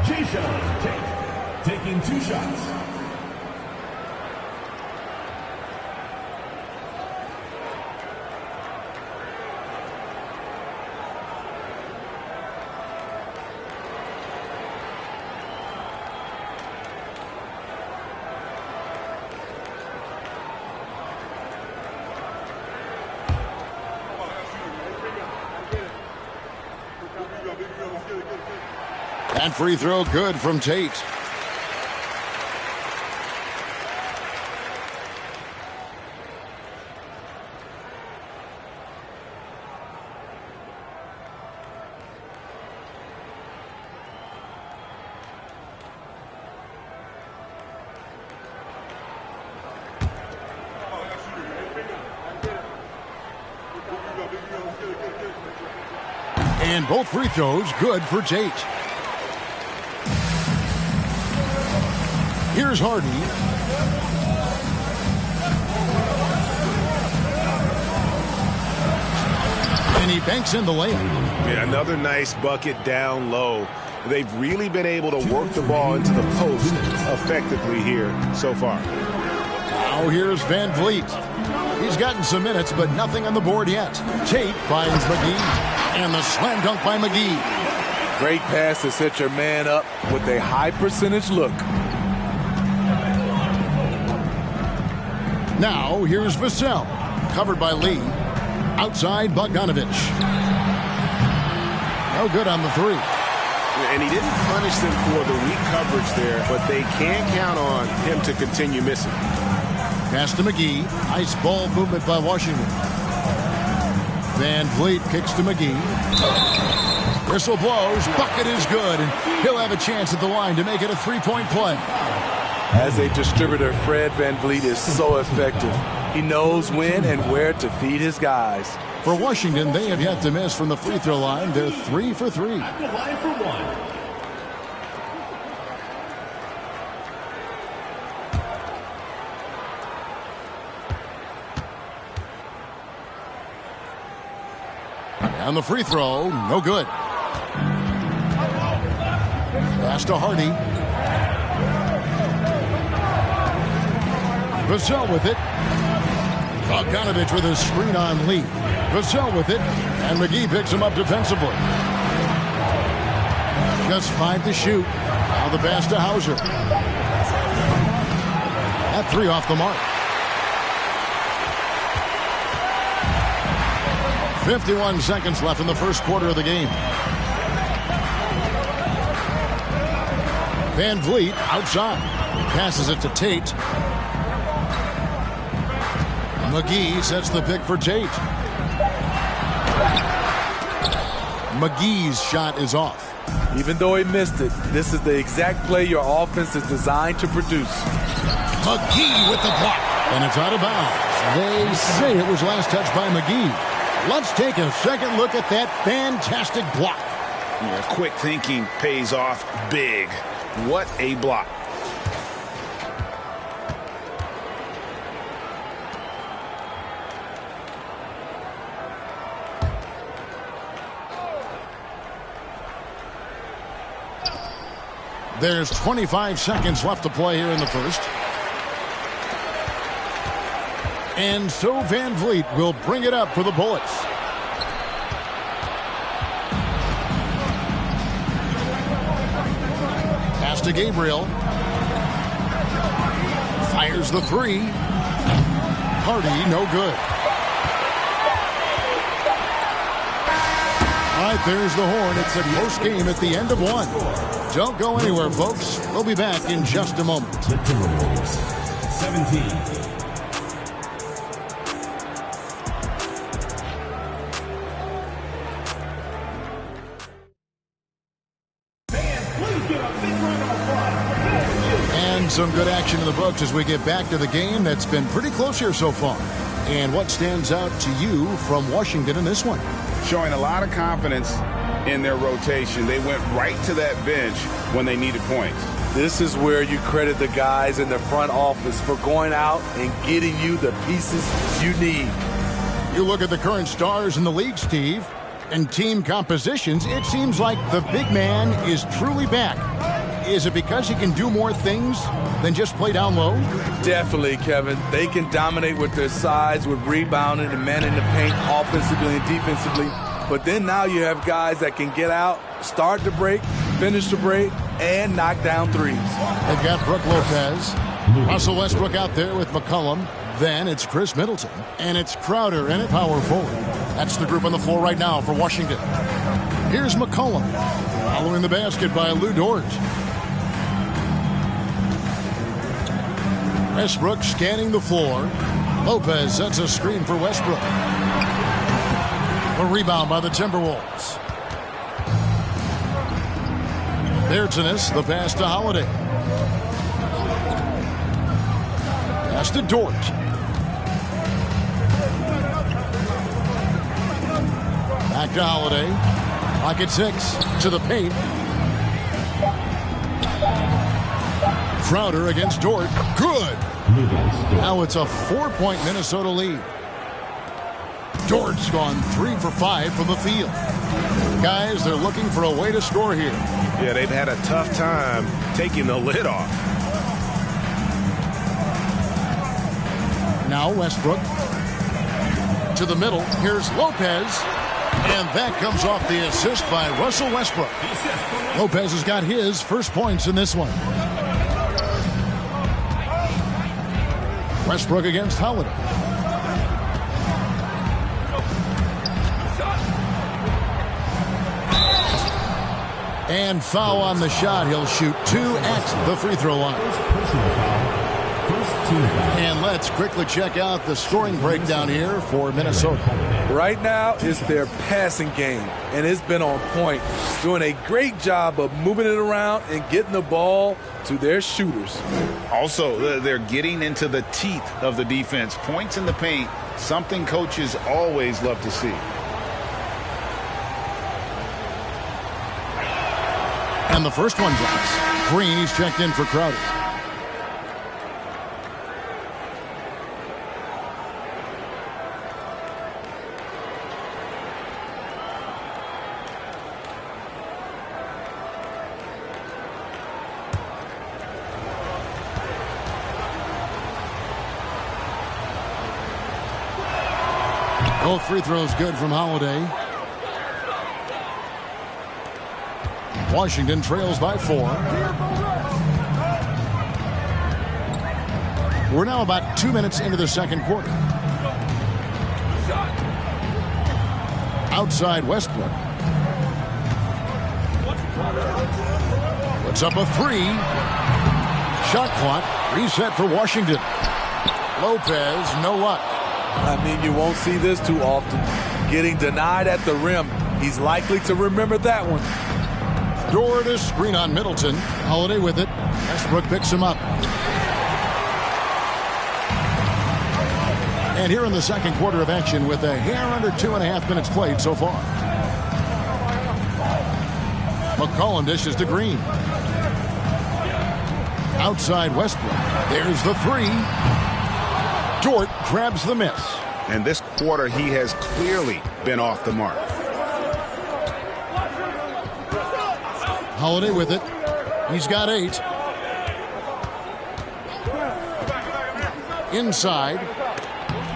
Jason Tate, taking 2 shots. And free throw good from Tate. And both free throws good for Tate. Here's Hardy. And he banks in the layup. Yeah, another nice bucket down low. They've really been able to work the ball into the post effectively here so far. Now here's Van Vliet. He's gotten some minutes, but nothing on the board yet. Tate finds McGee. And the slam dunk by McGee. Great pass to set your man up with a high percentage look. Now, here's Vassell. Covered by Lee. Outside, Bogdanovich. No good on the 3. And he didn't punish them for the weak coverage there, but they can't count on him to continue missing. Pass to McGee. Nice ball movement by Washington. Van Vliet kicks to McGee. Whistle blows. Bucket is good. And he'll have a chance at the line to make it a 3-point play. As a distributor, Fred Van Vliet is so effective. He knows when and where to feed his guys. For Washington, they have yet to miss from the free throw line. They're 3 for 3. At the line for 1. And the free throw, no good. Pass to Hardy. Vassell with it. Bogdanovich with a screen on Lee. Vassell with it. And McGee picks him up defensively. Just 5 to shoot. Now the pass to Hauser. That 3 off the mark. 51 seconds left in the first quarter of the game. Van Vliet outside. Passes it to Tate. McGee sets the pick for Tate. McGee's shot is off. Even though he missed it, this is the exact play your offense is designed to produce. McGee with the block. And it's out of bounds. They say it was last touched by McGee. Let's take a second look at that fantastic block. Yeah, quick thinking pays off big. What a block. There's 25 seconds left to play here in the first. And so Van Vliet will bring it up for the Bullets. Pass to Gabriel. Fires the three. Hardy, no good. All right, there's the horn. It's a close game at the end of one. Don't go anywhere, folks. We'll be back in just a moment. The Timberwolves, 17. And some good action in the books as we get back to the game that's been pretty close here so far. And what stands out to you from Washington in this one? Showing a lot of confidence in their rotation. They went right to that bench when they needed points. This is where you credit the guys in the front office for going out and getting you the pieces you need. You look at the current stars in the league, Steve, and team compositions, it seems like the big man is truly back. Is it because he can do more things than just play down low? Definitely, Kevin. They can dominate with their size, with rebounding and manning the paint offensively and defensively. But then now you have guys that can get out, start the break, finish the break, and knock down threes. They've got Brook Lopez. Russell Westbrook out there with McCollum. Then it's Chris Middleton. And it's Crowder in at power forward. That's the group on the floor right now for Washington. Here's McCollum. Following the basket by Lou Dort. Westbrook scanning the floor. Lopez sets a screen for Westbrook. A rebound by the Timberwolves. Bertanis, the pass to Holiday. Pass to Dort. Back to Holiday. Pocket 6 to the paint. Crowder against Dort. Good. Now it's a 4-point Minnesota lead. Dort's gone 3 for 5 from the field. Guys, they're looking for a way to score here. Yeah, they've had a tough time taking the lid off. Now Westbrook to the middle. Here's Lopez. And that comes off the assist by Russell Westbrook. Lopez has got his first points in this one. Westbrook against Holiday. And foul on the shot. He'll shoot 2 at the free throw line. And let's quickly check out the scoring breakdown here for Minnesota. Right now, it's their passing game, and it's been on point. Doing a great job of moving it around and getting the ball to their shooters. Also, they're getting into the teeth of the defense. Points in the paint, something coaches always love to see. And the first one drops. Green, he's checked in for Crowder. Both free throws good from Holiday. Washington trails by 4. We're now about 2 minutes into the second quarter. Outside Westbrook. Puts up a 3. Shot clock reset for Washington. Lopez, no luck. I mean, you won't see this too often. Getting denied at the rim. He's likely to remember that one. Dort is screen on Middleton. Holiday with it. Westbrook picks him up. And here in the second quarter of action with a hair under 2.5 minutes played so far. McCollum dishes to Green. Outside Westbrook. There's the three. Dort grabs the miss. And this quarter, he has clearly been off the mark. Holiday with it. He's got 8. Inside.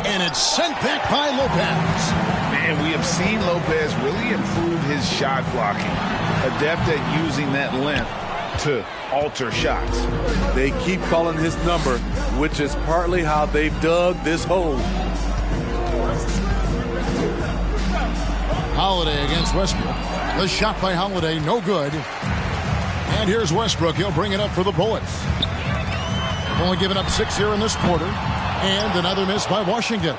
And it's sent back by Lopez. Man, we have seen Lopez really improve his shot blocking. Adept at using that length to alter shots. They keep calling his number, which is partly how they've dug this hole. Holiday against Westbrook. The shot by Holiday, no good. And here's Westbrook. He'll bring it up for the Bullets. Only given up 6 here in this quarter. And another miss by Washington.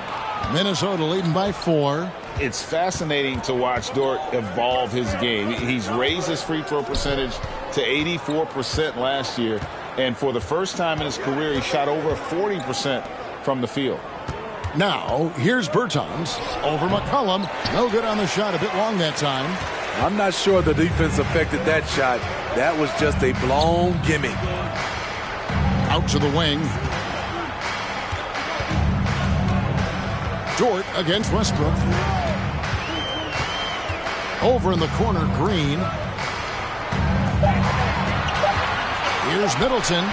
Minnesota leading by 4. It's fascinating to watch Dort evolve his game. He's raised his free throw percentage to 84% last year. And for the first time in his career, he shot over 40% from the field. Now, here's Bertans over McCollum. No good on the shot, a bit long that time. I'm not sure the defense affected that shot. That was just a blown gimme. Out to the wing. Dort against Westbrook. Over in the corner, Green. Here's Middleton.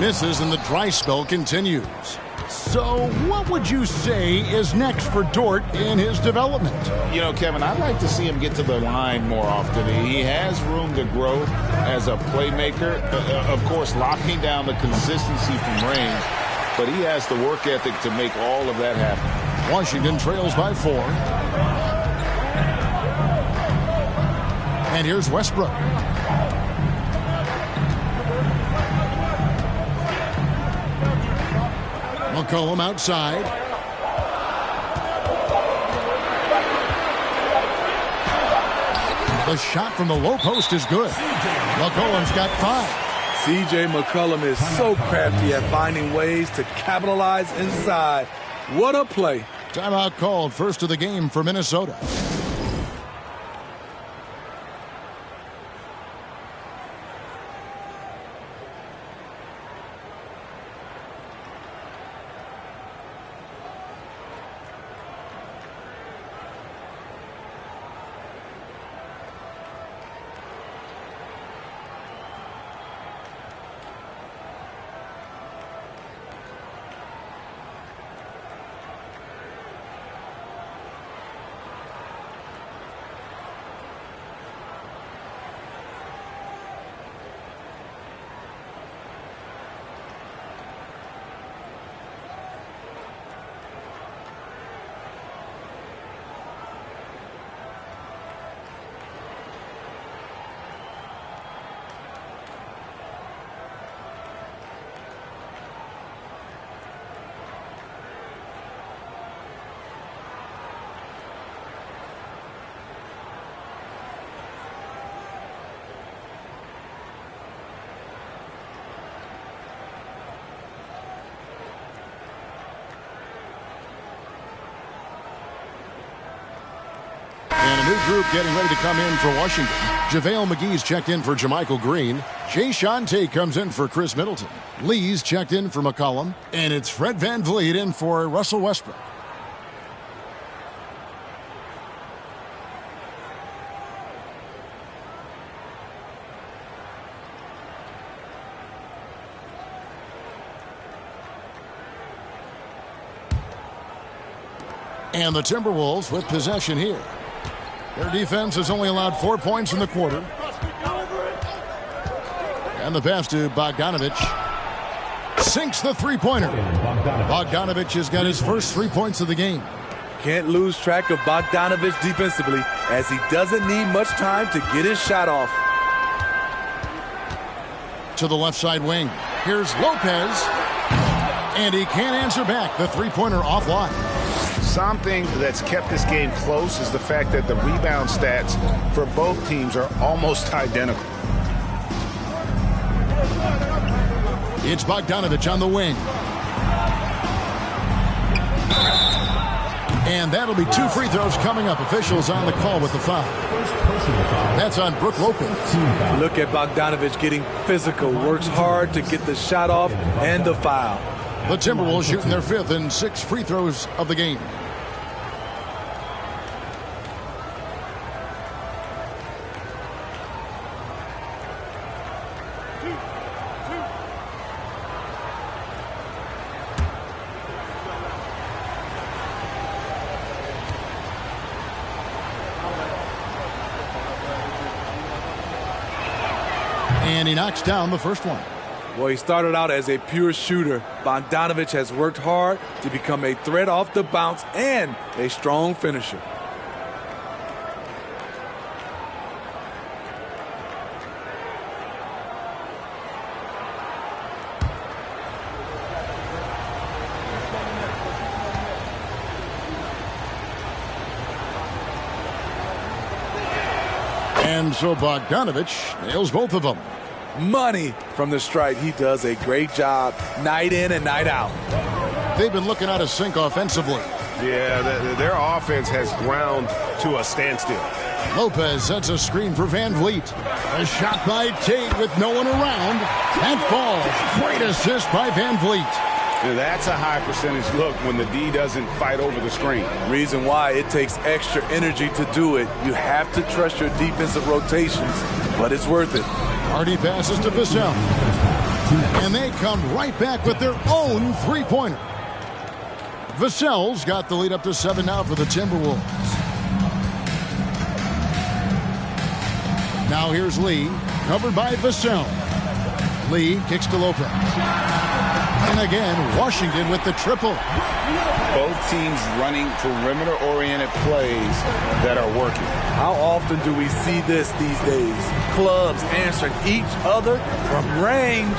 Misses and the dry spell continues. So what would you say is next for Dort in his development? You know, Kevin, I'd like to see him get to the line more often. He has room to grow as a playmaker. Of course, locking down the consistency from range. But he has the work ethic to make all of that happen. Washington trails by 4. And here's Westbrook. McCollum outside. The shot from the low post is good. McCollum's got 5. C.J. McCollum is so crafty at finding ways to capitalize inside. What a play. Timeout called, first of the game for Minnesota. And a new group getting ready to come in for Washington. JaVale McGee's checked in for JaMychal Green. Jay Shante comes in for Chris Middleton. Lee's checked in for McCollum. And it's Fred VanVleet in for Russell Westbrook. And the Timberwolves with possession here. Their defense has only allowed 4 points in the quarter. And the pass to Bogdanovic. Sinks the three-pointer. Bogdanovic has got his first 3 points of the game. Can't lose track of Bogdanovic defensively, as he doesn't need much time to get his shot off. To the left side wing. Here's Lopez. And he can't answer back. The three-pointer offline. Something that's kept this game close is the fact that the rebound stats for both teams are almost identical. It's Bogdanovic on the wing. And that'll be 2 free throws coming up. Officials on the call with the foul. That's on Brook Lopez. Look at Bogdanovich getting physical. Works hard to get the shot off and the foul. The Timberwolves shooting their 5th and 6th free throws of the game. And he knocks down the first one. Well, he started out as a pure shooter. Bogdanovich has worked hard to become a threat off the bounce and a strong finisher. And so Bogdanovich nails both of them. Money from the stripe. He does a great job night in and night out. They've been looking out of sync offensively. Yeah, their offense has ground to a standstill. Lopez sets a screen for Van Vliet. A shot by Tate with no one around. That falls. Great assist by Van Vliet. That's a high percentage look when the D doesn't fight over the screen. Reason why it takes extra energy to do it. You have to trust your defensive rotations, but it's worth it. Hardy passes to Vassell. And they come right back with their own three-pointer. Vassell's got the lead up to 7 now for the Timberwolves. Now here's Lee, covered by Vassell. Lee kicks to Lopez. And again, Washington with the triple. Both teams running perimeter-oriented plays that are working. How often do we see this these days? Clubs answering each other from range.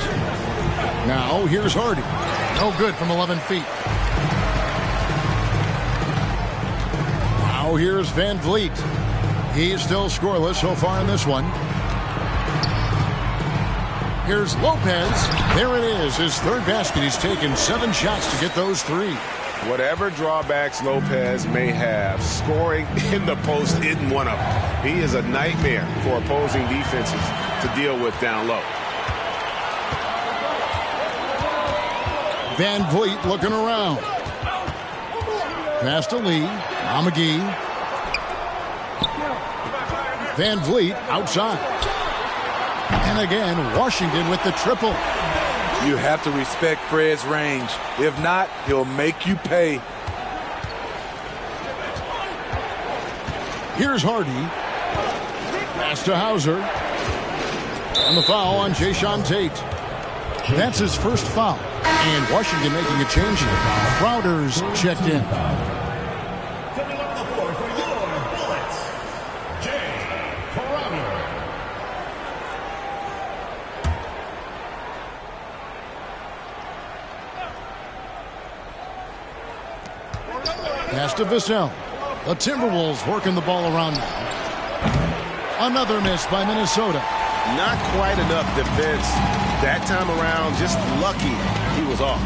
Now here's Hardy. No good from 11 feet. Now here's Van Vliet. He's still scoreless so far in this one. Here's Lopez. There it is, his third basket. He's taken 7 shots to get those 3. Whatever drawbacks Lopez may have, scoring in the post isn't one of them. He is a nightmare for opposing defenses to deal with down low. Van Vliet looking around. Pass to Lee. Now McGee. Van Vliet outside. And again, Washington with the triple. You have to respect Fred's range. If not, he'll make you pay. Here's Hardy. Pass to Hauser. And the foul on Jayshawn Tate. That's his first foul. And Washington making a change here. Crowder's checked in. Coming up the floor for your Bullets, Jay Crowder. Pass to Vassell. The Timberwolves working the ball around now. Another miss by Minnesota. Not quite enough defense that time around. Just lucky he was off.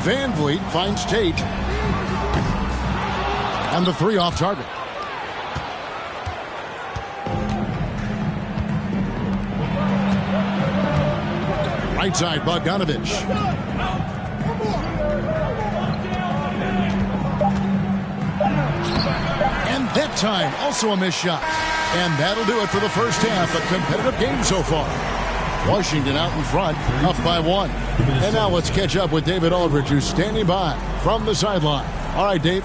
Van Vliet finds Tate. And the 3 off target. Right side, Bogdanovich. And that time, also a missed shot. And that'll do it for the first half. A competitive game so far. Washington out in front, up by 1. And now let's catch up with David Aldridge, who's standing by from the sideline. All right, Dave.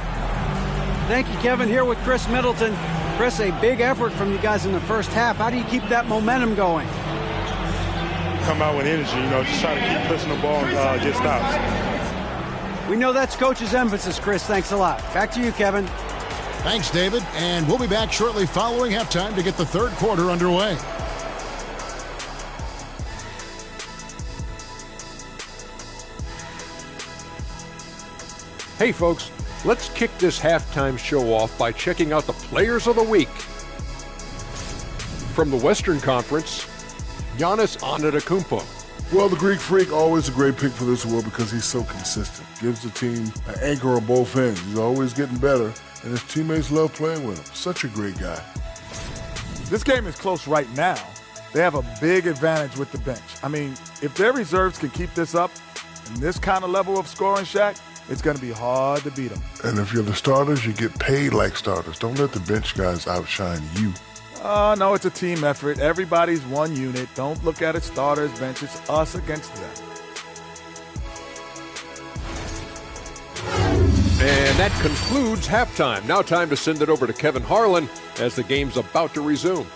Thank you, Kevin. Here with Chris Middleton. Chris, a big effort from you guys in the first half. How do you keep that momentum going? Come out with energy, just try to keep pushing the ball and get stops. We know that's Coach's emphasis, Chris. Thanks a lot. Back to you, Kevin. Thanks, David. And we'll be back shortly following halftime to get the third quarter underway. Hey, folks, let's kick this halftime show off by checking out the Players of the Week. From the Western Conference, Giannis Antetokounmpo. Well, the Greek Freak, always a great pick for this award because he's so consistent. gives the team an anchor on both ends. He's always getting better, and his teammates love playing with him. Such a great guy. This game is close right now. They have a big advantage with the bench. I mean, if their reserves can keep this up in this kind of level of scoring, Shaq, it's going to be hard to beat them. And if you're the starters, you get paid like starters. Don't let the bench guys outshine you. No, it's a team effort. Everybody's one unit. Don't look at it starters, bench. It's us against them. And that concludes halftime. Now time to send it over to Kevin Harlan as the game's about to resume.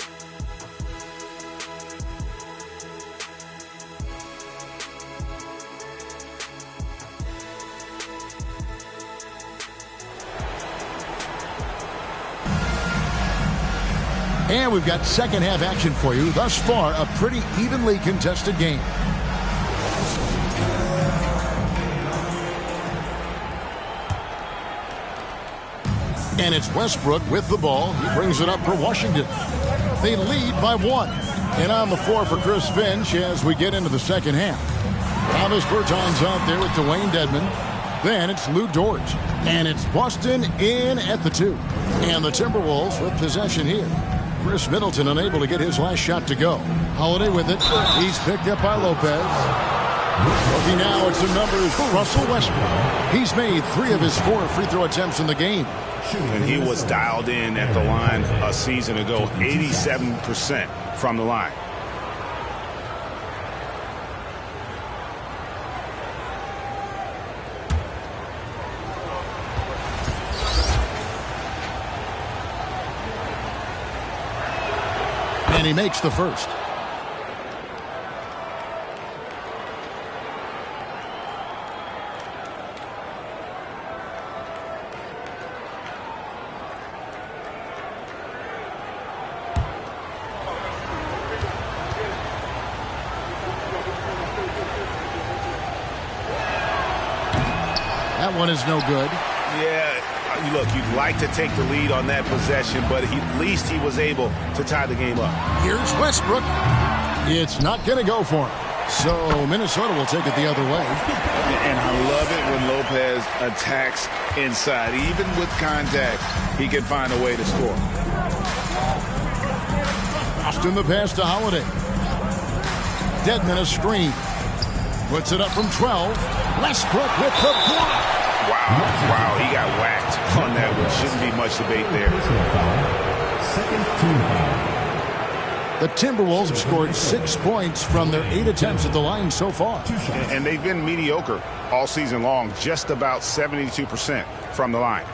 And we've got second half action for you. Thus far, a pretty evenly contested game. And it's Westbrook with the ball. He brings it up for Washington. They lead by 1. And on the floor for Chris Finch as we get into the second half. Thomas Berton's out there with Dwayne Dedmon. Then it's Lou Dort. And it's Boston in at the 2. And the Timberwolves with possession here. Chris Middleton unable to get his last shot to go. Holiday with it. He's picked up by Lopez. Looking now at some numbers for Russell Westbrook. He's made 3 of his 4 free throw attempts in the game. And he was dialed in at the line a season ago, 87% from the line. And he makes the first. That one is no good. Yeah, look, you'd like to take the lead on that possession, but at least he was able to tie the game up. Here's Westbrook. It's not going to go for him. So Minnesota will take it the other way. And I love it when Lopez attacks inside. Even with contact, he can find a way to score. Austin the pass to Holiday. Dedmon a screen. Puts it up from 12. Westbrook with the block. Wow, he got whacked on that one. Shouldn't be much debate there. The Timberwolves have scored 6 points from their 8 attempts at the line so far. And they've been mediocre all season long, just about 72% from the line.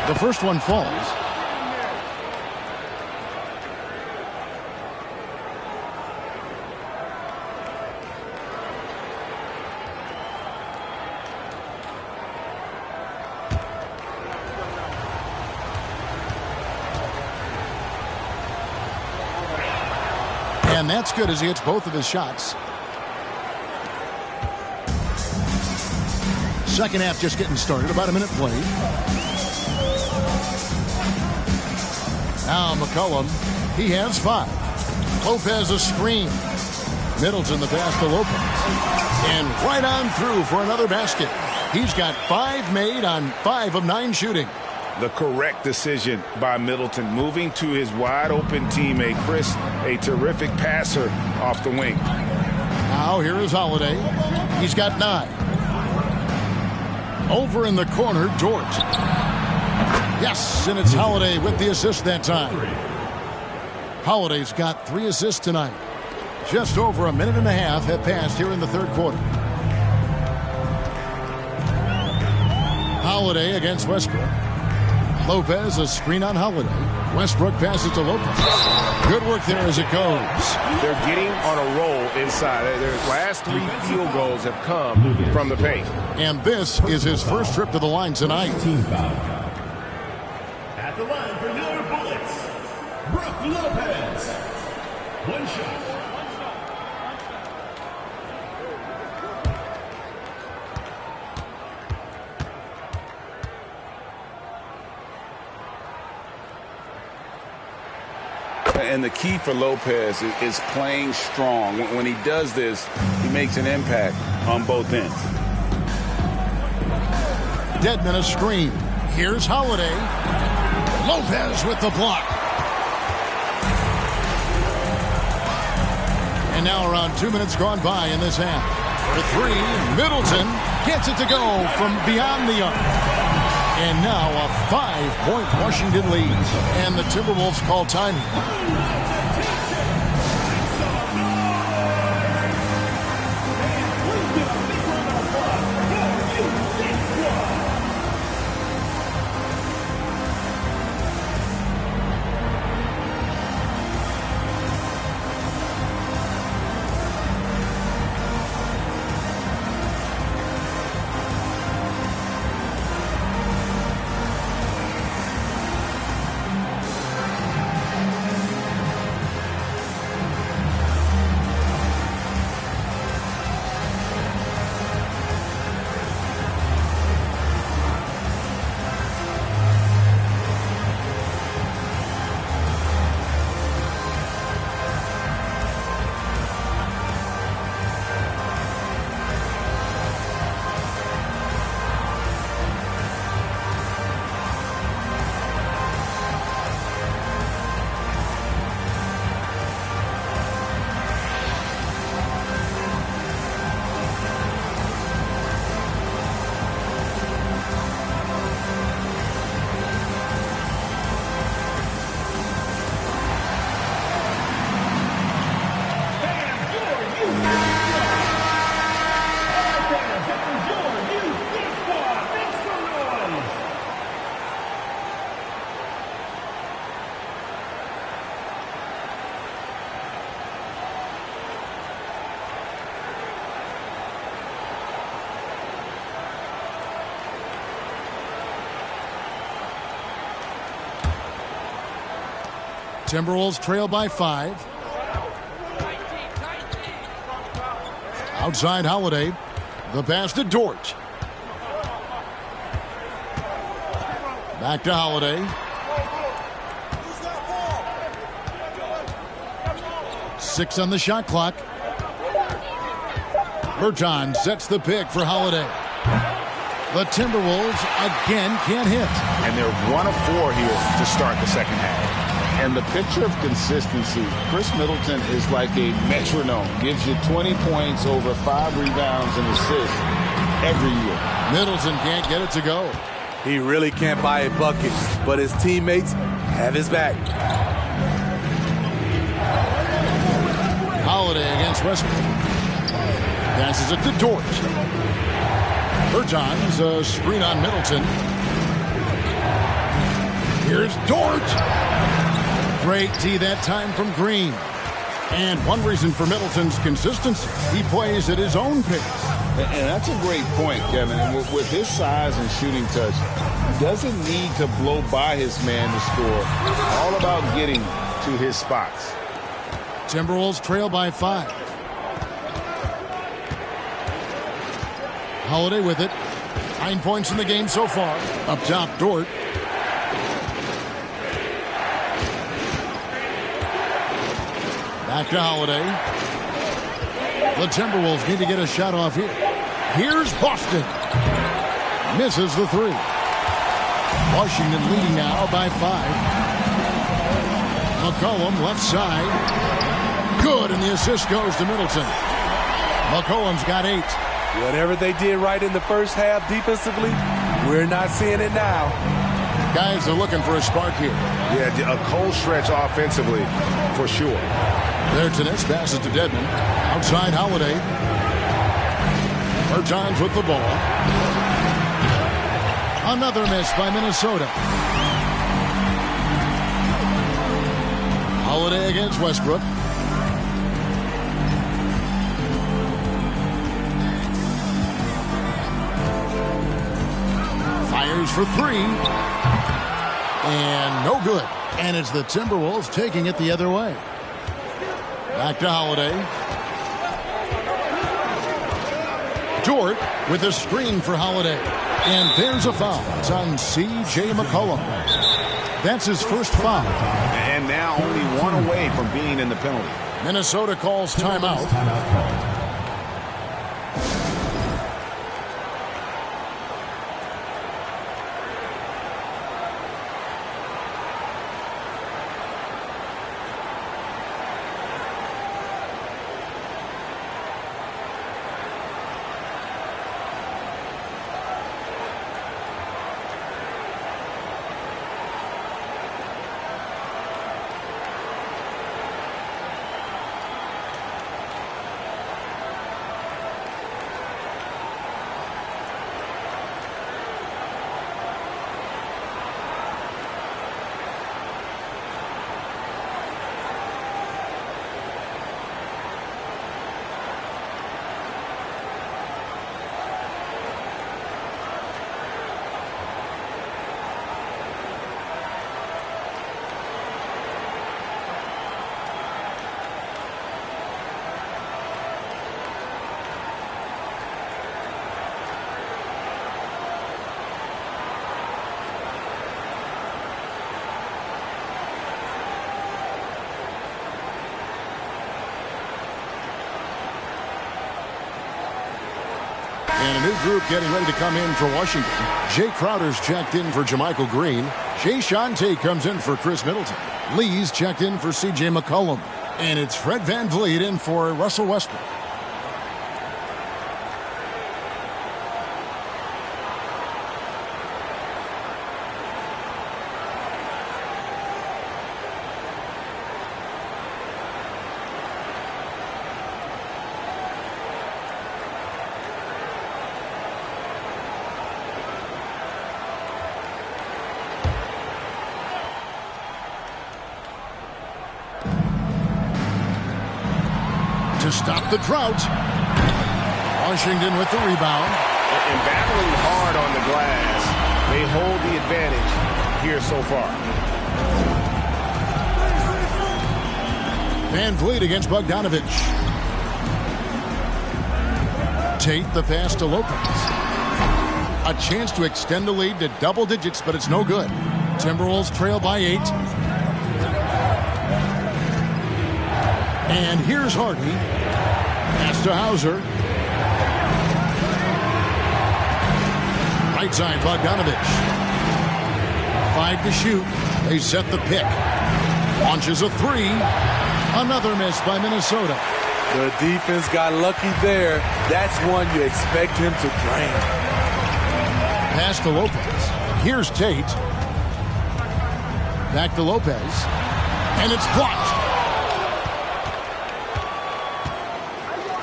The first one falls. And that's good as he hits both of his shots. Second half just getting started. About a minute played. Now McCollum. He has 5. Lopez a screen. Middleton the pass to Lopez. And right on through for another basket. He's got 5 made on 5 of 9 shooting. The correct decision by Middleton, moving to his wide-open teammate, Chris, a terrific passer off the wing. Now here is Holiday. He's got 9. Over in the corner, Dort. Yes, and it's Holiday with the assist that time. Holiday's got 3 assists tonight. Just over a minute and a half have passed here in the third quarter. Holiday against Westbrook. Lopez, a screen on Holiday. Westbrook passes to Lopez. Good work there as it goes. They're getting on a roll inside. Their last 3 field goals have come from the paint. And this is his first trip to the line tonight. At the line for New York Bullets, Brook Lopez. 1 shot. And the key for Lopez is playing strong. When he does this, he makes an impact on both ends. Dedmon a screen. Here's Holiday. Lopez with the block. And now around 2 minutes gone by in this half. For three, Middleton gets it to go from beyond the arc. And now a 5-point Washington lead. And the Timberwolves call timing. Timberwolves trail by 5. Outside Holiday. The pass to Dort. Back to Holiday. 6 on the shot clock. Berton sets the pick for Holiday. The Timberwolves again can't hit. And they're 1 of 4 here to start the second half. And the picture of consistency, Chris Middleton is like a metronome. Gives you 20 points, over 5 rebounds and assists every year. Middleton can't get it to go. He really can't buy a bucket, but his teammates have his back. Holiday against Westbrook. Passes it to Dort. Berton's a screen on Middleton. Here's Dort. Great D that time from Green. And one reason for Middleton's consistency, he plays at his own pace. And that's a great point, Kevin. And with his size and shooting touch, he doesn't need to blow by his man to score. All about getting to his spots. Timberwolves trail by 5. Holiday with it. 9 points in the game so far. Up top, Dort. Back to Holiday. The Timberwolves need to get a shot off here. Here's Boston. Misses the 3. Washington leading now by 5. McCollum left side. Good, and the assist goes to Middleton. McCollum's got 8. Whatever they did right in the first half defensively, we're not seeing it now. Guys are looking for a spark here. Yeah, a cold stretch offensively, for sure. There, Tennis passes to Dedmon. Outside Holiday. Bertans with the ball. Another miss by Minnesota. Holiday against Westbrook. Fires for 3. And no good. And it's the Timberwolves taking it the other way. Back to Holiday. Dort with a screen for Holiday. And there's a foul. It's on C.J. McCollum. That's his first foul. and now only one away from being in the penalty. Minnesota calls timeout. And a new group getting ready to come in for Washington. Jay Crowder's checked in for Jermichael Green. Jay Shante comes in for Chris Middleton. Lee's checked in for C.J. McCollum. And it's Fred VanVleet in for Russell Westbrook. To stop the drought. Washington with the rebound. And battling hard on the glass. They hold the advantage here so far. VanVleet against Bogdanovich. Tate the pass to Lopez. A chance to extend the lead to double digits, but it's no good. Timberwolves trail by 8. And here's Hardy. Pass to Hauser. Right side, Bogdanovich. 5 to shoot. They set the pick. Launches a 3. Another miss by Minnesota. The defense got lucky there. That's one you expect him to drain. Pass to Lopez. Here's Tate. Back to Lopez. And it's blocked.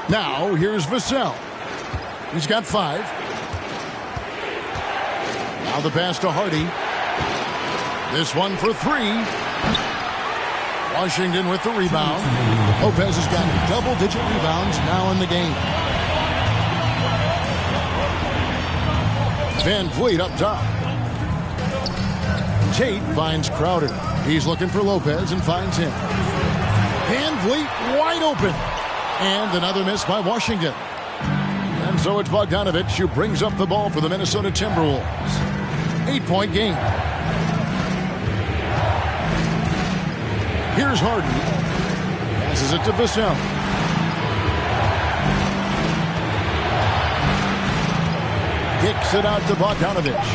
Now, here's Vassell. He's got 5. Now the pass to Hardy. This one for 3. Washington with the rebound. Lopez has got double-digit rebounds now in the game. VanVleet up top. Tate finds Crowder. He's looking for Lopez and finds him. VanVleet wide open. And another miss by Washington. And so it's Bogdanovich who brings up the ball for the Minnesota Timberwolves. 8-point game. Here's Harden. Passes it to Vassell. Kicks it out to Bogdanovich.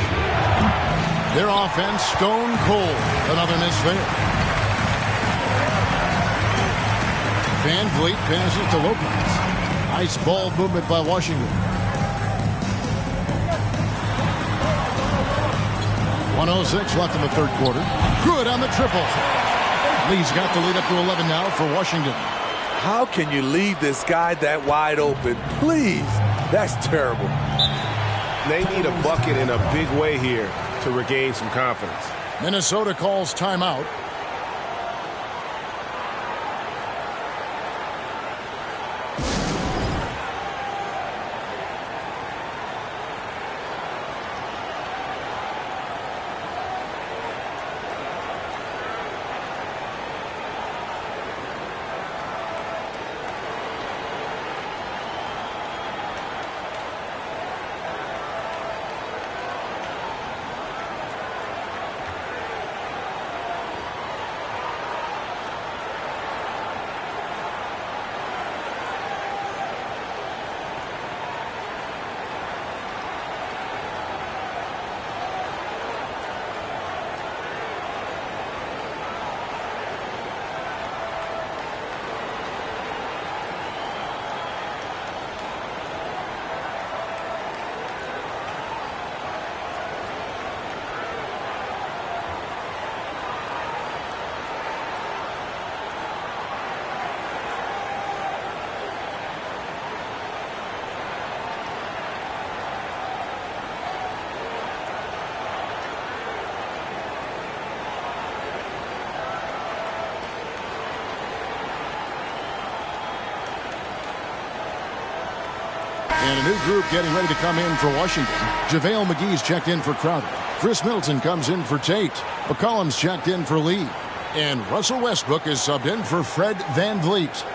Their offense stone cold. Another miss there. VanVleet passes to Lopez. Nice ball movement by Washington. 1:06 left in the third quarter. Good on the triple. Lee's got the lead up to 11 now for Washington. How can you leave this guy that wide open? Please. That's terrible. They need a bucket in a big way here to regain some confidence. Minnesota calls timeout. And a new group getting ready to come in for Washington. JaVale McGee's checked in for Crowder. Chris Middleton comes in for Tate. McCollum's checked in for Lee. And Russell Westbrook is subbed in for Fred VanVleet.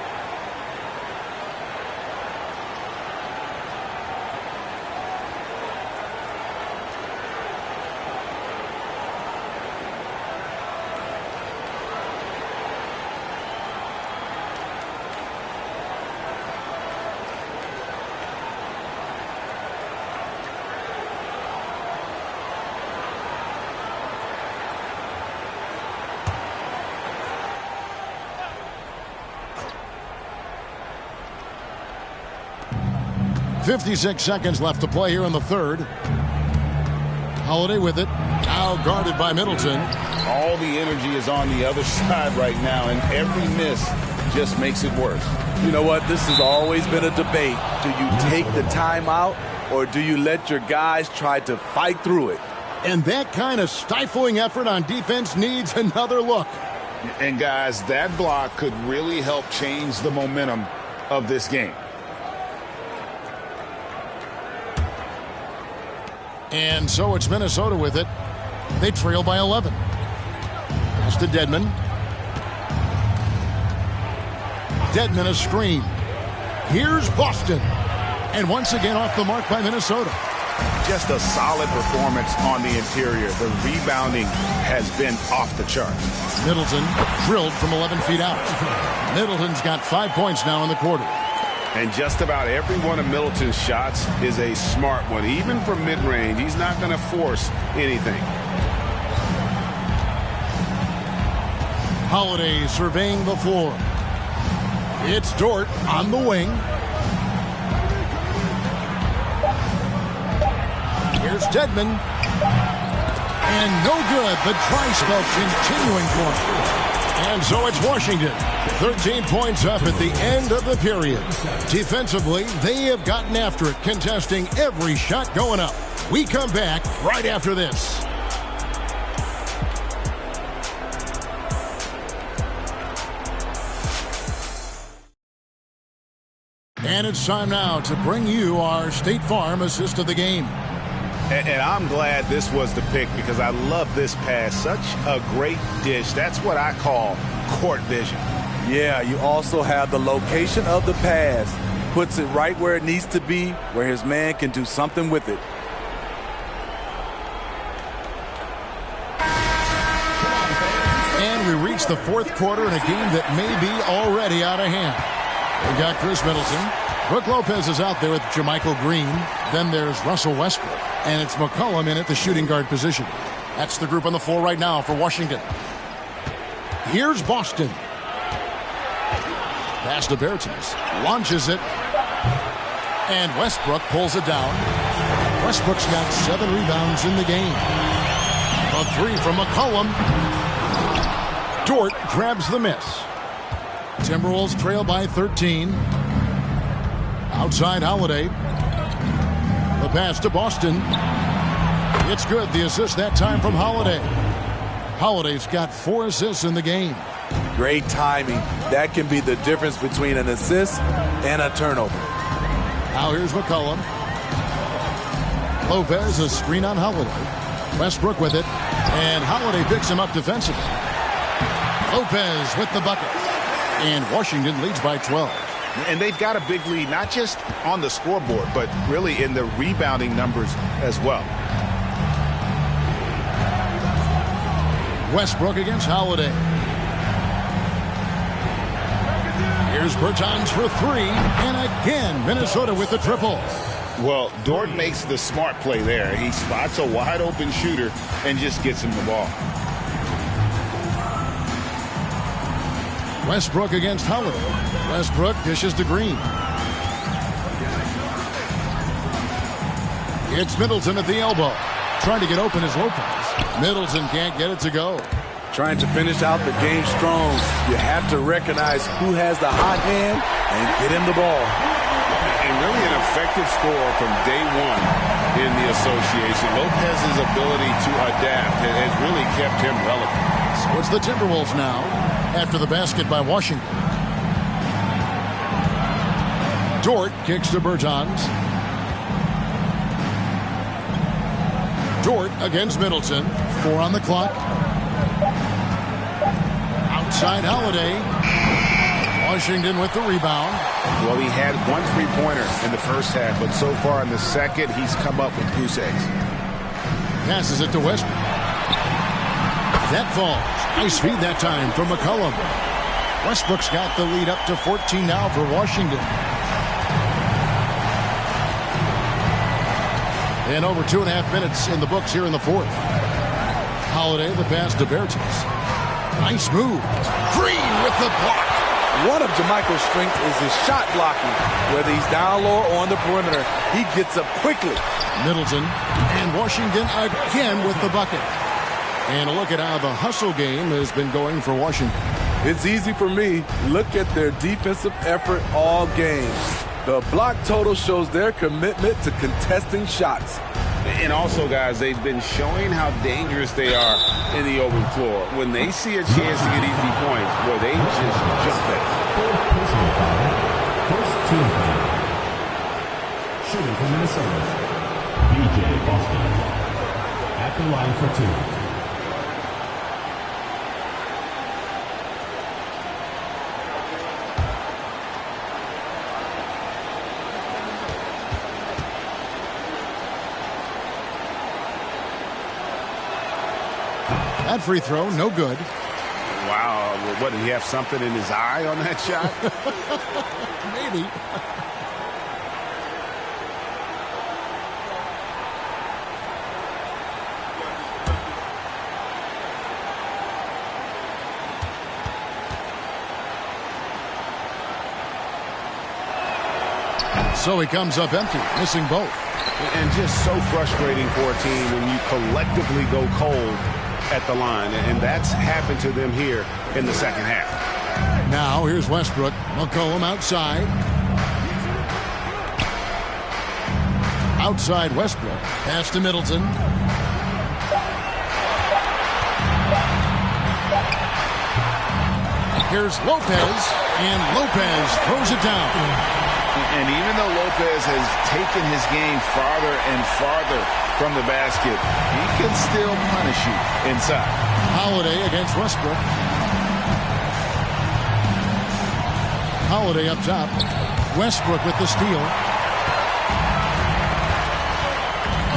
.56 seconds left to play here in the third. Holiday with it. Now guarded by Middleton. All the energy is on the other side right now, and every miss just makes it worse. You know what? This has always been a debate. Do you take the timeout, or do you let your guys try to fight through it? And that kind of stifling effort on defense needs another look. And guys, that block could really help change the momentum of this game. And so it's Minnesota with it. They trail by 11. Pass to Dedmon. Dedmon a screen. Here's Boston. And once again off the mark by Minnesota. Just a solid performance on the interior. The rebounding has been off the charts. Middleton drilled from 11 feet out. Middleton's got 5 points now in the quarter. And just about every one of Middleton's shots is a smart one. Even from mid-range, he's not going to force anything. Holiday surveying the floor. It's Dort on the wing. Here's Dedmon. And no good. The dry spell continuing for him. And so it's Washington. 13 points up at the end of the period. Defensively, they have gotten after it, contesting every shot going up. We come back right after this. And it's time now to bring you our State Farm assist of the game. And I'm glad this was the pick because I love this pass. Such a great dish. That's what I call court vision. Yeah, you also have the location of the pass. Puts it right where it needs to be, where his man can do something with it. And we reach the fourth quarter in a game that may be already out of hand. We got Chris Middleton. Brook Lopez is out there with JaMychal Green. Then there's Russell Westbrook. And it's McCollum in at the shooting guard position. That's the group on the floor right now for Washington. Here's Boston. Pass to Bertans. Launches it. And Westbrook pulls it down. Westbrook's got 7 rebounds in the game. A 3 from McCollum. Dort grabs the miss. Timberwolves trail by 13. Outside Holiday. The pass to Boston. It's good. The assist that time from Holiday. Holiday's got 4 assists in the game. Great timing. That can be the difference between an assist and a turnover. Now here's McCollum. Lopez, a screen on Holiday. Westbrook with it. And Holiday picks him up defensively. Lopez with the bucket. And Washington leads by 12. And they've got a big lead, not just on the scoreboard, but really in the rebounding numbers as well. Westbrook against Holiday. Here's Bertans for 3. And again, Minnesota with the triple. Well, Dort makes the smart play there. He spots a wide open shooter and just gets him the ball. Westbrook against Holiday. Westbrook dishes to Green. It's Middleton at the elbow. Trying to get open is Lopez. Middleton can't get it to go. Trying to finish out the game strong. You have to recognize who has the hot hand and get him the ball. And really an effective scorer from day one in the association. Lopez's ability to adapt has really kept him relevant. So it's the Timberwolves now after the basket by Washington. Dort kicks to Bertans. Dort against Middleton. 4 on the clock. Outside Holiday. Washington with the rebound. Well, he had 1 3-pointer in the first half, but so far in the second, he's come up with goose eggs. Passes it to Westbrook. That falls. Nice feed that time from McCollum. Westbrook's got the lead up to 14 now for Washington. And over 2.5 minutes in the books here in the fourth. Holiday, the pass to Bertans. Nice move. Green with the block. One of JaMychal's strengths is his shot blocking. Whether he's down low or on the perimeter, he gets up quickly. Middleton and Washington again with the bucket. And a look at how the hustle game has been going for Washington. It's easy for me. Look at their defensive effort all game. The block total shows their commitment to contesting shots. And also, guys, they've been showing how dangerous they are in the open floor. When they see a chance to get easy points, well, they just jump at it. First team foul. Shooting from Minnesota, B.J. Boston. At the line for 2. That free throw, no good. Wow. What, did he have something in his eye on that shot? Maybe. So he comes up empty, missing both. And just so frustrating for a team when you collectively go cold at the line, and that's happened to them here in the second half. Now here's Westbrook. McCollum outside. Outside Westbrook. Pass to Middleton. Here's Lopez, and Lopez throws it down. And even though Lopez has taken his game farther and farther from the basket, he can still punish you inside. Holiday against Westbrook. Holiday up top. Westbrook with the steal.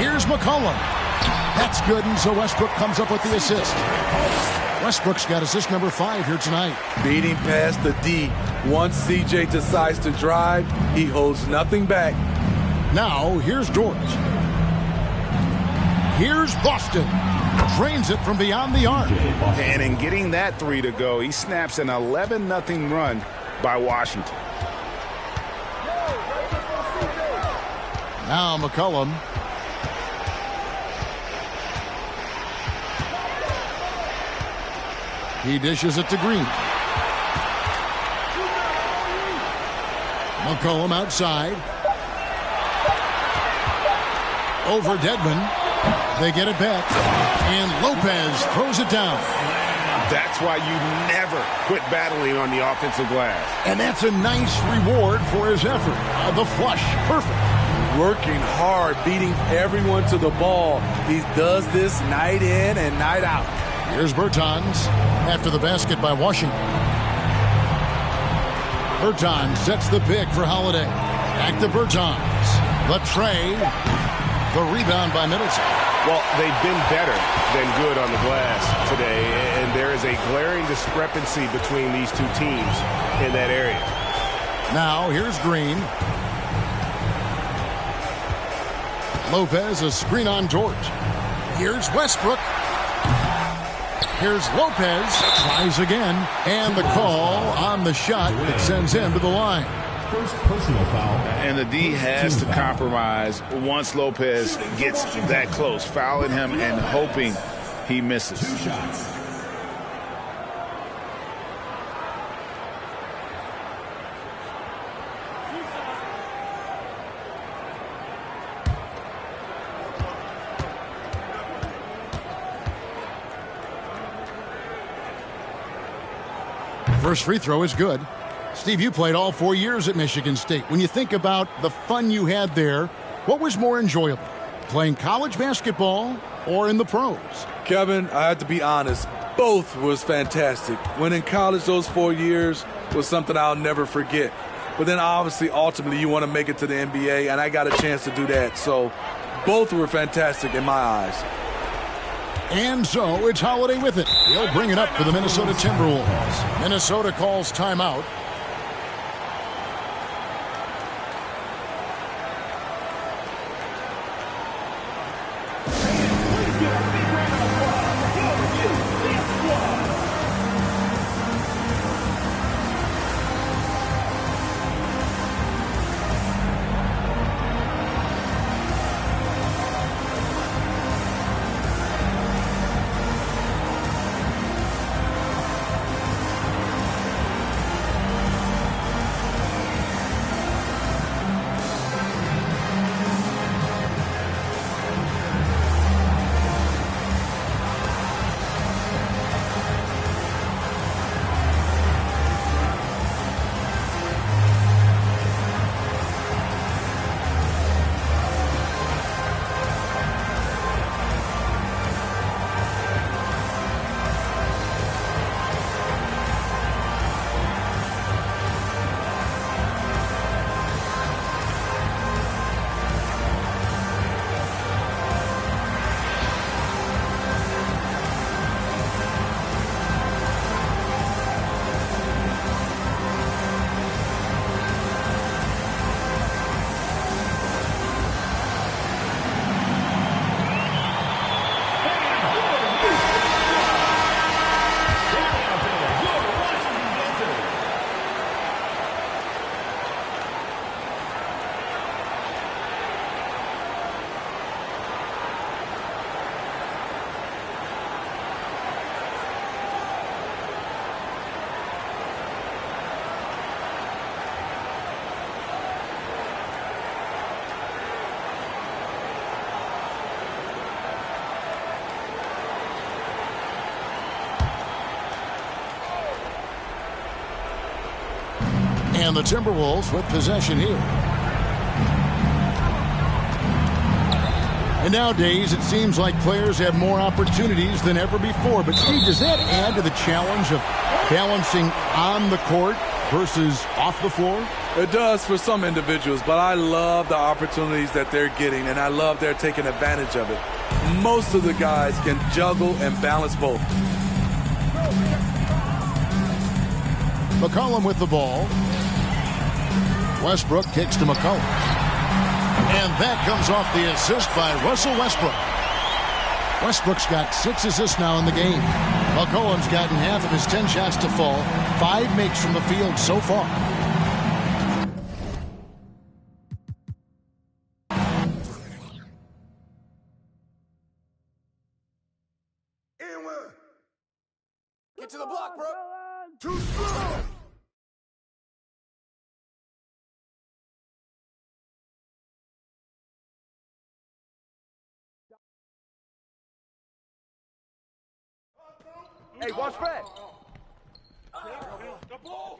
Here's McCollum. That's good, and so Westbrook comes up with the assist. Westbrook's got assist number 5 here tonight. Beating past the D. Once CJ decides to drive, he holds nothing back. Now, here's Dort. Here's Boston. Drains it from beyond the arc. And in getting that 3 to go, he snaps an 11-0 run by Washington. Now McCollum. He dishes it to Green. McCollum outside. Over Dedmon. They get it back. And Lopez throws it down. That's why you never quit battling on the offensive glass. And that's a nice reward for his effort. The flush. Perfect. Working hard, beating everyone to the ball. He does this night in and night out. Here's Bertans after the basket by Washington. Bertans sets the pick for Holiday. Back to Bertans. The tray. The rebound by Middleton. Well, they've been better than good on the glass today, and there is a glaring discrepancy between these two teams in that area. Now, here's Green. Lopez, a screen on Dort. Here's Westbrook. Here's Lopez. Tries again. And the call on the shot that sends him to the line. First personal foul. And the D has to compromise once Lopez gets that close, fouling him and hoping he misses. 2 shots. First free throw is good. Steve, you played all 4 years at Michigan State. When you think about the fun you had there, what was more enjoyable? playing college basketball or in the pros? Kevin, I have to be honest. Both was fantastic. When in college, those 4 years was something I'll never forget. But then obviously, ultimately, you want to make it to the NBA, and I got a chance to do that. So both were fantastic in my eyes. And so it's Holiday with it. He'll bring it up for the Minnesota Timberwolves. Minnesota calls timeout. And the Timberwolves with possession here. And nowadays, it seems like players have more opportunities than ever before. But, Steve, does that add to the challenge of balancing on the court versus off the floor? It does for some individuals, but I love the opportunities that they're getting, and I love they're taking advantage of it. Most of the guys can juggle and balance both. McCollum with the ball. Westbrook kicks to McCollum. And that comes off the assist by Russell Westbrook. Westbrook's got 6 assists now in the game. McCollum's gotten half of his 10 shots to fall. 5 makes from the field so far. Get to the block, bro. Too strong. Hey, watch back. The ball.